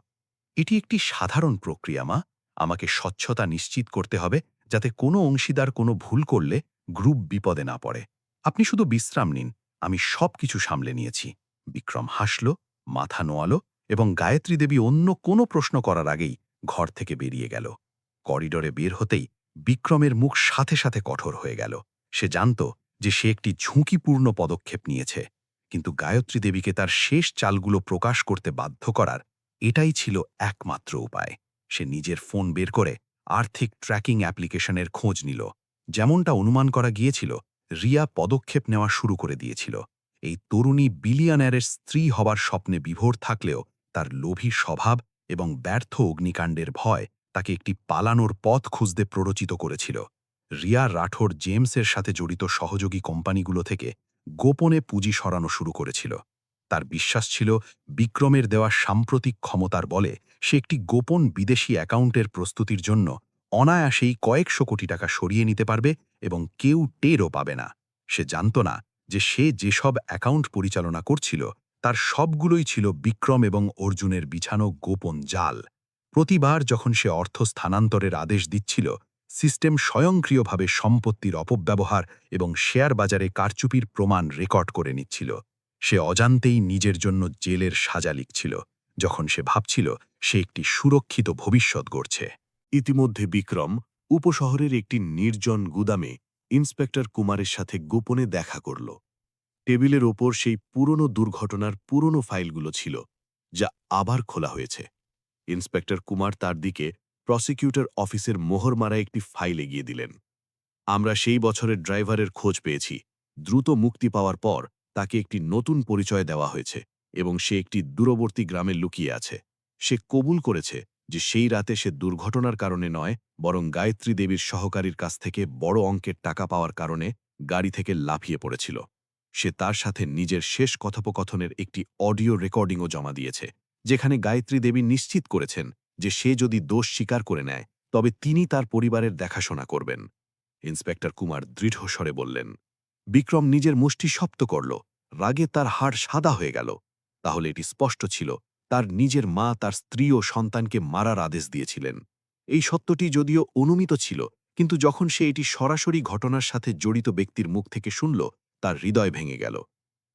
এটি একটি সাধারণ প্রক্রিয়া, মা। আমাকে স্বচ্ছতা নিশ্চিত করতে হবে, যাতে কোনো অংশীদার কোনো ভুল করলে গ্রুপ বিপদে না পড়ে। আপনি শুধু বিশ্রাম নিন, আমি সব কিছু সামলে নিয়েছি। বিক্রম হাসল, মাথা নোয়াল এবং গায়ত্রী দেবী অন্য কোনো প্রশ্ন করার আগেই ঘর থেকে বেরিয়ে গেল। করিডোরে বের হতেই বিক্রমের মুখ সাথে সাথে কঠোর হয়ে গেল। সে জানত যে সে একটি ঝুঁকিপূর্ণ পদক্ষেপ নিয়েছে, কিন্তু গায়ত্রী দেবীকে তার শেষ চালগুলো প্রকাশ করতে বাধ্য করার এটাই ছিল একমাত্র উপায়। সে নিজের ফোন বের করে আর্থিক ট্র্যাকিং অ্যাপ্লিকেশনের খোঁজ নিল। যেমনটা অনুমান করা গিয়েছিল, রিয়া পদক্ষেপ নেওয়া শুরু করে দিয়েছিল। এই তরুণী বিলিয়নারের স্ত্রী হবার স্বপ্নে বিভোর থাকলেও তার লোভী স্বভাব এবং ব্যর্থ অগ্নিকাণ্ডের ভয় তাকে একটি পালানোর পথ খুঁজতে প্ররোচিত করেছিল। রিয়া রাঠোর জেমসের সাথে জড়িত সহযোগী কোম্পানিগুলো থেকে গোপনে পুঁজি সরানো শুরু করেছিল। তার বিশ্বাস ছিল বিক্রমের দেওয়া সাম্প্রতিক ক্ষমতার বলে সে একটি গোপন বিদেশি অ্যাকাউন্টের প্রস্তুতির জন্য অনায়াসেই কয়েকশো কোটি টাকা সরিয়ে নিতে পারবে এবং কেউ টেরও পাবে না। সে জানত না যে সে যেসব অ্যাকাউন্ট পরিচালনা করছিল তার সবগুলোই ছিল বিক্রম এবং অর্জুনের বিছানো গোপন জাল। প্রতিবার যখন সে অর্থ স্থানান্তরের আদেশ দিচ্ছিল, সিস্টেম স্বয়ংক্রিয়ভাবে সম্পত্তির অপব্যবহার এবং শেয়ার বাজারে কারচুপির প্রমাণ রেকর্ড করে নিচ্ছিল। সে অজান্তেই নিজের জন্য জেলের সাজা লিখছিল, যখন সে ভাবছিল সে একটি সুরক্ষিত ভবিষ্যৎ গড়ছে। ইতিমধ্যে বিক্রম উপশহরের একটি নির্জন গুদামে ইন্সপেক্টর কুমারের সাথে গোপনে দেখা করল। টেবিলের ওপর সেই পুরনো দুর্ঘটনার পুরনো ফাইলগুলো ছিল, যা আবার খোলা হয়েছে। ইন্সপেক্টর কুমার তার দিকে প্রসিকিউটর অফিসের মোহর মারা একটি ফাইল এগিয়ে দিলেন। আমরা সেই বছরের ড্রাইভারের খোঁজ পেয়েছি। দ্রুত মুক্তি পাওয়ার পর তাকে একটি নতুন পরিচয় দেওয়া হয়েছে এবং সে একটি দূরবর্তী গ্রামে লুকিয়ে আছে। সে কবুল করেছে যে সেই রাতে সে দুর্ঘটনার কারণে নয়, বরং গায়ত্রী দেবীর সহকারীর কাছ থেকে বড় অঙ্কের টাকা পাওয়ার কারণে গাড়ি থেকে লাফিয়ে পড়েছিল। সে তার সাথে নিজের শেষ কথোপকথনের একটি অডিও রেকর্ডিংও জমা দিয়েছে, যেখানে গায়ত্রী দেবী নিশ্চিত করেছেন যে সে যদি দোষ স্বীকার করে নেয় তবে তিনি তার পরিবারের দেখাশোনা করবেন। ইন্সপেক্টর কুমার দৃঢ় স্বরে বললেন। বিক্রম নিজের মুষ্টি শক্ত করল। রাগে তার হাড় সাদা হয়ে গেল। তাহলে এটি স্পষ্ট ছিল, তার নিজের মা তার স্ত্রী ও সন্তানকে মারার আদেশ দিয়েছিলেন। এই সত্যটি যদিও অনুমিত ছিল, কিন্তু যখন সে এটি সরাসরি ঘটনার সাথে জড়িত ব্যক্তির মুখ থেকে শুনল, তার হৃদয় ভেঙে গেল।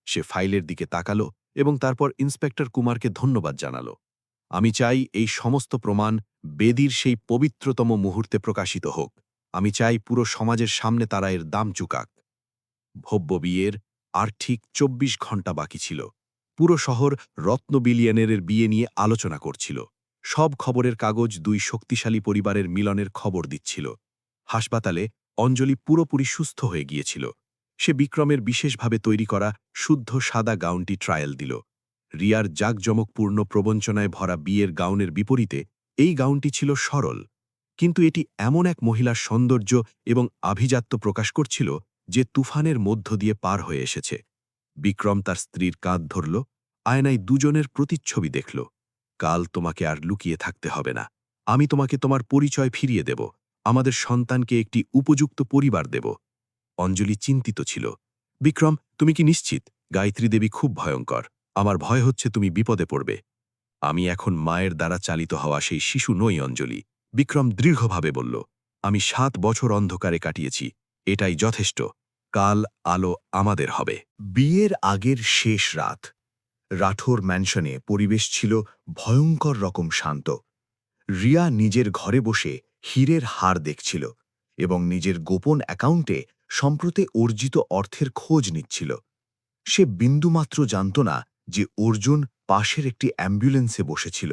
সে ফাইলের দিকে তাকালো এবং তারপর ইন্সপেক্টর কুমারকে ধন্যবাদ জানাল। আমি চাই এই সমস্ত প্রমাণ বেদির সেই পবিত্রতম মুহূর্তে প্রকাশিত হোক। আমি চাই পুরো সমাজের সামনে তারা এর দাম চুকাক। ভব্য বিয়ের আর ঠিক ২৪ ঘণ্টা বাকি ছিল। পুরো শহর রত্ন বিলিয়নেরের বিয়ে নিয়ে আলোচনা করছিল। সব খবরের কাগজ দুই শক্তিশালী পরিবারের মিলনের খবর দিচ্ছিল। হাসপাতালে অঞ্জলি পুরোপুরি সুস্থ হয়ে গিয়েছিল। সে বিক্রমের বিশেষভাবে তৈরি করা শুদ্ধ সাদা গাউনটি ট্রায়াল দিল। রিয়ার জাঁকজমকপূর্ণ প্রবঞ্চনায় ভরা বিয়ের গাউনের বিপরীতে এই গাউনটি ছিল সরল, কিন্তু এটি এমন এক মহিলার সৌন্দর্য এবং আভিজাত্য প্রকাশ করছিল যে তুফানের মধ্য দিয়ে পার হয়ে এসেছে। বিক্রম তার স্ত্রীর কাঁধ ধরল, আয়নায় দুজনের প্রতিচ্ছবি দেখল। কাল তোমাকে আর লুকিয়ে থাকতে হবে না। আমি তোমাকে তোমার পরিচয় ফিরিয়ে দেব। আমাদের সন্তানকে একটি উপযুক্ত পরিবার দেব। অঞ্জলি চিন্তিত ছিল। বিক্রম, তুমি কি নিশ্চিত? গায়ত্রী দেবী খুব ভয়ঙ্কর। আমার ভয় হচ্ছে তুমি বিপদে পড়বে। আমি এখন মায়ের দ্বারা চালিত হওয়া সেই শিশু নই অঞ্জলি, বিক্রম দৃঢ়ভাবে বলল। আমি ৭ বছর অন্ধকারে কাটিয়েছি। এটাই যথেষ্ট। কাল আলো আমাদের হবে। বিয়ের আগের শেষ রাত। রাঠোর ম্যানশনে পরিবেশ ছিল ভয়ঙ্কর রকম শান্ত। রিয়া নিজের ঘরে বসে হীরের হার দেখছিল এবং নিজের গোপন অ্যাকাউন্টে সম্প্রতি অর্জিত অর্থের খোঁজ নিচ্ছিল। সে বিন্দুমাত্র জানত না যে অর্জুন পাশের একটি অ্যাম্বুলেন্সে বসেছিল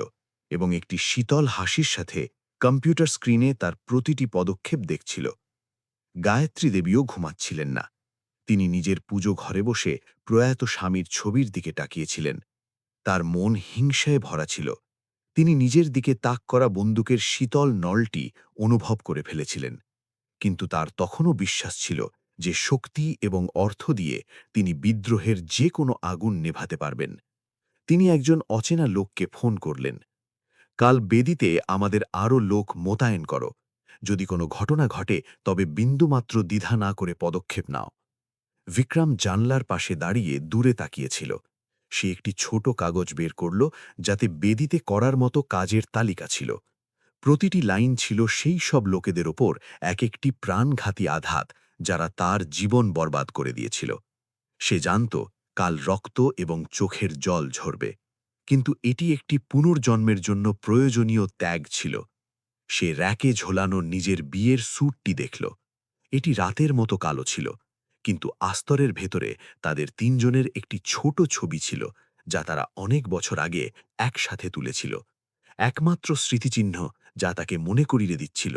এবং একটি শীতল হাসির সাথে কম্পিউটার স্ক্রিনে তার প্রতিটি পদক্ষেপ দেখছিল। গায়ত্রী দেবীও ঘুমাচ্ছিলেন না। তিনি নিজের পুজো ঘরে বসে প্রয়াত স্বামীর ছবির দিকে তাকিয়েছিলেন। তার মন হিংসায় ভরা ছিল। তিনি নিজের দিকে তাক করা বন্দুকের শীতল নলটি অনুভব করে ফেলেছিলেন, কিন্তু তার তখনও বিশ্বাস ছিল যে শক্তি এবং অর্থ দিয়ে তিনি বিদ্রোহের যে কোনো আগুন নেভাতে পারবেন। তিনি একজন অচেনা লোককে ফোন করলেন। কাল বেদিতে আমাদের আরও লোক মোতায়েন করো। যদি কোনো ঘটনা ঘটে তবে বিন্দুমাত্র দ্বিধা না করে পদক্ষেপ নাও। বিক্রম জানলার পাশে দাঁড়িয়ে দূরে তাকিয়েছিল। সে একটি ছোট কাগজ বের করল, যাতে বেদিতে করার মতো কাজের তালিকা ছিল। প্রতিটি লাইন ছিল সেই সব লোকেদের ওপর এক একটি প্রাণঘাতী আঘাত যারা তার জীবন বরবাদ করে দিয়েছিল। সে জানত কাল রক্ত এবং চোখের জল ঝরবে, কিন্তু এটি একটি পুনর্জন্মের জন্য প্রয়োজনীয় ত্যাগ ছিল। সে র্যাকে ঝোলানো নিজের বিয়ের স্যুটটি দেখল। এটি রাতের মতো কালো ছিল, কিন্তু আস্তরের ভেতরে তাদের তিনজনের একটি ছোট ছবি ছিল, যা তারা অনেক বছর আগে একসাথে তুলেছিল। একমাত্র স্মৃতিচিহ্ন যা তাকে মনে করিয়ে দিচ্ছিল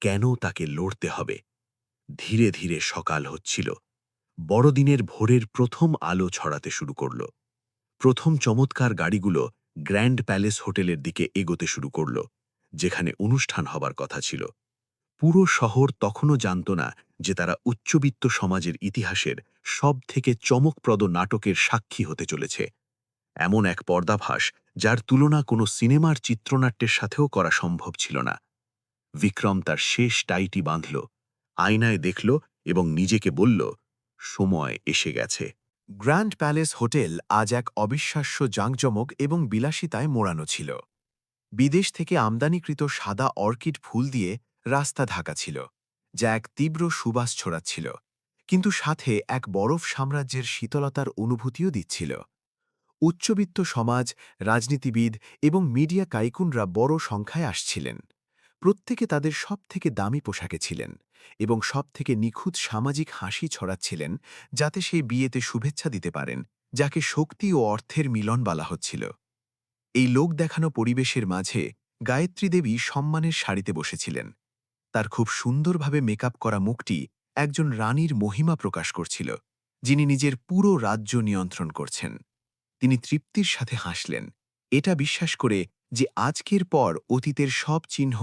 কেন তাকে লড়তে হবে। ধীরে ধীরে সকাল হচ্ছিল। বড়দিনের ভোরের প্রথম আলো ছড়াতে শুরু করল। প্রথম চমৎকার গাড়িগুলো গ্র্যান্ড প্যালেস হোটেলের দিকে এগোতে শুরু করল, যেখানে অনুষ্ঠান হবার কথা ছিল। পুরো শহর তখনও জানত না যে তারা উচ্চবিত্ত সমাজের ইতিহাসের সবথেকে চমকপ্রদ নাটকের সাক্ষী হতে চলেছে। এমন এক পর্দাভাস যার তুলনা কোনো সিনেমার চিত্রনাট্যের সাথেও করা সম্ভব ছিল না। বিক্রম তার শেষ টাইটি বাঁধল, আয়নায় দেখল এবং নিজেকে বলল, সময় এসে গেছে। গ্র্যান্ড প্যালেস হোটেল আজ এক অবিশ্বাস্য জাঁকজমক এবং বিলাসিতায় মোড়ানো ছিল। বিদেশ থেকে আমদানিকৃত সাদা অর্কিড ফুল দিয়ে রাস্তা ঢাকা ছিল, যা এক তীব্র সুবাস ছড়াচ্ছিল, কিন্তু সাথে এক বরফ সাম্রাজ্যের শীতলতার অনুভূতিও দিচ্ছিল। উচ্চবিত্ত সমাজ, রাজনীতিবিদ এবং মিডিয়া কাইকুনরা বড় সংখ্যায় আসছিলেন। প্রত্যেকে তাদের সবথেকে দামি পোশাকে ছিলেন এবং সবথেকে নিখুঁত সামাজিক হাসি ছড়াচ্ছিলেন, যাতে সেই বিয়েতে শুভেচ্ছা দিতে পারেন যাকে শক্তি ও অর্থের মিলন বলা হচ্ছিল। এই লোক দেখানো পরিবেশের মাঝে গায়ত্রী দেবী সম্মানের সারিতে বসেছিলেন। তার খুব সুন্দরভাবে মেকআপ করা মুখটি একজন রানীর মহিমা প্রকাশ করছিল, যিনি নিজের পুরো রাজ্য নিয়ন্ত্রণ করছেন। তিনি তৃপ্তির সাথে হাসলেন, এটা বিশ্বাস করে যে আজকের পর অতীতের সব চিহ্ন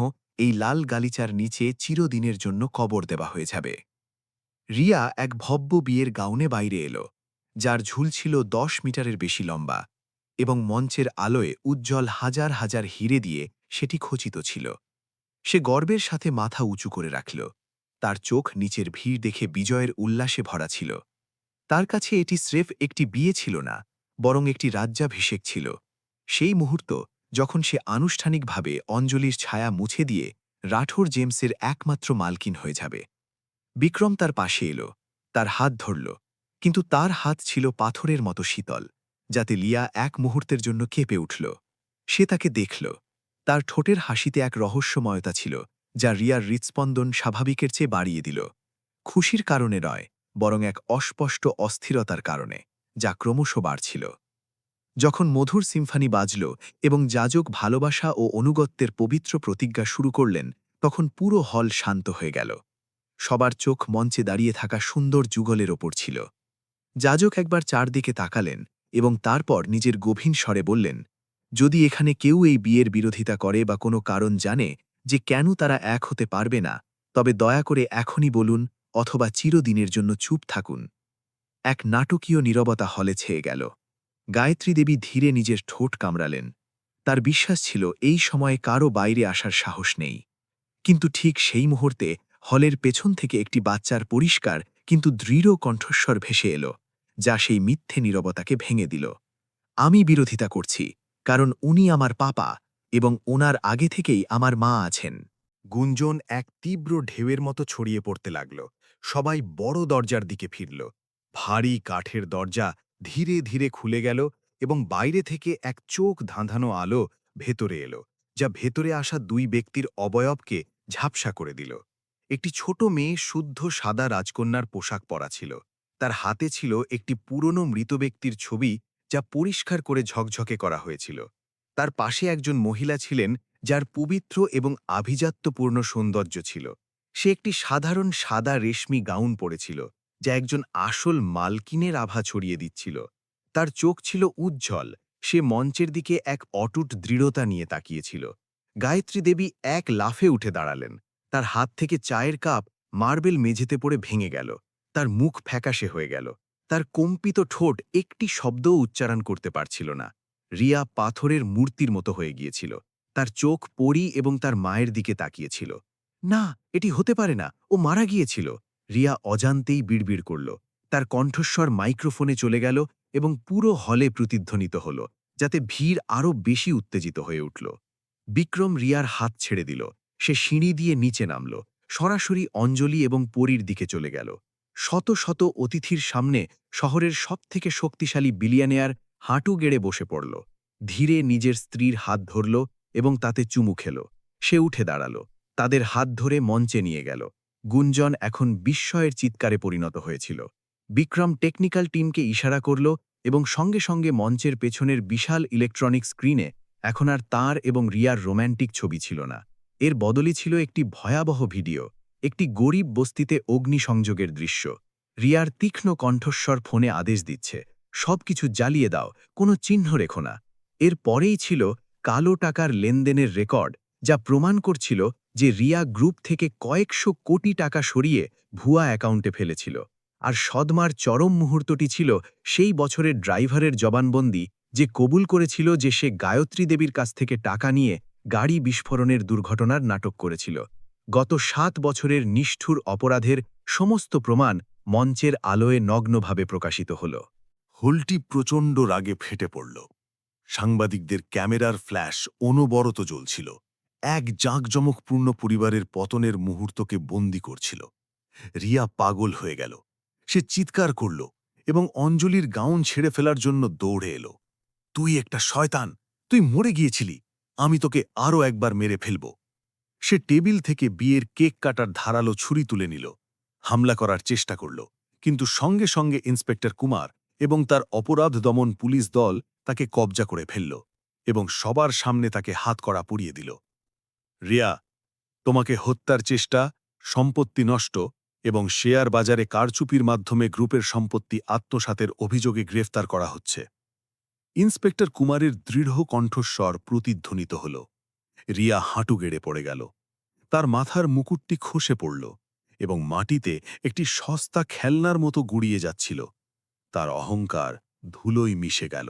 এই লাল গালিচার নিচে চিরদিনের জন্য কবর দেওয়া হয়ে যাবে। রিয়া এক ভব্য বিয়ের গাউনে বাইরে এলো, যার ঝুল ছিল 10 মিটারের বেশি লম্বা, এবং মঞ্চের আলোয় উজ্জ্বল হাজার হাজার হিরে দিয়ে সেটি খচিত ছিল। সে গর্বের সাথে মাথা উঁচু করে রাখল। তার চোখ নিচের ভিড় দেখে বিজয়ের উল্লাসে ভরা ছিল। তার কাছে এটি স্রেফ একটি বিয়ে ছিল না, বরং একটি রাজ্যাভিষেক ছিল। সেই মুহূর্ত যখন সে আনুষ্ঠানিকভাবে অঞ্জলির ছায়া মুছে দিয়ে রাঠোর জেমসের একমাত্র মালকিন হয়ে যাবে। বিক্রম তার পাশে এলো, তার হাত ধরল, কিন্তু তার হাত ছিল পাথরের মতো শীতল, যাতে লিয়া এক মুহূর্তের জন্য কেঁপে উঠল। সে তাকে দেখল। তার ঠোঁটের হাসিতে এক রহস্যময়তা ছিল, যা রিয়ার হৃৎস্পন্দন স্বাভাবিকের চেয়ে বাড়িয়ে দিল। খুশির কারণে নয়, বরং এক অস্পষ্ট অস্থিরতার কারণে, যা ক্রমশ বাড়ছিল। যখন মধুর সিম্ফনি বাজল এবং যাজক ভালোবাসা ও অনুগত্যের পবিত্র প্রতিজ্ঞা শুরু করলেন, তখন পুরো হল শান্ত হয়ে গেল। সবার চোখ মঞ্চে দাঁড়িয়ে থাকা সুন্দর যুগলের ওপর ছিল। যাজক একবার চারদিকে তাকালেন এবং তারপর নিজের গভীর স্বরে বললেন, যদি এখানে কেউ এই বিয়ের বিরোধিতা করে বা কোনো কারণ জানে যে কেন তারা এক হতে পারবে না, তবে দয়া করে এখনই বলুন, অথবা চিরদিনের জন্য চুপ থাকুন। এক নাটকীয় নীরবতা হলে ছেয়ে গেল। গায়ত্রী দেবী ধীরে নিজের ঠোঁট কামড়ালেন। তার বিশ্বাস ছিল এই সময়ে কারও বাইরে আসার সাহস নেই। কিন্তু ঠিক সেই মুহূর্তে হলের পেছন থেকে একটি বাচ্চার পরিষ্কার কিন্তু দৃঢ় কণ্ঠস্বর ভেসে এলো, যা সেই মিথ্যে নীরবতাকে ভেঙে দিল। আমি বিরোধিতা করছি, কারণ উনি আমার পাপা এবং ওনার আগে থেকেই আমার মা আছেন। গুঞ্জন এক তীব্র ঢেউয়ের মতো ছড়িয়ে পড়তে লাগল। সবাই বড় দরজার দিকে ফিরল। ভারী কাঠের দরজা ধীরে ধীরে খুলে গেল এবং বাইরে থেকে এক চোখ ধাঁধানো আলো ভেতরে এলো, যা ভেতরে আসা দুই ব্যক্তির অবয়বকে ঝাপসা করে দিল। একটি ছোট মেয়ে শুদ্ধ সাদা রাজকন্যার পোশাক পরা ছিল। তার হাতে ছিল একটি পুরনো মৃত ব্যক্তির ছবি, যা পরিষ্কার করে ঝকঝকে করা হয়েছিল। তার পাশে একজন মহিলা ছিলেন, যার পবিত্র এবং আভিজাত্যপূর্ণ সৌন্দর্য ছিল। সে একটি সাধারণ সাদা রেশমি গাউন পরেছিল, যা একজন আসল মালকিনের আভা ছড়িয়ে দিচ্ছিল। তার চোখ ছিল উজ্জ্বল, সে মঞ্চের দিকে এক অটুট দৃঢ়তা নিয়ে তাকিয়েছিল। গায়ত্রী দেবী এক লাফে উঠে দাঁড়ালেন। তার হাত থেকে চায়ের কাপ মার্বেল মেঝেতে পড়ে ভেঙে গেল। তার মুখ ফ্যাকাশে হয়ে গেল। তার কম্পিত ঠোঁট একটি শব্দও উচ্চারণ করতে পারছিল না। রিয়া পাথরের মূর্তির মতো হয়ে গিয়েছিল। তার চোখ পরি এবং তার মায়ের দিকে তাকিয়েছিল। না, এটি হতে পারে না, ও মারা গিয়েছিল। রিয়া অজান্তেই বিড়বিড় করল। তার কণ্ঠস্বর মাইক্রোফোনে চলে গেল এবং পুরো হলে প্রতিধ্বনিত হল, যাতে ভিড় আরও বেশি উত্তেজিত হয়ে উঠল। বিক্রম রিয়ার হাত ছেড়ে দিল। সে সিঁড়ি দিয়ে নিচে নামল, সরাসরি অঞ্জলি এবং পরীর দিকে চলে গেল। শত শত অতিথির সামনে শহরের সবথেকে শক্তিশালী বিলিয়নিয়ার হাঁটু গেড়ে বসে পড়ল। ধীরে নিজের স্ত্রীর হাত ধরল এবং তাতে চুমু খেল। সে উঠে দাঁড়াল। তাদের হাত ধরে মঞ্চে নিয়ে গেল। গুঞ্জন এখন বিস্ময়ের চিৎকারে পরিণত হয়েছিল। বিক্রম টেকনিক্যাল টিমকে ইশারা করল এবং সঙ্গে সঙ্গে মঞ্চের পেছনের বিশাল ইলেকট্রনিক স্ক্রিনে এখন আর তাঁর এবং রিয়ার রোম্যান্টিক ছবি ছিল না। এর বদলে ছিল একটি ভয়াবহ ভিডিও, একটি গরিব বস্তিতে অগ্নিসংযোগের দৃশ্য। রিয়ার তীক্ষ্ণ কণ্ঠস্বর ফোনে আদেশ দিচ্ছে, সবকিছু জ্বালিয়ে দাও, কোনো চিহ্ন রেখো না। এর পরেই ছিল কালো টাকার লেনদেনের রেকর্ড, যা প্রমাণ করছিল যে রিয়া গ্রুপ থেকে কয়েকশো কোটি টাকা সরিয়ে ভুয়া অ্যাকাউন্টে ফেলেছিল। আর সদমার চরম মুহূর্তটি ছিল সেই বছরের ড্রাইভারের জবানবন্দি, যে কবুল করেছিল যে সে গায়ত্রী দেবীর কাছ থেকে টাকা নিয়ে গাড়ি বিস্ফোরণের দুর্ঘটনার নাটক করেছিল। গত ৭ বছরের নিষ্ঠুর অপরাধের সমস্ত প্রমাণ মঞ্চের আলোয় নগ্নভাবে প্রকাশিত হল। হোলটি প্রচণ্ড রাগে ফেটে পড়ল। সাংবাদিকদের ক্যামেরার ফ্ল্যাশ অনবরত জ্বলছিল, এক জাঁকজমকপূর্ণ পরিবারের পতনের মুহূর্তকে বন্দী করছিল। রিয়া পাগল হয়ে গেল। সে চিৎকার করল এবং অঞ্জলির গাউন ছেড়ে ফেলার জন্য দৌড়ে এলো। তুই একটা শয়তান, তুই মরে গিয়েছিলি, আমি তোকে আরও একবার মেরে ফেলব। সে টেবিল থেকে বিয়ের কেক কাটার ধারালো ছুরি তুলে নিল, হামলা করার চেষ্টা করল, কিন্তু সঙ্গে সঙ্গে ইন্সপেক্টর কুমার এবং তার অপরাধ দমন পুলিশ দল তাকে কবজা করে ফেলল এবং সবার সামনে তাকে হাতকড়া পুড়িয়ে দিল। রিয়া, তোমাকে হত্যার চেষ্টা, সম্পত্তি নষ্ট এবং শেয়ার বাজারে কারচুপির মাধ্যমে গ্রুপের সম্পত্তি আত্মসাতের অভিযোগে গ্রেফতার করা হচ্ছে। ইন্সপেক্টর কুমারের দৃঢ় কণ্ঠস্বর প্রতিধ্বনিত হল। রিয়া হাঁটু গেড়ে পড়ে গেল। তার মাথার মুকুটটি খসে পড়ল এবং মাটিতে একটি সস্তা খেলনার মতো গুড়িয়ে যাচ্ছিল। তার অহংকার ধুলোয় মিশে গেল।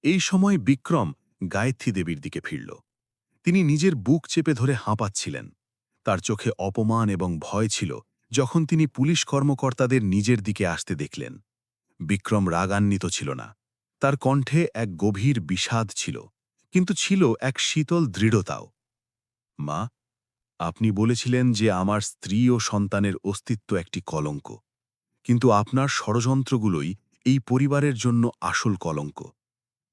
এই সময় বিক্রম গায়ত্রী দেবীর দিকে ফিরল। তিনি নিজের বুক চেপে ধরে হাঁপাচ্ছিলেন। তার চোখে অপমান এবং ভয় ছিল যখন তিনি পুলিশ কর্মকর্তাদের নিজের দিকে আসতে দেখলেন। বিক্রম রাগান্বিত ছিল না, তার কণ্ঠে এক গভীর বিষাদ ছিল, কিন্তু ছিল এক শীতল দৃঢ়তাও। মা, আপনি বলেছিলেন যে আমার স্ত্রী ও সন্তানের অস্তিত্ব একটি কলঙ্ক, কিন্তু আপনার ষড়যন্ত্রগুলোই এই পরিবারের জন্য আসল কলঙ্ক।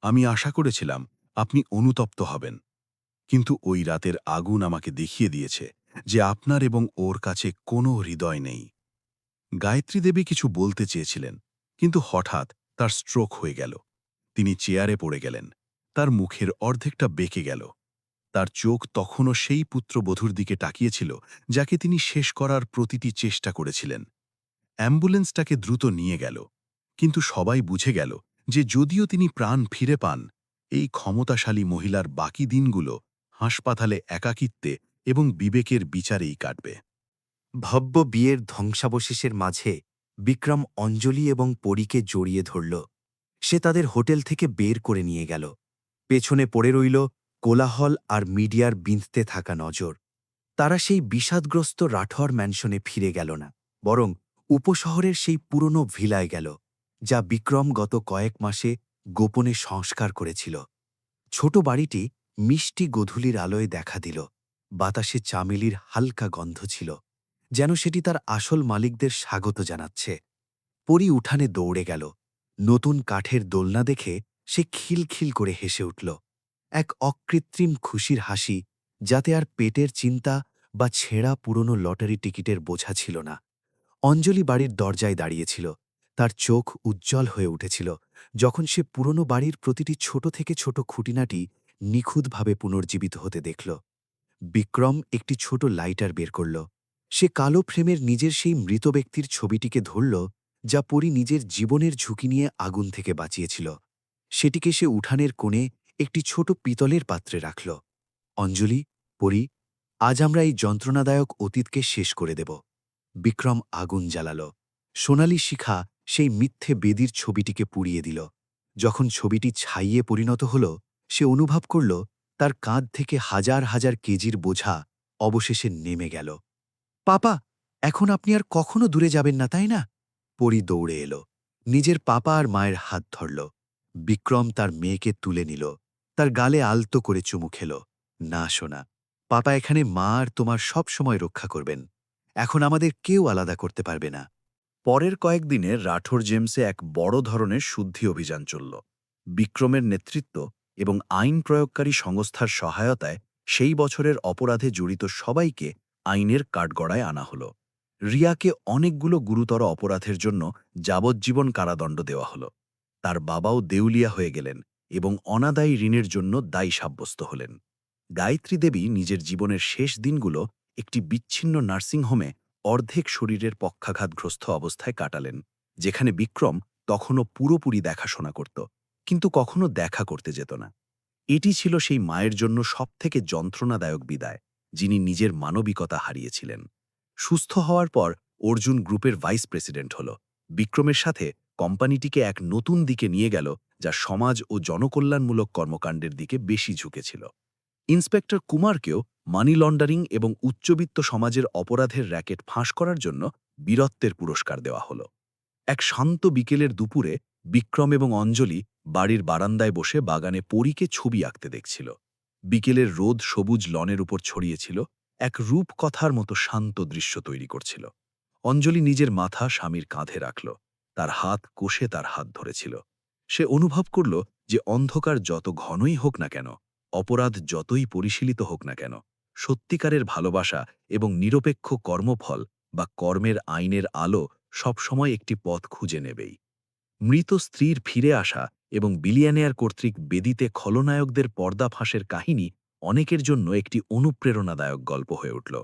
আমি আশা করেছিলাম আপনি অনুতপ্ত হবেন, কিন্তু ওই রাতের আগুন আমাকে দেখিয়ে দিয়েছে যে আপনার এবং ওর কাছে কোনো হৃদয় নেই। গায়ত্রী দেবী কিছু বলতে চেয়েছিলেন, কিন্তু হঠাৎ তার স্ট্রোক হয়ে গেল। তিনি চেয়ারে পড়ে গেলেন, তার মুখের অর্ধেকটা বেঁকে গেল। তার চোখ তখনও সেই পুত্রবধূর দিকে তাকিয়েছিল যাকে তিনি শেষ করার প্রতিটি চেষ্টা করেছিলেন। অ্যাম্বুলেন্সটাকে দ্রুত নিয়ে গেল, কিন্তু সবাই বুঝে গেল যে যদিও তিনি প্রাণ ফিরে পান, এই ক্ষমতাশালী মহিলার বাকি দিনগুলো হাসপাতালে একাকিত্বে এবং বিবেকের বিচারেই কাটবে। ভব্য বিয়ের ধ্বংসাবশেষের মাঝে বিক্রম অঞ্জলি এবং পরীকে জড়িয়ে ধরল। সে তাদের হোটেল থেকে বের করে নিয়ে গেল। পেছনে পড়ে রইল কোলাহল আর মিডিয়ার বিঁধতে থাকা নজর। তারা সেই বিষাদগ্রস্ত রাঠোর ম্যানশনে ফিরে গেল না, বরং উপশহরের সেই পুরনো ভিলায় গেল, যা বিক্রম গত কয়েক মাসে গোপনে সংস্কার করেছিল। ছোট বাড়িটি মিষ্টি গোধূলির আলোয় দেখা দিল। বাতাসে চামেলির হালকা গন্ধ ছিল, যেন সেটি তার আসল মালিকদের স্বাগত জানাচ্ছে। পরী উঠানে দৌড়ে গেল। নতুন কাঠের দোলনা দেখে সে খিলখিল করে হেসে উঠল, এক অকৃত্রিম খুশির হাসি, যাতে আর পেটের চিন্তা বা ছেঁড়া পুরনো লটারি টিকিটের বোঝা ছিল না। অঞ্জলি বাড়ির দরজায় দাঁড়িয়েছিল। তার চোখ উজ্জ্বল হয়ে উঠেছিল যখন সে পুরনো বাড়ির প্রতিটি ছোট থেকে ছোট খুঁটিনাটি নিখুঁতভাবে পুনর্জীবিত হতে দেখল। বিক্রম একটি ছোট লাইটার বের করল। সে কালো ফ্রেমের নিজের সেই মৃত ব্যক্তির ছবিটিকে ধরল, যা পরী নিজের জীবনের ঝুঁকি নিয়ে আগুন থেকে বাঁচিয়েছিল। সেটিকে সে উঠানের কোণে একটি ছোট পিতলের পাত্রে রাখল। অঞ্জলি, পরী, আজ আমরা এই যন্ত্রণাদায়ক অতীতকে শেষ করে দেব। বিক্রম আগুন জ্বালাল। সোনালি শিখা সেই মিথ্যে বেদির ছবিটিকে পুড়িয়ে দিল। যখন ছবিটি ছাইয়ে পরিণত হল, সে অনুভব করল তার কাঁধ থেকে হাজার হাজার কেজির বোঝা অবশেষে নেমে গেল। পাপা, এখন আপনি আর কখনো দূরে যাবেন না, তাই না? পরী দৌড়ে এলো, নিজের পাপা আর মায়ের হাত ধরল। বিক্রম তার মেয়েকে তুলে নিল, তার গালে আলতো করে চুমু খেল। না সোনা, পাপা এখানে মা আর তোমার সব সময় রক্ষা করবেন। এখন আমাদের কেউ আলাদা করতে পারবে না। পরের কয়েকদিনে রাঠোর জেমসে এক বড় ধরনের শুদ্ধি অভিযান চলল। বিক্রমের নেতৃত্ব এবং আইন প্রয়োগকারী সংস্থার সহায়তায় সেই বছরের অপরাধে জড়িত সবাইকে আইনের কাঠগড়ায় আনা হলো। রিয়াকে অনেকগুলো গুরুতর অপরাধের জন্য যাবজ্জীবন কারাদণ্ড দেওয়া হলো। তার বাবাও দেউলিয়া হয়ে গেলেন এবং অনাদায়ী ঋণের জন্য দায়ী সাব্যস্ত হলেন। গায়ত্রী দেবী নিজের জীবনের শেষ দিনগুলো একটি বিচ্ছিন্ন নার্সিংহোমে অর্ধেক শরীরের পক্ষাঘাতগ্রস্ত অবস্থায় কাটালেন, যেখানে বিক্রম তখনও পুরোপুরি দেখাশোনা করত, কিন্তু কখনো দেখা করতে যেত না। এটি ছিল সেই মায়ের জন্য সবথেকে যন্ত্রণাদায়ক বিদায়, যিনি নিজের মানবিকতা হারিয়েছিলেন। সুস্থ হওয়ার পর অর্জুন গ্রুপের ভাইস প্রেসিডেন্ট হল, বিক্রমের সাথে কোম্পানিটিকে এক নতুন দিকে নিয়ে গেল, যা সমাজ ও জনকল্যাণমূলক কর্মকাণ্ডের দিকে বেশি ঝুঁকেছিল। ইন্সপেক্টর কুমারকেও মানি লন্ডারিং এবং উচ্চবিত্ত সমাজের অপরাধের র্যাকেট ফাঁস করার জন্য বীরত্বের পুরস্কার দেওয়া হল। এক শান্ত বিকেলের দুপুরে বিক্রম এবং অঞ্জলি বাড়ির বারান্দায় বসে বাগানে পরীকে ছবি আঁকতে দেখছিল। বিকেলের রোদ সবুজ লনের উপর ছড়িয়েছিল, এক রূপকথার মতো শান্ত দৃশ্য তৈরি করছিল। অঞ্জলি নিজের মাথা স্বামীর কাঁধে রাখল, তার হাত কোষে তার হাত ধরেছিল। সে অনুভব করল যে অন্ধকার যত ঘনই হোক না কেন, অপরাধ যতই পরিশীলিত হোক না কেন, সত্যিকারের ভালোবাসা এবং নিরপেক্ষ কর্মফল বা কর্মের আইনের আলো সবসময় একটি পথ খুঁজে নেবেই। মৃত স্ত্রীর ফিরে আসা এবং বিলিয়নেয়ার কর্তৃক বেদিতে খলনায়কদের পর্দা ফাঁসের কাহিনী অনেকের জন্য একটি অনুপ্রেরণাদায়ক গল্প হয়ে উঠল।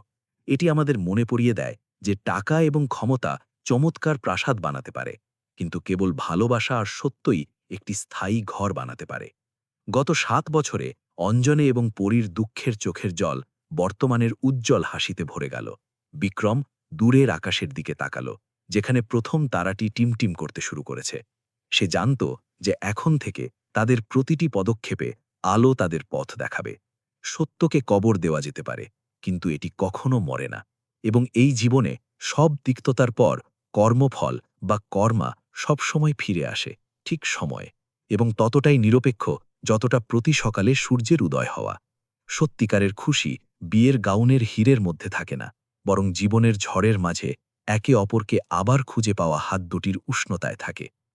এটি আমাদের মনে পড়িয়ে দেয় যে টাকা এবং ক্ষমতা চমৎকার প্রাসাদ বানাতে পারে, কিন্তু কেবল ভালোবাসা আর সত্যই একটি স্থায়ী ঘর বানাতে পারে। গত 7 বছরে অঞ্জনে এবং পরীর দুঃখের চোখের জল বর্তমানের উজ্জ্বল হাসিতে ভরে গেল। বিক্রম দূরের আকাশের দিকে তাকাল, যেখানে প্রথম তারাটি টিমটিম করতে শুরু করেছে। সে জানত যে এখন থেকে তাদের প্রতিটি পদক্ষেপে আলো তাদের পথ দেখাবে। সত্যকে কবর দেওয়া যেতে পারে, কিন্তু এটি কখনো মরে না, এবং এই জীবনে সব তিক্ততার পর কর্মফল বা কর্মা সবসময় ফিরে আসে ঠিক সময়ে, এবং ততটাই নিরপেক্ষ যতটা প্রতি সকালে সূর্যের উদয় হওয়া। সত্যিকারের খুশি বিয়ের গাউনের হীরের মধ্যে থাকে না, বরং জীবনের ঝড়ের মাঝে একে অপরকে আবার খুঁজে পাওয়া হাত দুটির উষ্ণতায় থাকে।